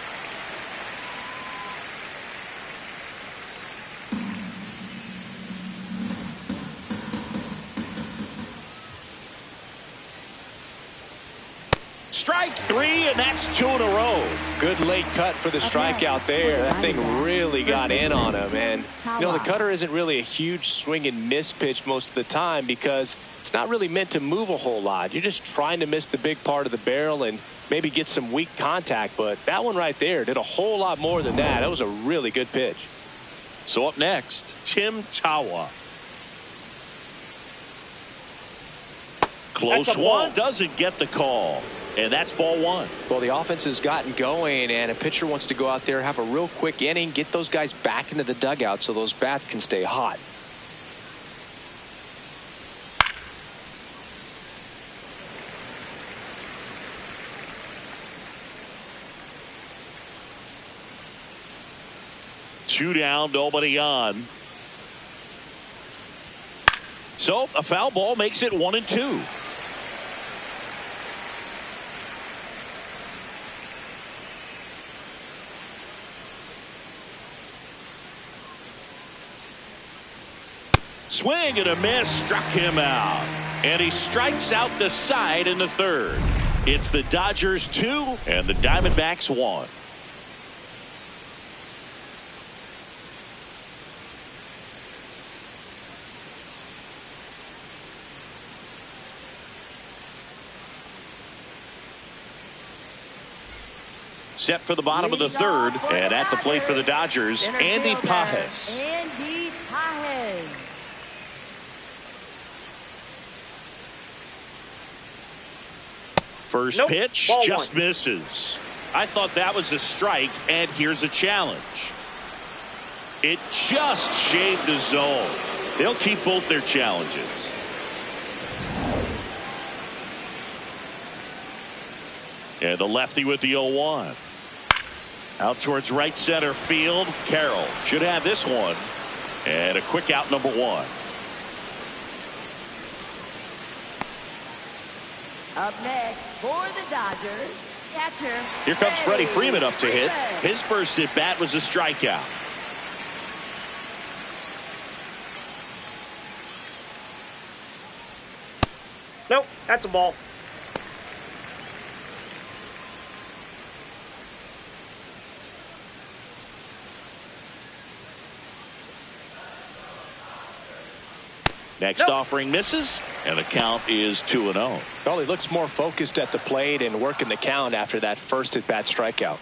Strike 3, and that's 2 in a row. Good late cut for the strikeout there. That thing really got in on him. And, you know, the cutter isn't really a huge swing and miss pitch most of the time because it's not really meant to move a whole lot. You're just trying to miss the big part of the barrel and maybe get some weak contact. But that one right there did a whole lot more than that. That was a really good pitch. So up next, Tim Tawa. Close one, doesn't get the call. And that's ball 1. Well, the offense has gotten going, and a pitcher wants to go out there, have a real quick inning, get those guys back into the dugout so those bats can stay hot. Two down, nobody on. So a foul ball makes it 1-2. Swing and a miss, struck him out. And he strikes out the side in the 3rd. It's the Dodgers 2 and the Diamondbacks 1. Set for the bottom of the third, and at the plate for the Dodgers, Andy Pages. Andy Pages. First pitch just misses. I thought that was a strike, and here's a challenge. It just shaved the zone. They'll keep both their challenges. And the lefty with the 0-1. Out towards right center field. Carroll should have this one. And a quick out, number 1. Up next for the Dodgers, catcher. Here comes Freddie Freeman up to hit. His first at bat was a strikeout. Nope, that's a ball. Next offering misses, and the count is 2-0. Well, he looks more focused at the plate and working the count after that first at-bat strikeout.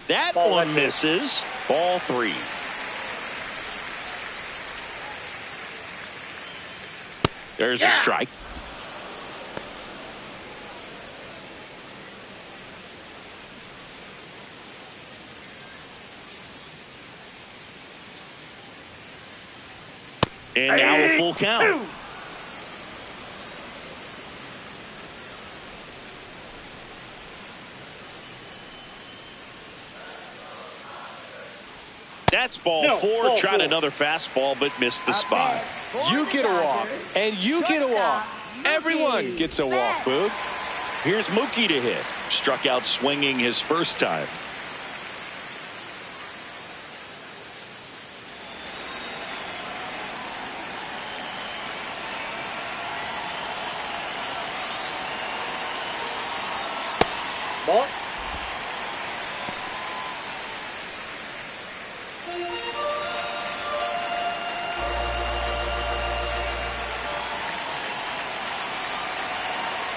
That one misses. Ball 3. There's a strike. And now a full count. That's ball 4. Tried another fastball, but missed the spot. You get a walk, and you get a walk. Everyone gets a walk, Boog. Here's Mookie to hit. Struck out swinging his first time. Ball.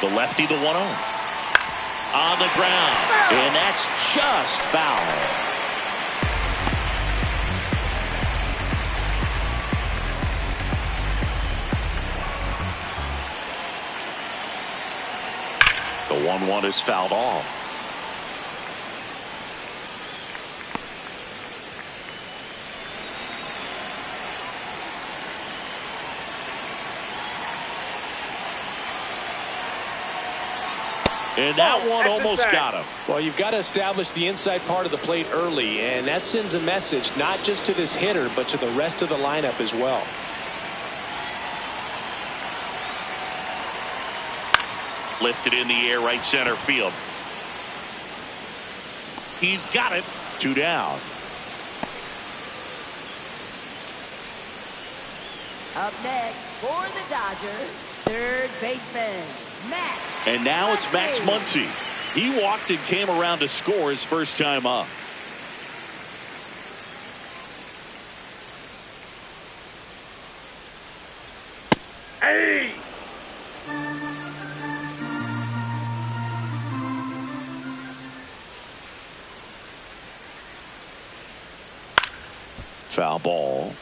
The lefty, the 1-0. On the ground. And that's just foul. The 1-1 is fouled off. And that one almost got him. Well, you've got to establish the inside part of the plate early, and that sends a message not just to this hitter, but to the rest of the lineup as well. Lifted in the air, right center field. He's got it. 2 down. Up next for the Dodgers, third baseman, Max. And now it's Max Muncy. He walked and came around to score his first time up. Hey! Foul ball.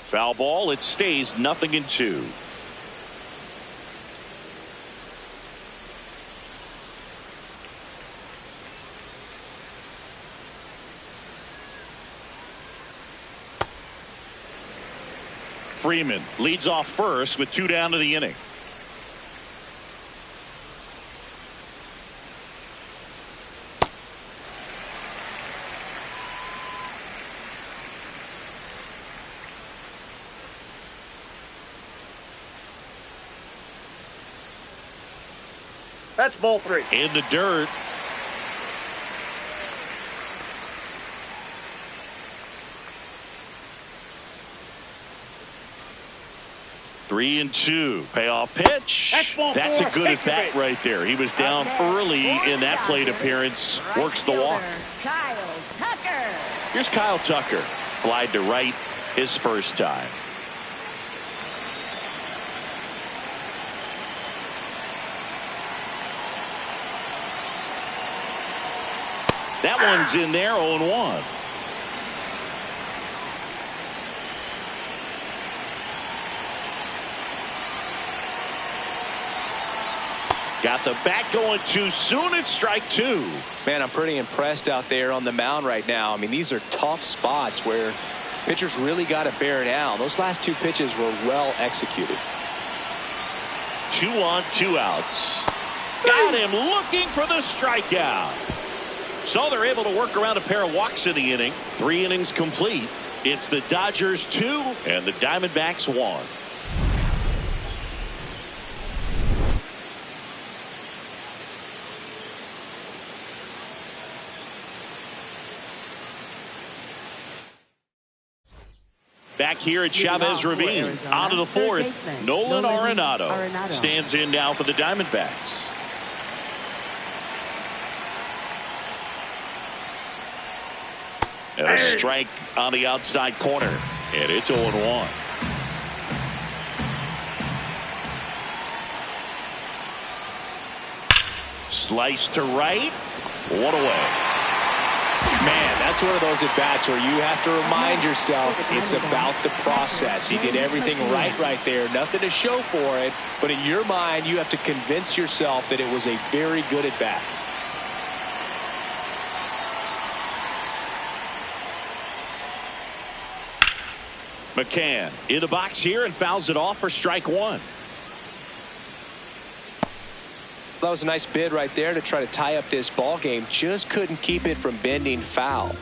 Foul ball. It stays 0-2. Freeman leads off first with 2 down to the inning. That's ball 3. In the dirt. 3-2. Payoff pitch. That's a good at bat right there. He was down early in that plate appearance. Works the walk. Kyle Tucker. Here's Kyle Tucker. Flied to right his first time. That one's in there, 0-1. Got the bat going too soon. It's strike two. Man, I'm pretty impressed out there on the mound right now. I mean, these are tough spots where pitchers really got to bear down. Those last two pitches were well executed. 2 on, 2 outs. Got him looking for the strikeout. So they're able to work around a pair of walks in the inning. 3 innings complete. It's the Dodgers 2 and the Diamondbacks 1. Back here at Chavez Ravine. On to the fourth. Nolan Arenado stands in now for the Diamondbacks. And a strike on the outside corner. And it's 0-1. Slice to right. One away. Man, that's one of those at-bats where you have to remind yourself it's about the process. You get everything right there. Nothing to show for it. But in your mind, you have to convince yourself that it was a very good at-bat. McCann in the box here and fouls it off for strike one. That was a nice bid right there to try to tie up this ball game. Just couldn't keep it from bending foul.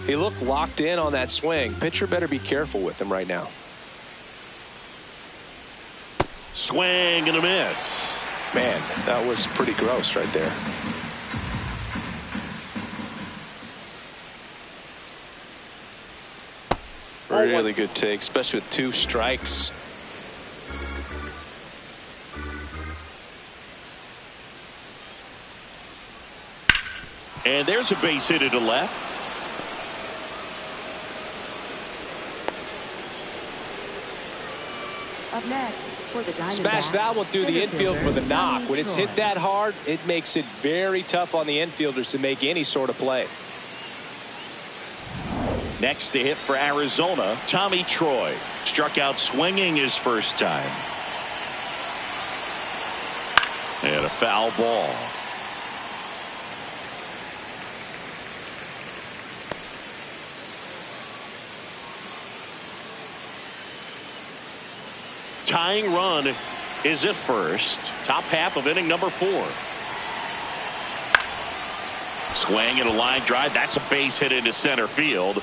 He looked locked in on that swing. Pitcher better be careful with him right now. Swing and a miss. Man, that was pretty gross right there. Really good take, especially with 2 strikes. And there's a base hit to left. Up next for the Diamondbacks. Smash that one through the infield for the knock. When it's hit that hard, it makes it very tough on the infielders to make any sort of play. Next to hit for Arizona, Tommy Troy. Struck out swinging his first time. And a foul ball. Tying run is at first. Top half of inning number 4. Swing and a line drive. That's a base hit into center field.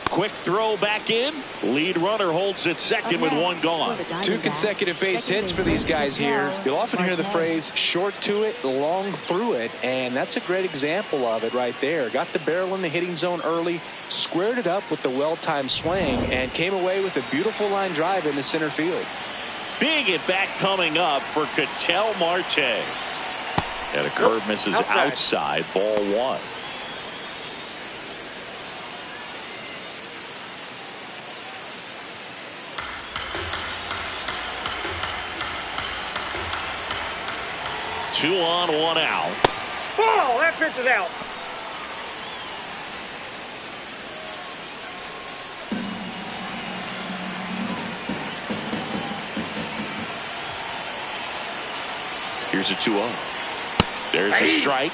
Quick throw back in. Lead runner holds at second with 1 gone. 2 consecutive base hits for these guys here. You'll often hear the phrase short to it, long through it, and that's a great example of it right there. Got the barrel in the hitting zone early, squared it up with the well-timed swing, and came away with a beautiful line drive in the center field. Big at bat coming up for Ketel Marte. And a curve misses outside, ball 1. Two on, 1 out. Oh, that pitch is out. Here's a 2-0. There's a strike.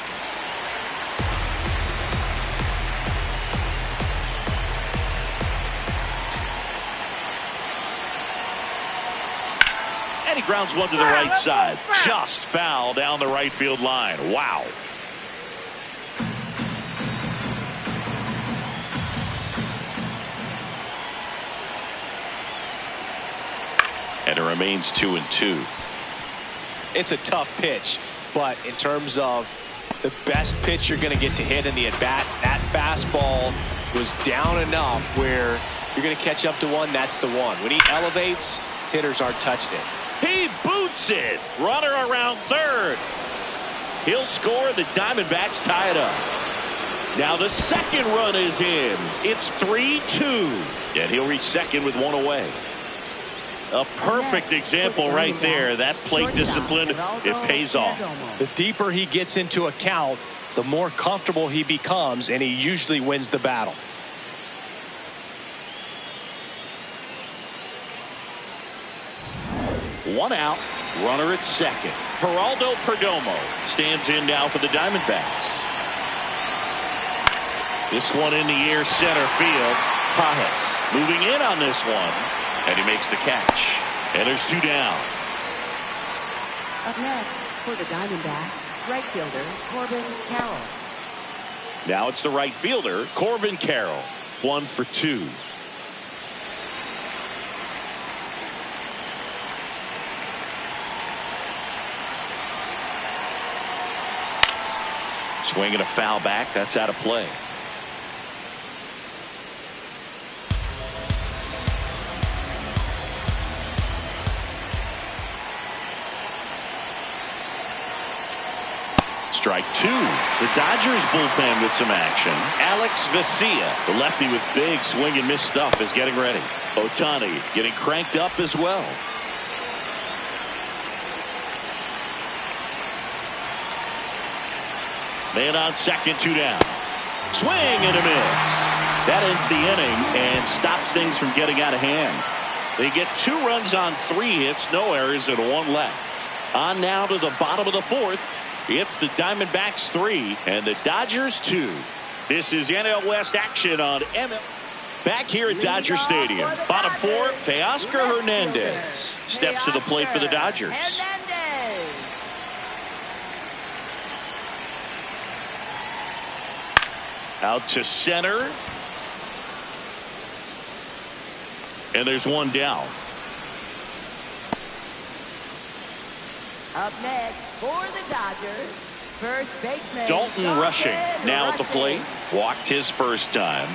And he grounds one to the right side. Just foul down the right field line. Wow. And it remains 2-2. It's a tough pitch, but in terms of the best pitch you're going to get to hit in the at-bat, that fastball was down enough where you're going to catch up to one. That's the one. When he elevates, hitters aren't touched it. He boots it. Runner around third. He'll score. The Diamondbacks tie it up. Now the second run is in. It's 3-2. And he'll reach second with one away. A perfect example right there. That plate discipline, it pays off. The deeper he gets into a count, the more comfortable he becomes, and he usually wins the battle. One out, runner at second. Geraldo Perdomo stands in now for the Diamondbacks. This one in the air, center field. Pajes moving in on this one, and he makes the catch. And there's two down. Up next for the Diamondbacks, right fielder Corbin Carroll. Now it's the right fielder, Corbin Carroll. 1 for 2. Swinging a foul back. That's out of play. Strike 2. The Dodgers bullpen with some action. Alex Vesia, the lefty with big swing and miss stuff, is getting ready. Ohtani getting cranked up as well. Man on second, 2 down. Swing and a miss. That ends the inning and stops things from getting out of hand. They get 2 runs on 3 hits, no errors, and 1 left. On now to the bottom of the 4th. It's the Diamondbacks 3 and the Dodgers 2. This is NL West action on MLB. Back here at Dodger Stadium. Bottom 4, Teoscar Hernandez steps to the plate for the Dodgers. Out to center. And there's 1 down. Up next for the Dodgers, first baseman Dalton Rushing now at the plate. Walked his first time.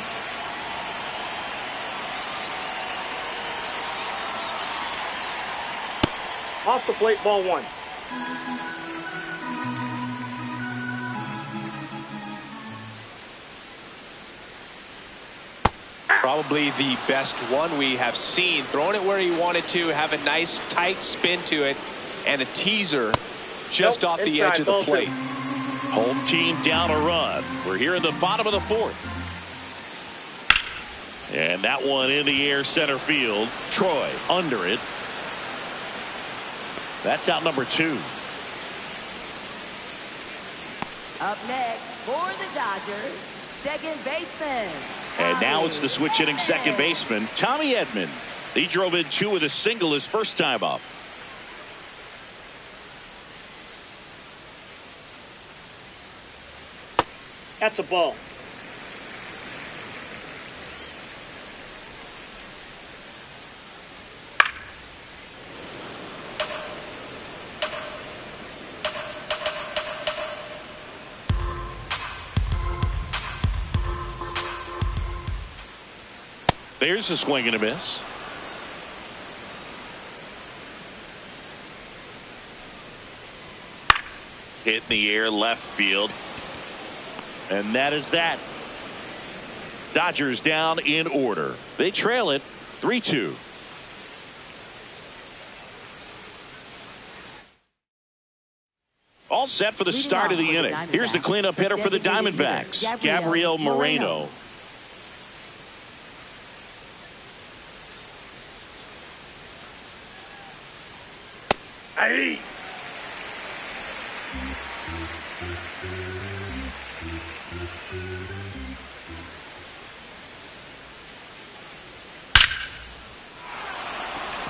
Off the plate, ball 1. Probably the best one we have seen. Throwing it where he wanted to, have a nice tight spin to it, and a teaser just off the edge of the plate. Home team down a run. We're here in the bottom of the 4th. And that one in the air, center field. Troy under it. That's out number 2. Up next for the Dodgers, second baseman. And now it's the switch hitting second baseman, Tommy Edman. He drove in 2 with a single his first time up. That's a ball. There's a swing and a miss. Hit in the air, left field. And that is that. Dodgers down in order. They trail it 3-2. All set for the start of the inning. Here's the cleanup hitter for the Diamondbacks, Gabriel Moreno. Hey.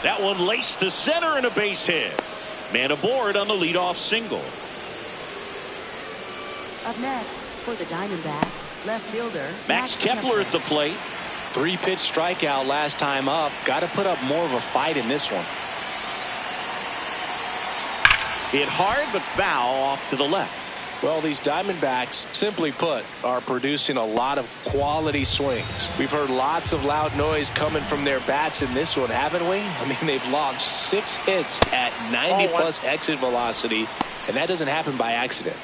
That one laced to center and a base hit. Man aboard on the leadoff single. Up next for the Diamondbacks, left fielder Max Kepler at the plate. 3-pitch strikeout last time up. Got to put up more of a fight in this one. Hit hard but foul off to the left. Well, these Diamondbacks, simply put, are producing a lot of quality swings. We've heard lots of loud noise coming from their bats in this one, haven't we? I mean, they've logged 6 hits at 90-plus exit velocity, and that doesn't happen by accident.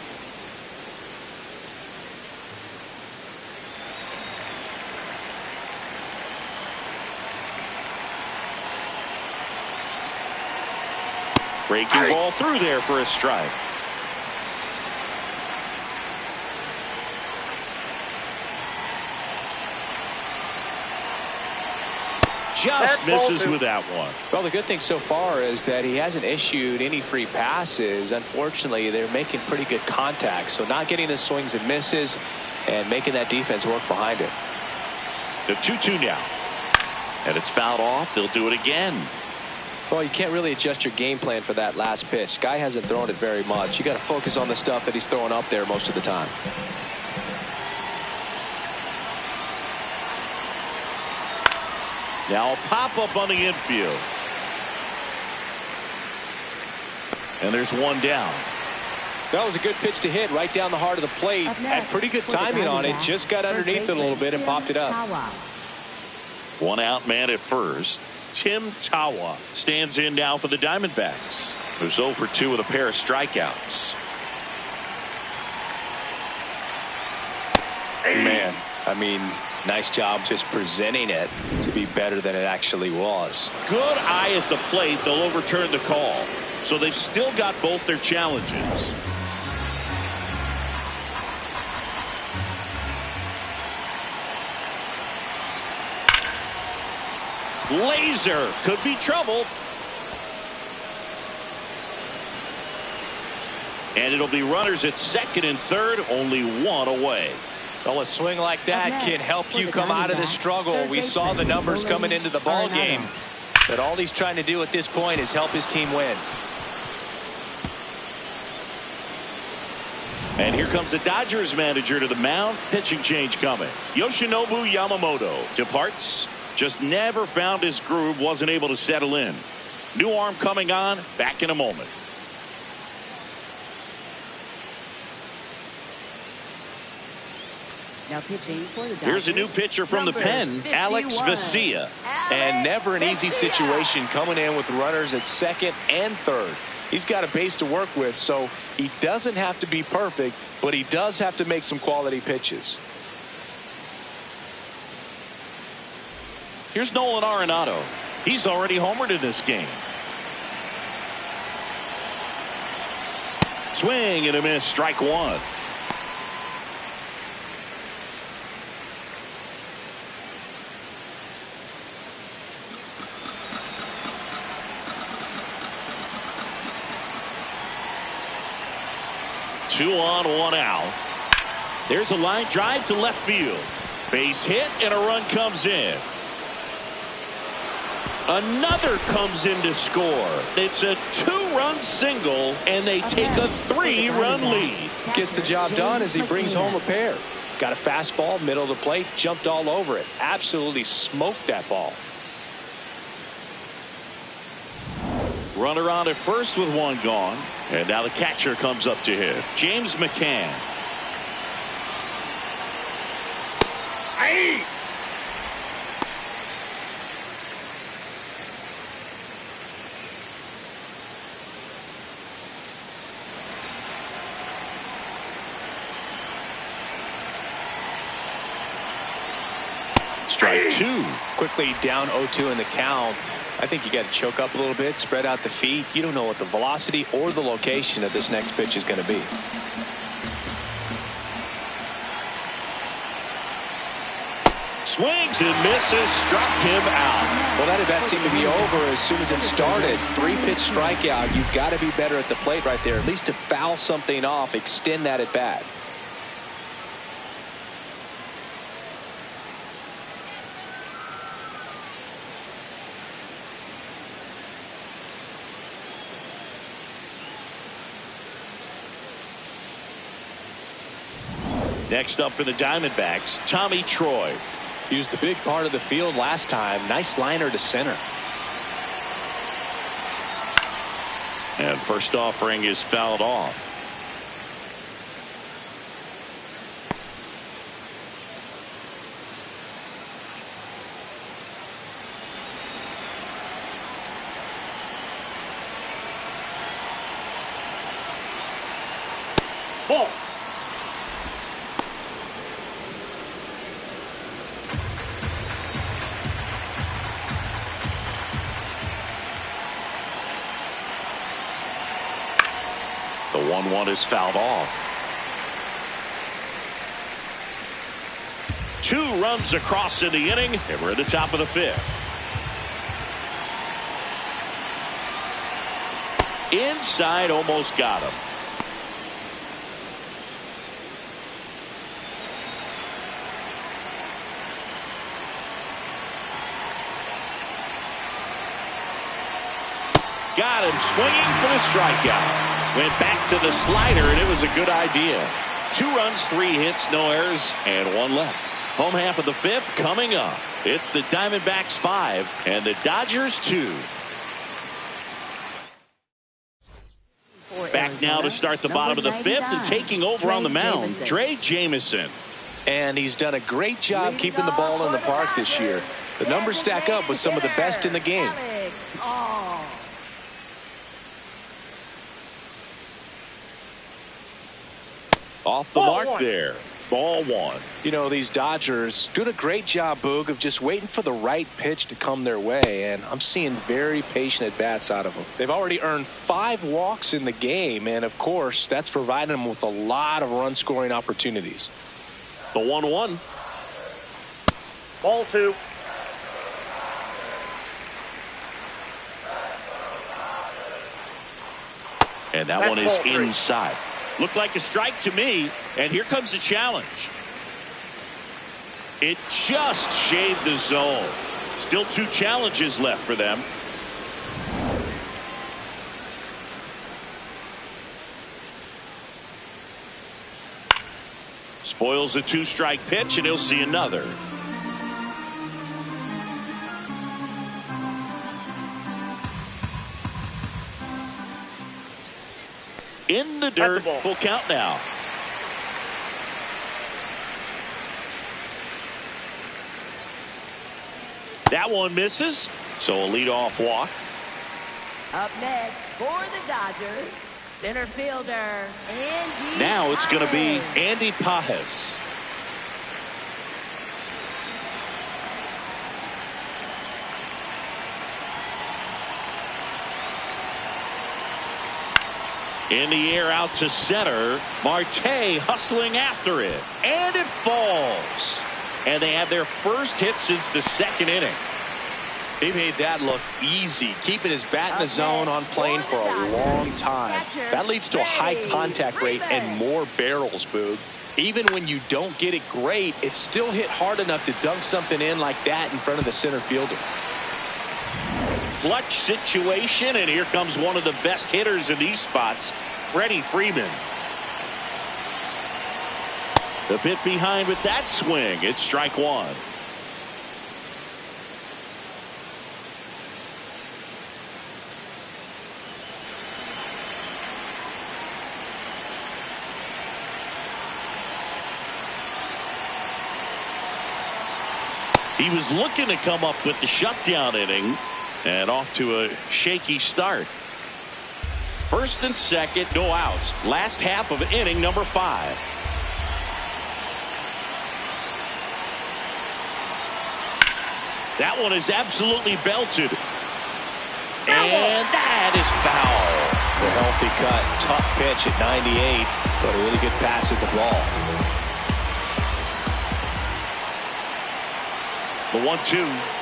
Breaking ball through there for a strike. Just misses with that one. Well, the good thing so far is that he hasn't issued any free passes. Unfortunately, they're making pretty good contact, so not getting the swings and misses and making that defense work behind it. The 2-2 now, and it's fouled off. They'll do it again. Well, you can't really adjust your game plan for that last pitch. Guy hasn't thrown it very much. You got to focus on the stuff that he's throwing up there most of the time. Now a pop-up on the infield. And there's one down. That was a good pitch to hit right down the heart of the plate. Had pretty good timing on it. Just got underneath it a little bit and popped it up. One out man at first. Tim Tawa stands in now for the Diamondbacks, who's 0 for 2 with a pair of strikeouts. Man, I mean, nice job just presenting it to be better than it actually was. Good eye at the plate. They'll overturn the call. So they've still got both their challenges. Laser could be trouble. And it'll be runners at second and third, only one away. Well, a swing like that can help you come out of this struggle. We saw the numbers coming into the ball game, but all he's trying to do at this point is help his team win. And here comes the Dodgers manager to the mound. Pitching change coming. Yoshinobu Yamamoto departs. Just never found his groove, wasn't able to settle in. New arm coming on, back in a moment. Now pitching for the Dodgers. Here's a new pitcher from the pen, Alex Vesia. And never an easy situation coming in with runners at second and third. He's got a base to work with, so he doesn't have to be perfect, but he does have to make some quality pitches. Here's Nolan Arenado. He's already homered in this game. Swing and a miss, strike one. Two on, one out. There's a line drive to left field. Base hit and a run comes in. Another comes in to score. It's a 2-run single, and they take a 3-run lead. Gets the job done as he brings home a pair. Got a fastball, middle of the plate, jumped all over it. Absolutely smoked that ball. Runner on at first with one gone. And now the catcher comes up to hit. James McCann. Aye. Strike two. Quickly down 0-2 in the count. I think you got to choke up a little bit, spread out the feet. You don't know what the velocity or the location of this next pitch is going to be. Swings and misses, struck him out. Well, that at bat seemed to be over as soon as it started. 3-pitch strikeout. You've got to be better at the plate right there, at least to foul something off, extend that at bat. Next up for the Diamondbacks, Tommy Troy. Used the big part of the field last time. Nice liner to center. And first offering is fouled off. Ball. The 1-1 is fouled off. 2 runs across in the inning, and we're at the top of the 5th. Inside, almost got him. Got him swinging for the strikeout. Went back to the slider, and it was a good idea. 2 runs, 3 hits, no errors, and 1 left. Home half of the 5th coming up. It's the Diamondbacks 5 and the Dodgers 2. Back now to start the bottom of the 5th and taking over on the mound, Drey Jameson. And he's done a great job keeping the ball in the park this year. The numbers stack up with some of the best in the game. Off the mark there. Ball 1. You know, these Dodgers doing a great job, Boog, of just waiting for the right pitch to come their way, and I'm seeing very patient at-bats out of them. They've already earned 5 walks in the game, and of course, that's providing them with a lot of run-scoring opportunities. The 1-1. Ball 2. And that one is inside. Looked like a strike to me, and here comes the challenge. It just shaved the zone. Still 2 challenges left for them. Spoils the 2-strike pitch, and he'll see another. In the dirt, full count now. That one misses, so a leadoff walk. Up next for the Dodgers, center fielder Andy. Now it's going to be Andy Pages. In the air out to center. Marte hustling after it. And it falls. And they have their first hit since the 2nd inning. He made that look easy, keeping his bat in the zone on plane for a long time. That leads to a high contact rate and more barrels, Boog. Even when you don't get it great, it's still hit hard enough to dunk something in like that in front of the center fielder. Clutch situation, and here comes one of the best hitters in these spots, Freddie Freeman. The bit behind with that swing. It's strike 1. He was looking to come up with the shutdown inning. And off to a shaky start. 1st and 2nd, no outs. Last half of inning number 5. That one is absolutely belted. And that is foul. The healthy cut, tough pitch at 98, but a really good pass at the ball. The 1-2.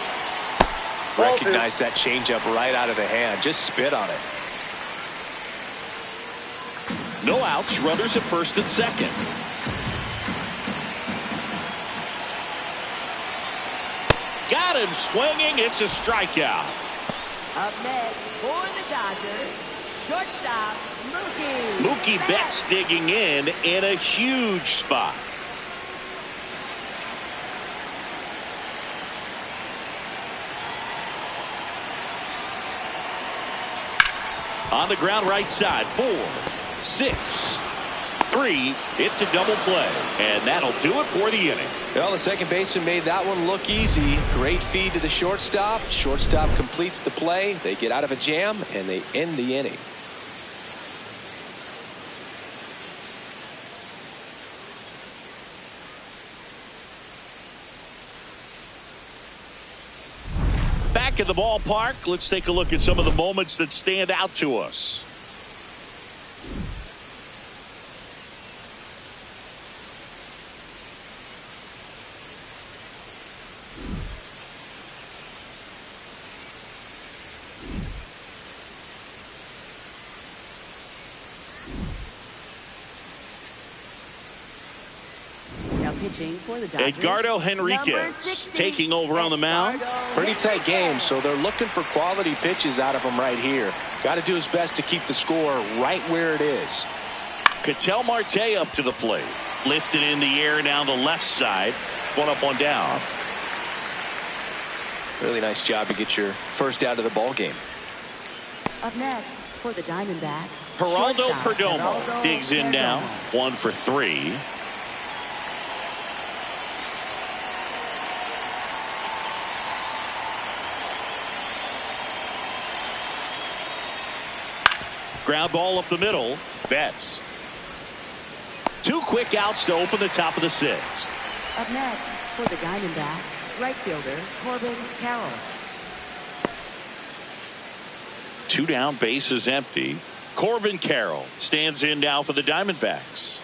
Recognize that changeup right out of the hand. Just spit on it. No outs. Runners at 1st and 2nd. Got him swinging. It's a strikeout. Up next for the Dodgers, shortstop Mookie. Mookie Betts digging in a huge spot. On the ground right side. 4, 6, 3. It's a double play. And that'll do it for the inning. Well, the second baseman made that one look easy. Great feed to the shortstop. Shortstop completes the play. They get out of a jam, and they end the inning. back at the ballpark. Let's take a look at some of the moments that stand out to us. Pitching for the Dodgers, Edgardo Henriquez taking over on the mound. Pretty tight game, so they're looking for quality pitches out of him right here. Got to do his best to keep the score right where it is. Ketel Marte up to the plate. Lifted in the air down the left side. One up, one down. Really nice job to get your first out of the ball game. Up next for the Diamondbacks, Geraldo Perdomo digs in now. 1 for 3. Ground ball up the middle. Betts. 2 quick outs to open the top of the 6th. Up next for the Diamondbacks, right fielder Corbin Carroll. 2 down, bases empty. Corbin Carroll stands in now for the Diamondbacks.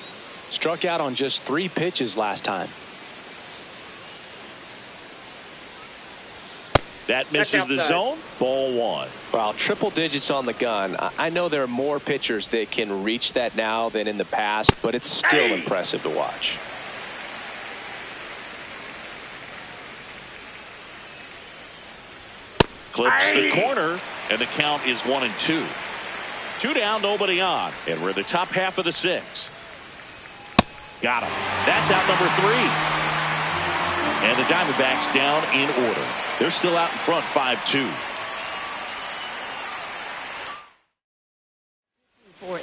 Struck out on just 3 pitches last time. That misses the zone. Ball 1. Well, triple digits on the gun. I know there are more pitchers that can reach that now than in the past, but it's still impressive to watch. Clips the corner, and the count is 1-2. 2 down, nobody on, and we're in the top half of the 6th. Got him. That's out number 3. And the Diamondbacks down in order. They're still out in front 5-2.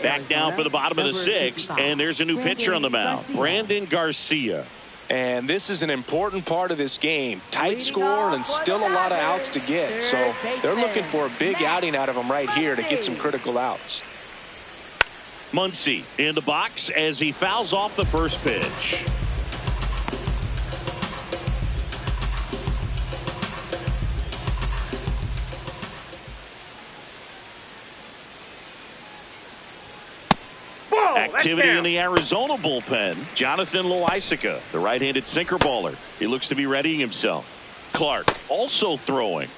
Back down for the bottom of the 6th, and there's a new pitcher on the mound, Brandon Garcia. And this is an important part of this game. Tight score and still a lot of outs to get. So they're looking for a big outing out of him right here to get some critical outs. Muncy in the box as he fouls off the first pitch. Activity in the Arizona bullpen. Jonathan Loaisiga, the right-handed sinker baller. He looks to be readying himself. Clark also throwing.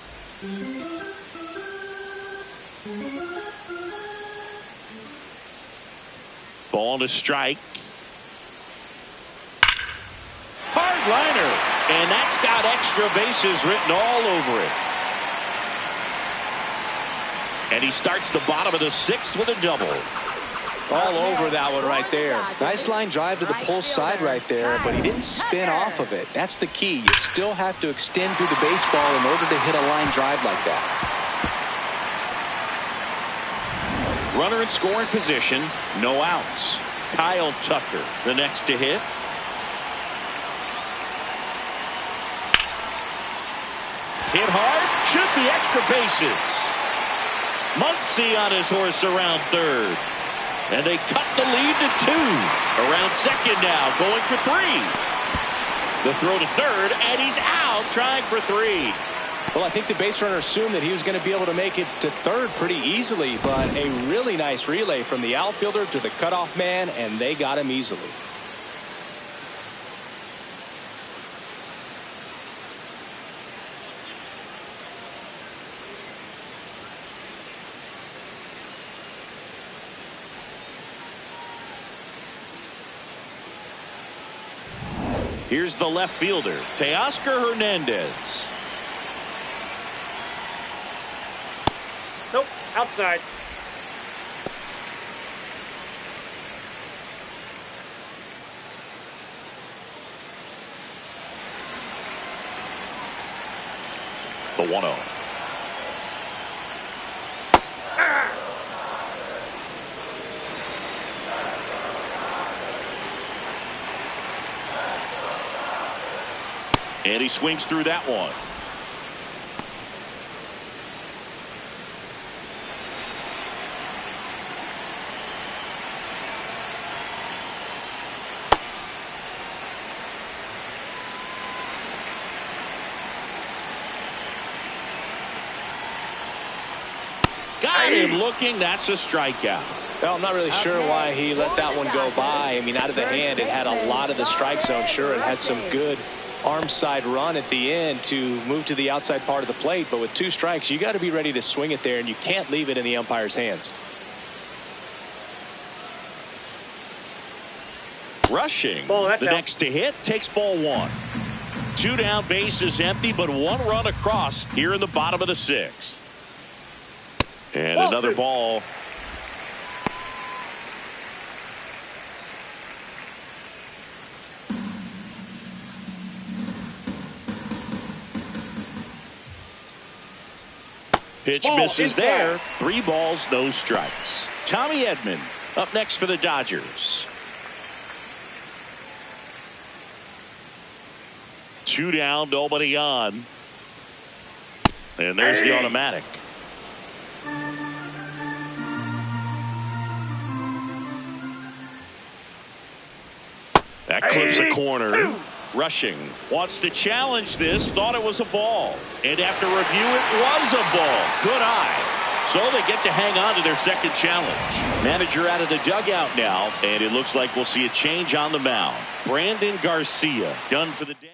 Ball to strike. Hard liner. And that's got extra bases written all over it. And he starts the bottom of the 6th with a double. All over that one right there. Nice line drive to the pull side right there, but he didn't spin off of it. That's the key. You still have to extend through the baseball in order to hit a line drive like that. Runner in scoring position, no outs. Kyle Tucker, the next to hit. Hit hard, should be extra bases. Muncy on his horse around 3rd. And they cut the lead to 2. Around 2nd now, going for 3. The throw to 3rd, and he's out trying for 3. Well, I think the base runner assumed that he was going to be able to make it to 3rd pretty easily, but a really nice relay from the outfielder to the cutoff man, and they got him easily. Here's the left fielder, Teoscar Hernandez. Nope, outside. The 1-0. And he swings through that one. Got him looking. That's a strikeout. Well, I'm not really sure why he let that one go by. I mean, out of the hand, it had a lot of the strike zone. Sure, it had some good arm side run at the end to move to the outside part of the plate. But with 2 strikes, you got to be ready to swing it there, and you can't leave it in the umpire's hands. Rushing. The next to hit takes ball 1. 2 down, bases empty, but 1 run across here in the bottom of the 6th. And another ball. Pitch misses there. 3 balls, no strikes. Tommy Edman up next for the Dodgers. 2 down, nobody on. And there's the automatic. That clips the corner. Rushing wants to challenge this, thought it was a ball, and after review it was a ball. Good eye. So they get to hang on to their second challenge. Manager out of the dugout now, and it looks like we'll see a change on the mound. Brandon Garcia done for the day.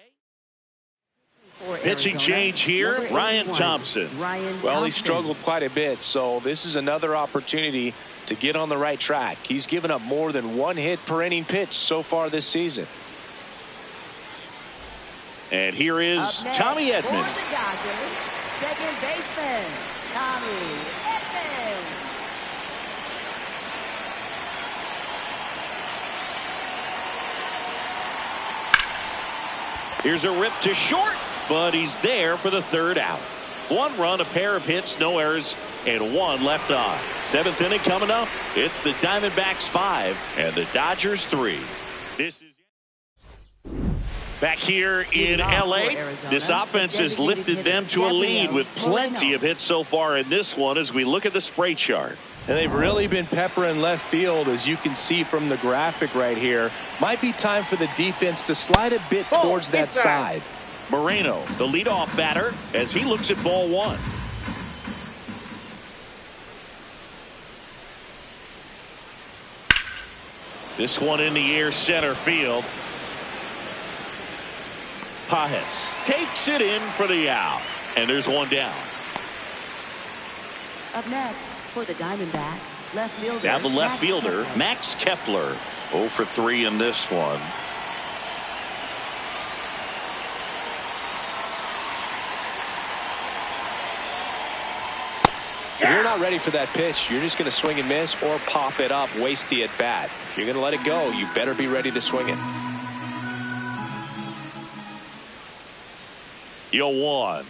Pitching change here, Ryan Thompson. Well, he struggled quite a bit, so this is another opportunity to get on the right track. He's given up more than 1 hit per inning pitch so far this season. And here is Tommy Edman. For the Dodgers, second baseman, Tommy Edman. Here's a rip to short, but he's there for the 3rd out. 1 run, a pair of hits, no errors, and 1 left on. 7th inning coming up. It's the Diamondbacks 5 and the Dodgers 3. This is back here in LA. This offense has lifted them to a lead with plenty of hits so far in this one as we look at the spray chart. And they've really been peppering left field, as you can see from the graphic right here. Might be time for the defense to slide a bit towards that side. Moreno, the leadoff batter, as he looks at ball 1. This one in the air, center field. Pajes takes it in for the out. And there's 1 down. Up next for the Diamondbacks, left fielder. Now the left fielder, Max Kepler. 0 for 3 in this one. If you're not ready for that pitch, you're just going to swing and miss or pop it up, waste the at bat. If you're going to let it go, you better be ready to swing it. 0-1.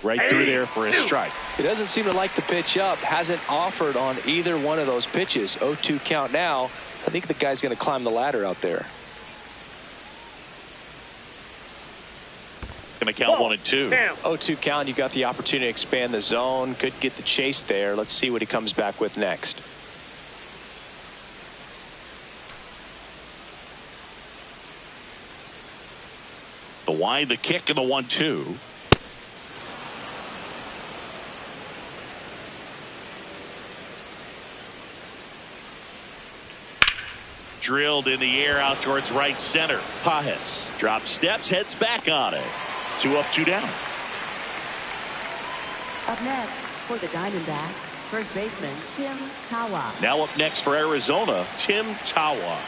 Right through there for a strike. He doesn't seem to like the pitch up. Hasn't offered on either one of those pitches. 0-2 count now. I think the guy's going to climb the ladder out there. Going to count 1 and 2. 0-2 count. You got the opportunity to expand the zone. Could get the chase there. Let's see what he comes back with next. The wide, the kick, and the 1-2. Drilled in the air out towards right center. Pajes drops steps, heads back on it. 2 up, 2 down. Up next for the Diamondbacks, first baseman Tim Tawa. Now up next for Arizona, Tim Tawa.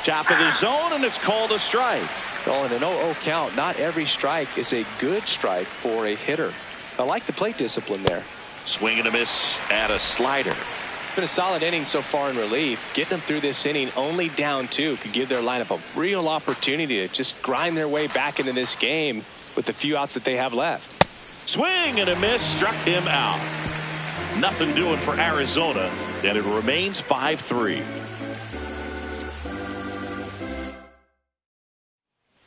Top of the zone, and it's called a strike. Well, in an 0-0 count, not every strike is a good strike for a hitter. I like the plate discipline there. Swing and a miss at a slider. Been a solid inning so far in relief. Getting them through this inning only down 2 could give their lineup a real opportunity to just grind their way back into this game with the few outs that they have left. Swing and a miss, struck him out. Nothing doing for Arizona, and it remains 5-3.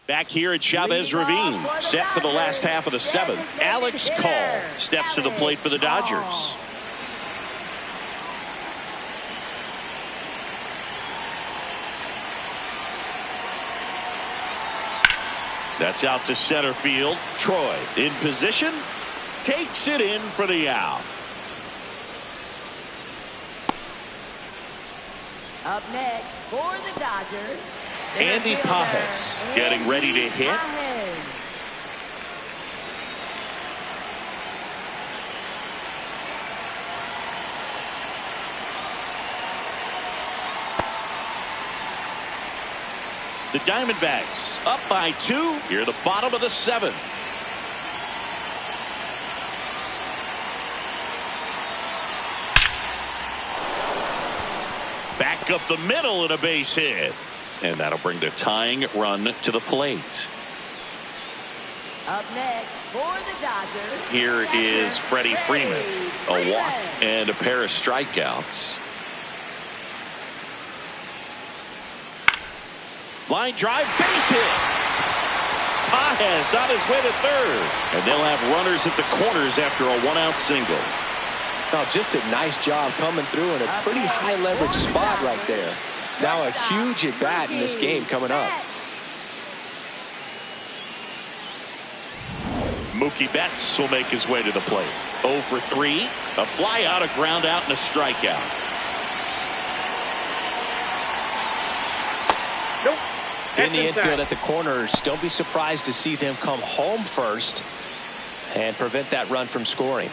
Back here at Chavez Ravine, set for the last half of the 7th. Alex Call steps to the plate for the Dodgers. That's out to center field. Troy in position. Takes it in for the out. Up next for the Dodgers, Andy Pajes getting ready to hit. The Diamondbacks up by 2 here, the bottom of the 7th. Back up the middle and a base hit. And that'll bring the tying run to the plate. Up next for the Dodgers, here is Freddie Freeman. A walk and a pair of strikeouts. Line drive, base hit. Pajes on his way to third. And they'll have runners at the corners after a 1-out single. Oh, just a nice job coming through in a pretty high leverage spot right there. Now a huge at bat in this game coming up. Mookie Betts will make his way to the plate. 0 for 3. A fly out, a ground out, and a strikeout. Nope. In the infield at the corners, don't be surprised to see them come home first and prevent that run from scoring.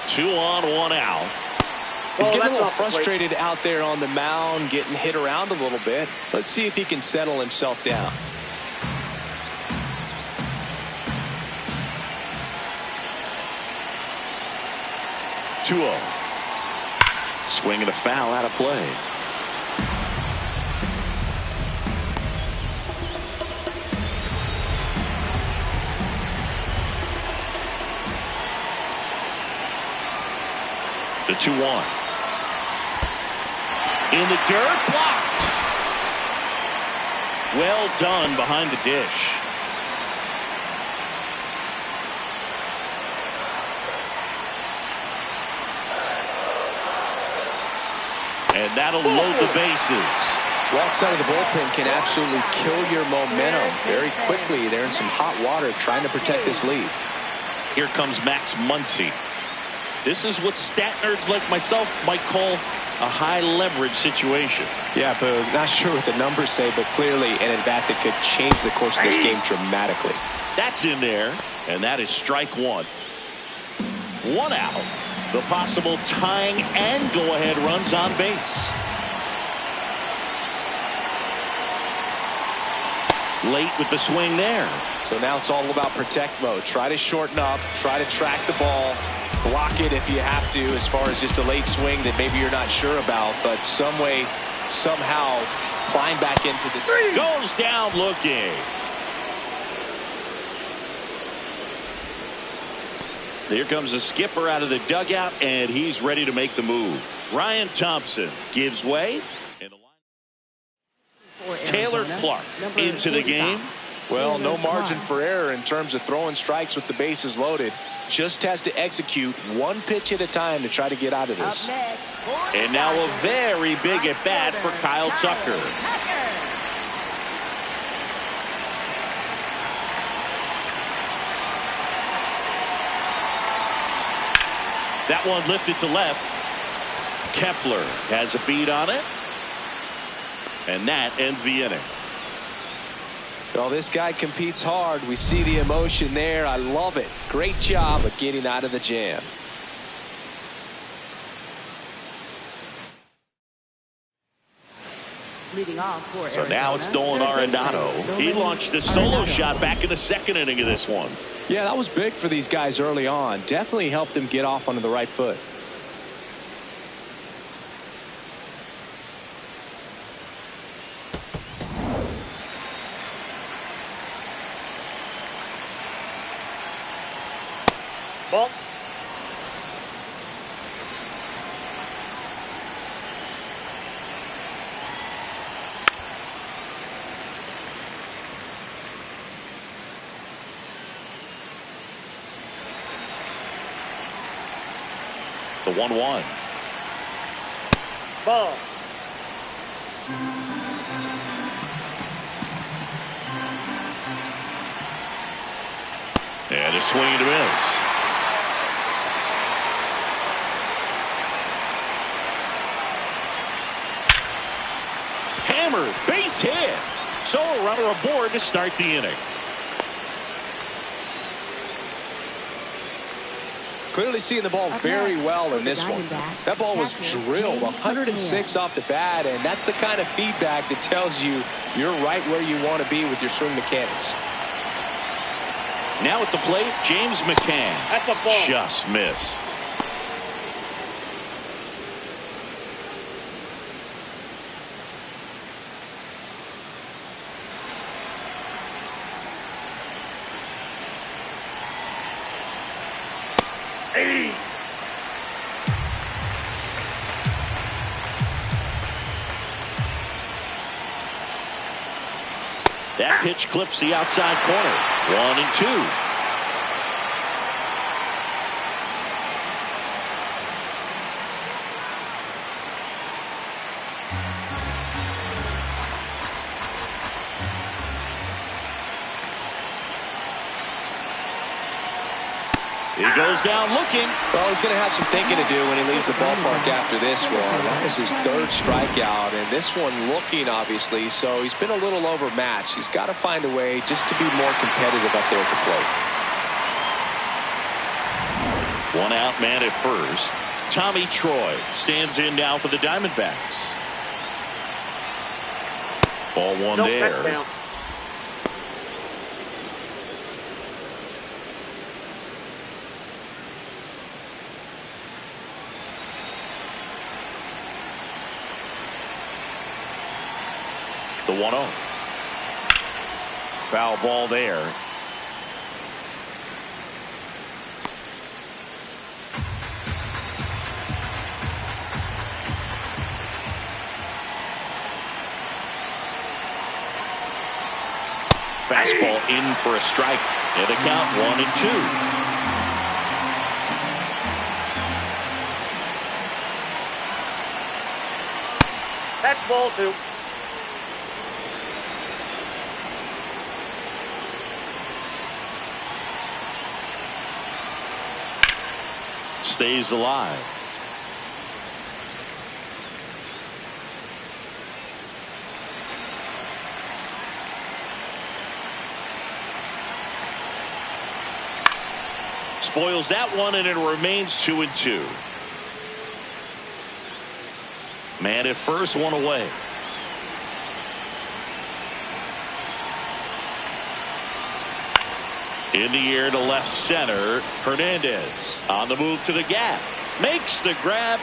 Two on, 1 out. He's getting a little frustrated out there on the mound, getting hit around a little bit. Let's see if he can settle himself down. Two-0. Swing and a foul out of play. The 2-1. In the dirt, blocked. Well done behind the dish. And that'll load the bases. Walks out of the bullpen can absolutely kill your momentum very quickly. They're in some hot water trying to protect this lead. Here comes Max Muncy. This is what stat nerds like myself might call a high leverage situation. Yeah, but not sure what the numbers say, but clearly an at-bat that could change the course of this game dramatically. That's in there, and that is strike 1. 1 out. The possible tying and go-ahead runs on base. Late with the swing there. So now it's all about protect mode. Try to shorten up, try to track the ball, block it if you have to, as far as just a late swing that maybe you're not sure about, but some way, somehow climb back into the... Goes down looking. Here comes the skipper out of the dugout, and he's ready to make the move. Ryan Thompson gives way. Taylor Clark into the game. Well, no margin for error in terms of throwing strikes with the bases loaded. Just has to execute one pitch at a time to try to get out of this. And now a very big at bat for Kyle Tucker. That one lifted to left. Kepler has a beat on it. And that ends the inning. Well, this guy competes hard. We see the emotion there. I love it. Great job of getting out of the jam. Leading off for so now it's Nolan Arenado. He launched a solo shot back in the 2nd inning of this one. Yeah, that was big for these guys early on. Definitely helped them get off onto the right foot. Ball. The 1-1. Ball. And a swing and a miss. Hammered, base hit. So a runner aboard to start the inning. Clearly seeing the ball very well in this one. That ball was drilled 106 off the bat, and that's the kind of feedback that tells you you're right where you want to be with your swing mechanics. Now at the plate, James McCann. That's a ball. Just missed. That pitch clips the outside corner. 1-2. He goes down looking. Well, he's going to have some thinking to do when he leaves the ballpark after this one. That was his third strikeout, and this one looking, obviously, so he's been a little overmatched. He's got to find a way just to be more competitive up there at the plate. One out man at first. Tommy Troy stands in now for the Diamondbacks. Ball one there. The 1-0. Foul ball there. Fastball in for a strike. And the count 1-2. That's ball 2. Stays alive. Spoils that one, and it remains 2-2. Man at first, one away. In the air to left center. Hernandez on the move to the gap. Makes the grab.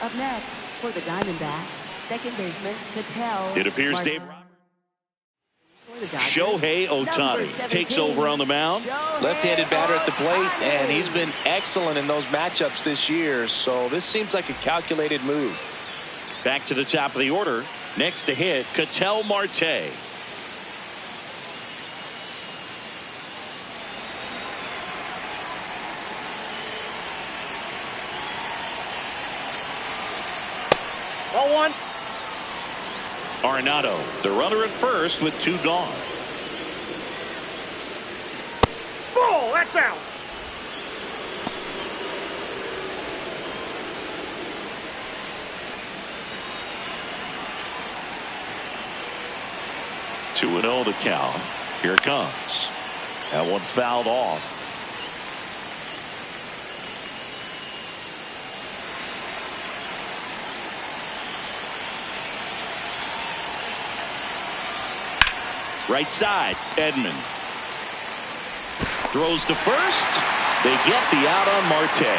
Up next for the Diamondbacks, second baseman Patel. It appears Dave Shohei Ohtani takes over on the mound. Left-handed batter at the plate, and he's been excellent in those matchups this year, so this seems like a calculated move. Back to the top of the order. Next to hit, Ketel Marte. Ball 1. Arenado, the runner at first with 2 gone. Ball, that's out. Two 2-0 to count. Here it comes. That one fouled off. Right side, Edman. Throws to first. They get the out on Marte.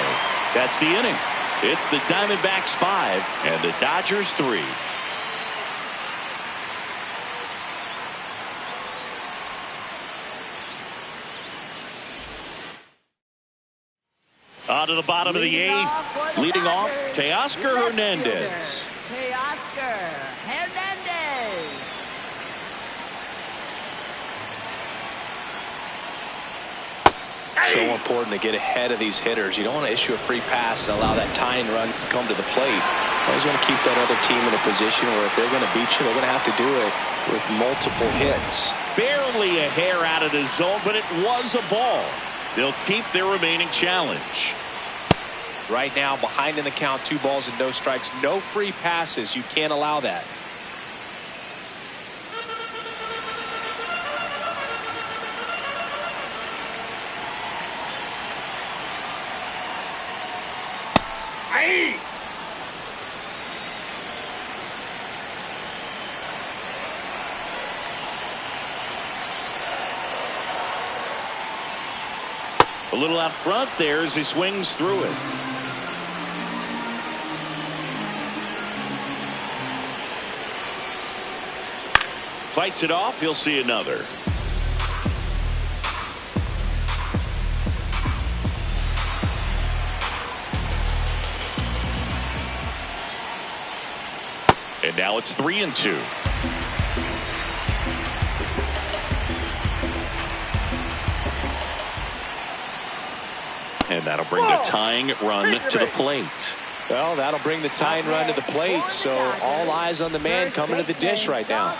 That's the inning. It's the Diamondbacks 5 and the Dodgers 3. On to the bottom of the 8th. Leading off, Teoscar Hernandez. Teoscar Hernandez. So important to get ahead of these hitters. You don't want to issue a free pass and allow that tying run to come to the plate. You always want to keep that other team in a position where if they're going to beat you, they're going to have to do it with multiple hits. Barely a hair out of the zone, but it was a ball. They'll keep their remaining challenge. Right now, behind in the count, 2 balls and no strikes. No free passes. You can't allow that. A little out front there as he swings through it. Fights it off. He'll see another. And now it's 3-2. And that'll bring the tying run to the plate. Well, that'll bring the tying run to the plate. So all eyes on the man coming to the dish right now.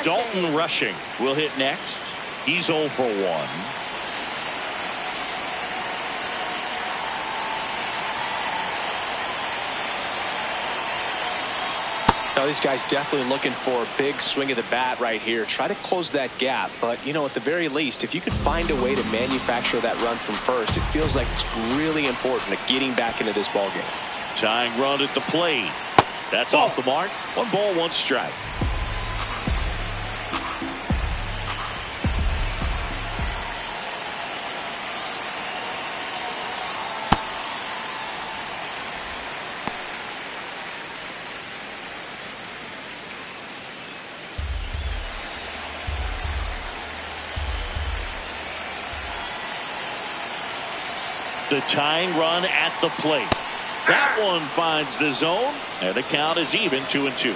Dalton Rushing will hit next. He's 0 for 1. Now, these guys definitely looking for a big swing of the bat right here. Try to close that gap. But, you know, at the very least, if you could find a way to manufacture that run from first, it feels like it's really important to getting back into this ballgame. Tying run at the plate. That's off the mark. 1 ball, 1 strike. The tying run at the plate. That one finds the zone, and the count is even 2-2.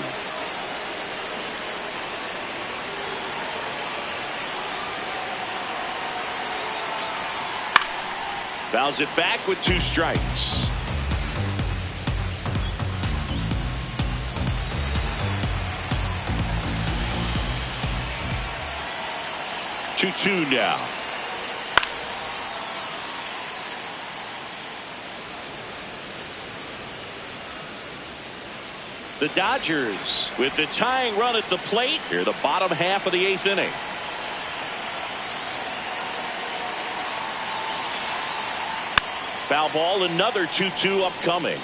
Fouls it back with 2 strikes. Two now. The Dodgers with the tying run at the plate here, the bottom half of the 8th inning. Foul ball, another 2-2 upcoming.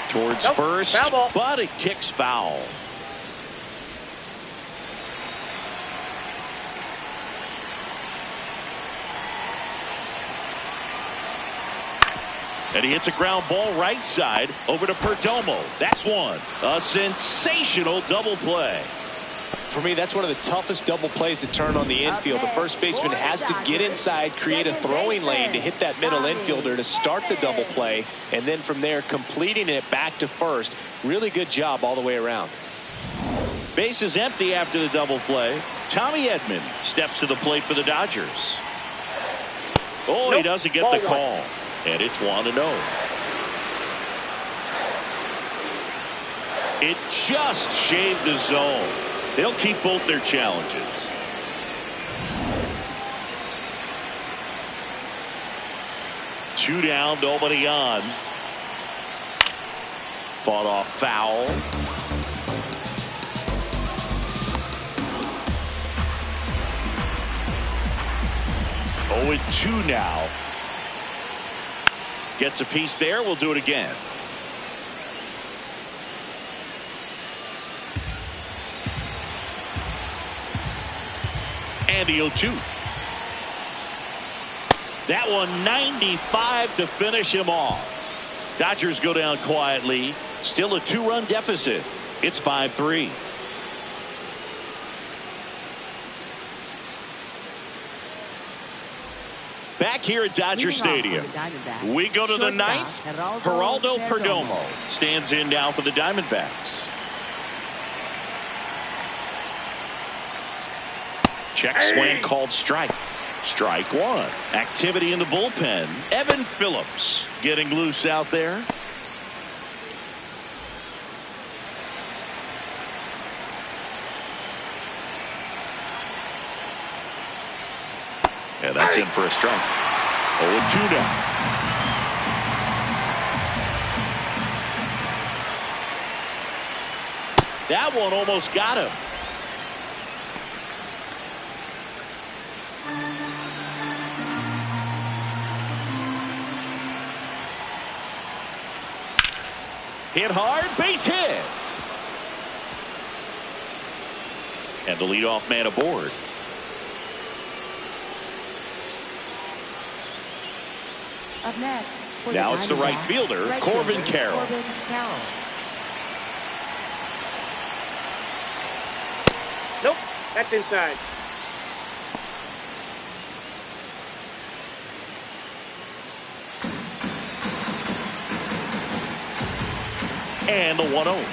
Towards first, but it kicks foul. And he hits a ground ball right side over to Perdomo. That's one. A sensational double play. For me, that's one of the toughest double plays to turn on the infield. The first baseman has to get inside, create a throwing lane to hit that middle infielder to start the double play, and then from there completing it back to first. Really good job all the way around. Base is empty after the double play. Tommy Edman steps to the plate for the Dodgers. Oh, he doesn't get the call. And it's 1-0. It just shaved the zone. They'll keep both their challenges. Two down, nobody on. Fought off foul. Oh, and 2 now. Gets a piece there. We'll do it again. And the 0-2. That one 95 to finish him off. Dodgers go down quietly. Still a 2-run deficit. It's 5-3. Back here at Dodger Stadium, we go to the ninth. Geraldo Perdomo stands in now for the Diamondbacks. Check swing called strike. Strike one. Activity in the bullpen. Evan Phillips getting loose out there. Yeah, that's in for a strike. 0-2 now. That one almost got him. Hit hard, base hit. And the leadoff man aboard. Up next. Now it's the right fielder, Corbin Carroll. Nope, that's inside. And the 1-0.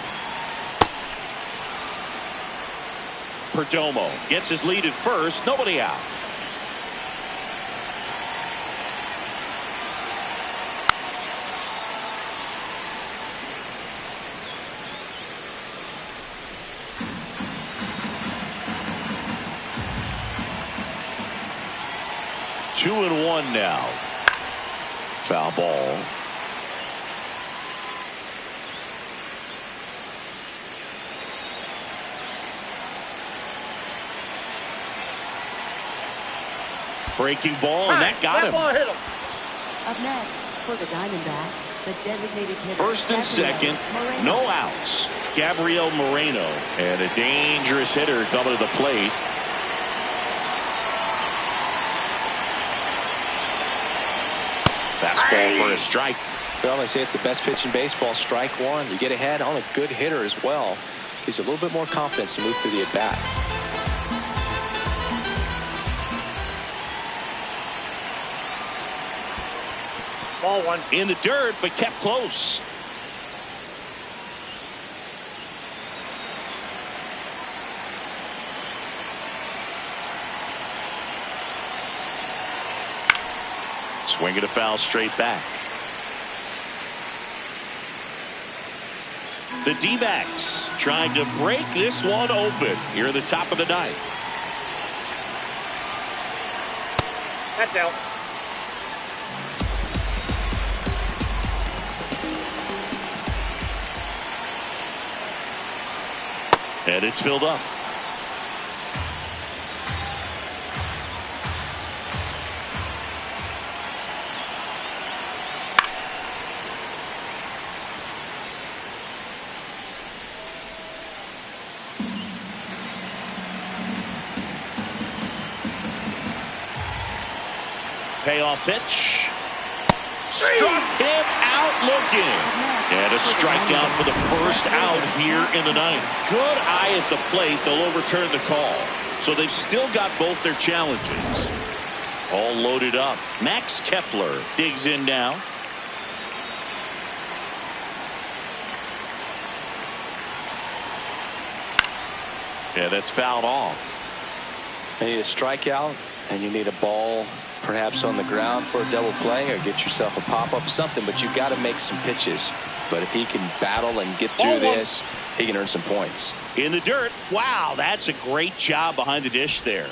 Perdomo gets his lead at first, nobody out. Two and one now. Foul ball. Breaking ball, and that got him. Ball hit him. Up next for the Diamondbacks, the designated hitter. First and second, no outs. Gabriel Moreno, and a dangerous hitter coming to the plate. Fastball for a strike. Well, they say it's the best pitch in baseball. Strike one. You get ahead on a good hitter as well. Gives you a little bit more confidence to move through the at-bat. Ball one. In the dirt, but kept close. Swinging a foul straight back. The D-backs trying to break this one open here at the top of the ninth. That's out. And it's filled up. Payoff pitch. Struck him out looking. And a strikeout for the first out here in the ninth. Good eye at the plate. They'll overturn the call. So they've still got both their challenges. All loaded up. Max Kepler digs in now. Yeah, that's fouled off. You need a strikeout, and you need a ball perhaps on the ground for a double play, or get yourself a pop-up, something, but you've got to make some pitches. But if he can battle and get through this, he can earn some points. In the dirt. Wow, that's a great job behind the dish there.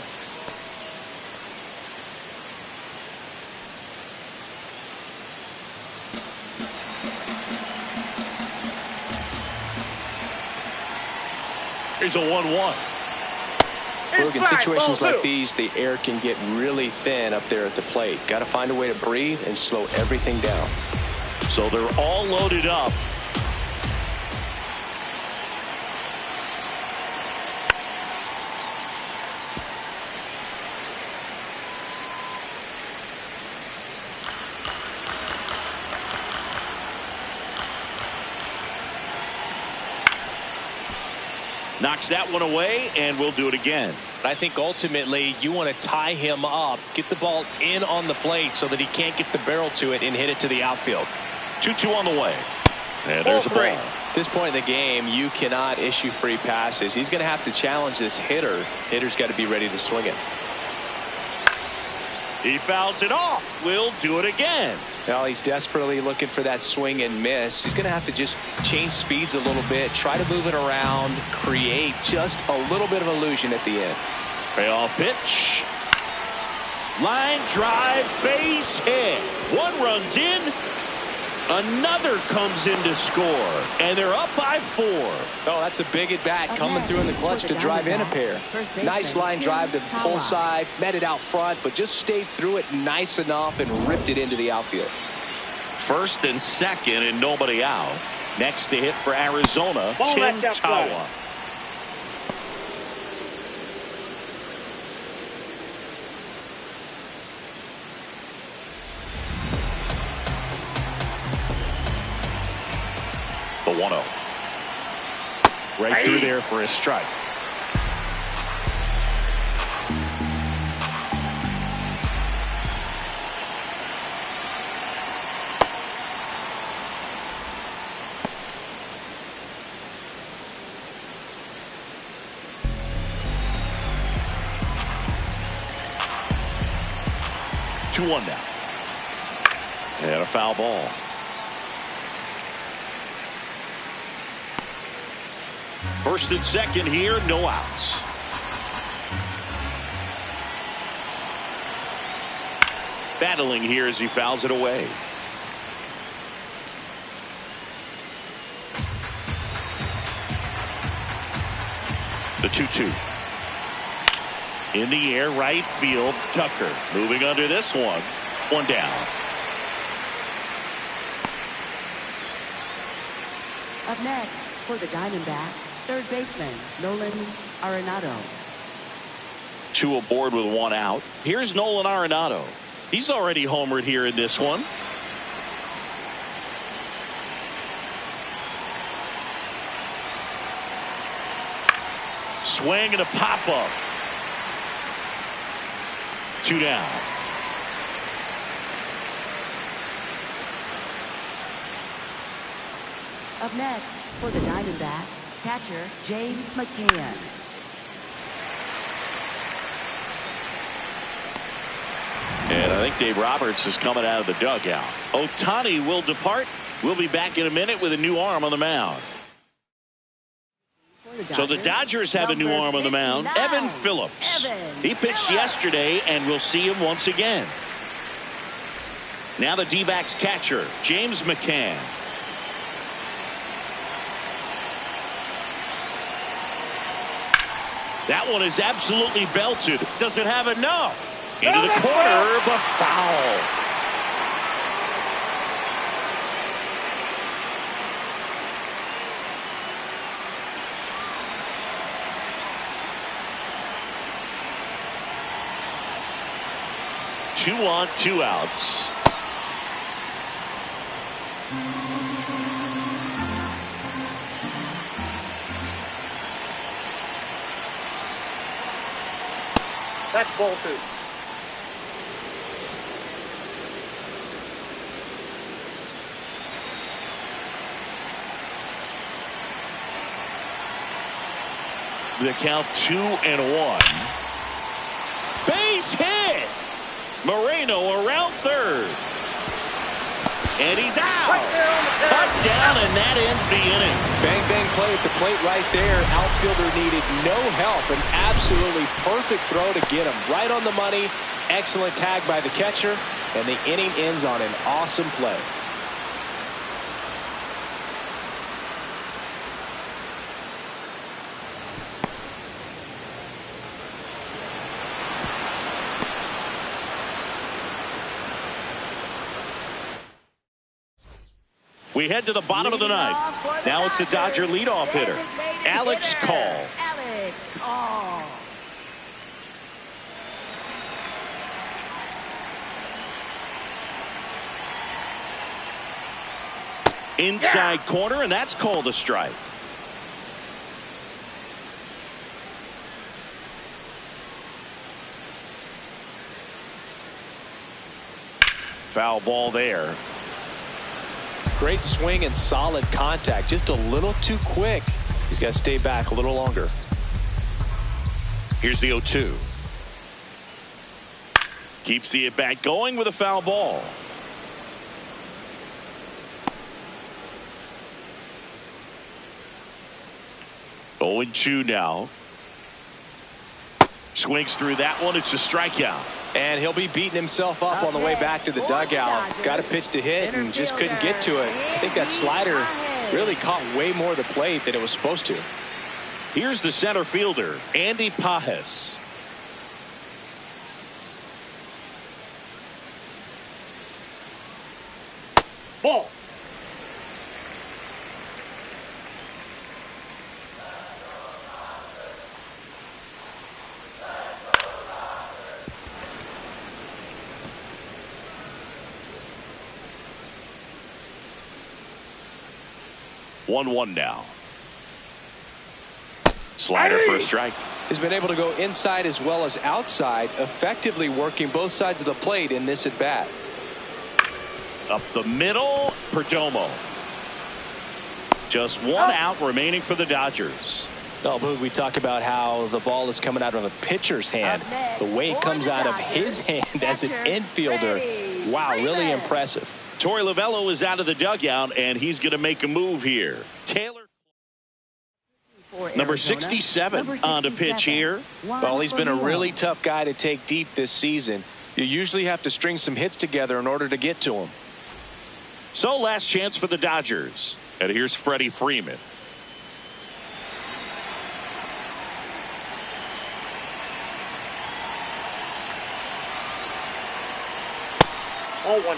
Here's a 1-1. Look, in situations like these, the air can get really thin up there at the plate. Got to find a way to breathe and slow everything down. So they're all loaded up. Knocks that one away, and we'll do it again. I think ultimately you want to tie him up, get the ball in on the plate so that he can't get the barrel to it and hit it to the outfield. 2-2 on the way. And there's a ball. At this point in the game, you cannot issue free passes. He's going to have to challenge this hitter. Hitter's got to be ready to swing it. He fouls it off. We'll do it again. Well, he's desperately looking for that swing and miss. He's going to have to just change speeds a little bit, try to move it around, create just a little bit of illusion at the end. Payoff pitch. Line drive, base hit. One runs in. Another comes in to score. And they're up by 4. Oh, that's a big at bat coming through in the clutch to drive in a pair. Nice line drive to pull side, met it out front, but just stayed through it nice enough and ripped it into the outfield. First and second and nobody out. Next to hit for Arizona, Tim Tawa. The 1-0. Right through there for a strike. Two one now. And a foul ball. First and second here, no outs. Battling here as he fouls it away. The 2-2. In the air, right field, Tucker moving under this one. One down. Up next for the Diamondbacks, third baseman Nolan Arenado. 2 aboard with 1 out. Here's Nolan Arenado. He's already homered here in this one. Swing and a pop up. 2 down. Up next for the Diamondbacks, catcher James McCann. And I think Dave Roberts is coming out of the dugout. Ohtani will depart. We'll be back in a minute with a new arm on the mound. So the Dodgers have a new arm on the mound, Evan Phillips. He pitched yesterday, and we'll see him once again. Now the D-backs catcher, James McCann. That one is absolutely belted. Doesn't have enough. Into the corner, but foul. Two on, 2 outs. That's ball 2. The count 2-1. Base hit. Moreno around third. And he's out. Cut down, and that ends the inning. Bang, bang play at the plate right there. Outfielder needed no help. An absolutely perfect throw to get him right on the money. Excellent tag by the catcher. And the inning ends on an awesome play. We head to the bottom of the ninth. Now it's the Dodger leadoff hitter, Alex Call. Inside corner, and that's called a strike. Foul ball there. Great swing and solid contact. Just a little too quick. He's got to stay back a little longer. Here's the 0-2. Keeps the at-bat going with a foul ball. Oh, 0-2 now. Swings through that one. It's a strikeout. And he'll be beating himself up on the way back to the dugout. Got a pitch to hit and just couldn't get to it. I think that slider really caught way more of the plate than it was supposed to. Here's the center fielder, Andy Pajes. Ball. One now. Slider for a strike. He's been able to go inside as well as outside, effectively working both sides of the plate in this at bat. Up the middle, Perdomo. Just one out remaining for the Dodgers. Oh, Boog, we talk about how the ball is coming out of a pitcher's hand. The way it comes out of his hand as an infielder. Wow, really impressive. Torey Lovullo is out of the dugout, and he's going to make a move here. Taylor, number 67 on the pitch here. Well, he's been a really tough guy to take deep this season. You usually have to string some hits together in order to get to him. So last chance for the Dodgers. And here's Freddie Freeman. Oh, one.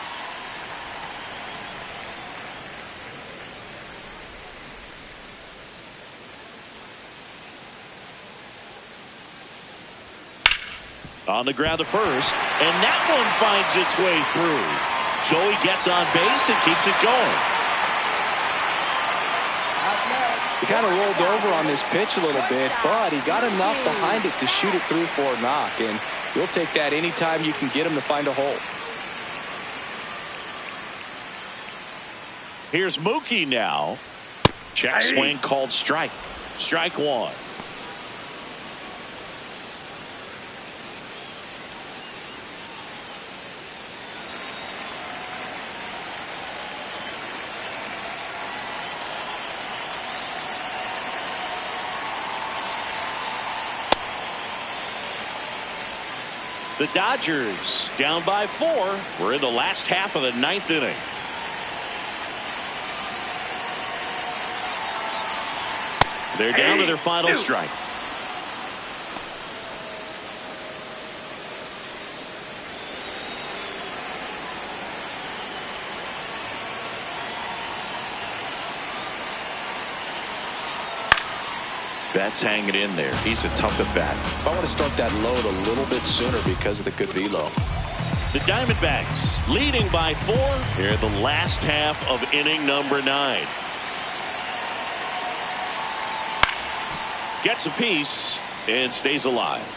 On the ground to first, and that one finds its way through. Joey gets on base and keeps it going. He kind of rolled over on this pitch a little bit, but he got enough behind it to shoot it through for a knock, and you'll take that anytime you can get him to find a hole. Here's Mookie now. Check swing called strike. Strike one. The Dodgers down by 4. We're in the last half of the 9th inning. They're down to their final strike. Betts hanging in there. He's a tough at bat. I want to start that load a little bit sooner because of the good velo. The Diamondbacks leading by 4 here in the last half of inning number 9. Gets a piece and stays alive.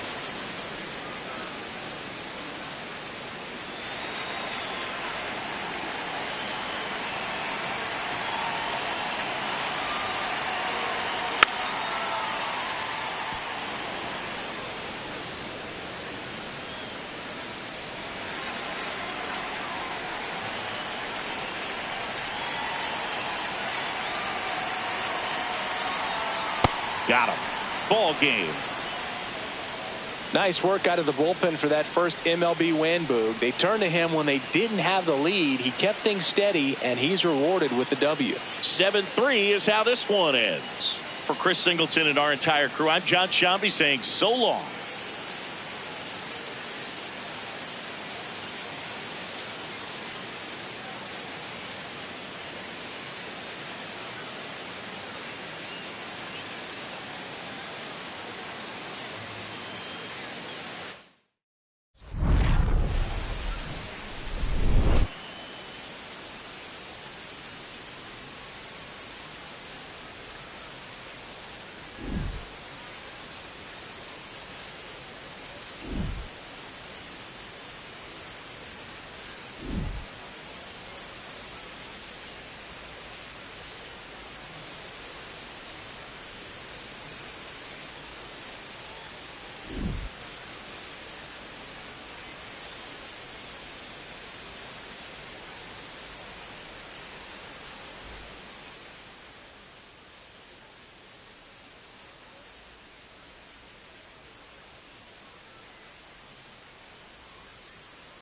Got him. Ball game. Nice work out of the bullpen for that first MLB win, Boog. They turned to him when they didn't have the lead. He kept things steady, and he's rewarded with the W. 7-3 is how this one ends. For Chris Singleton and our entire crew, I'm John Shambi saying so long.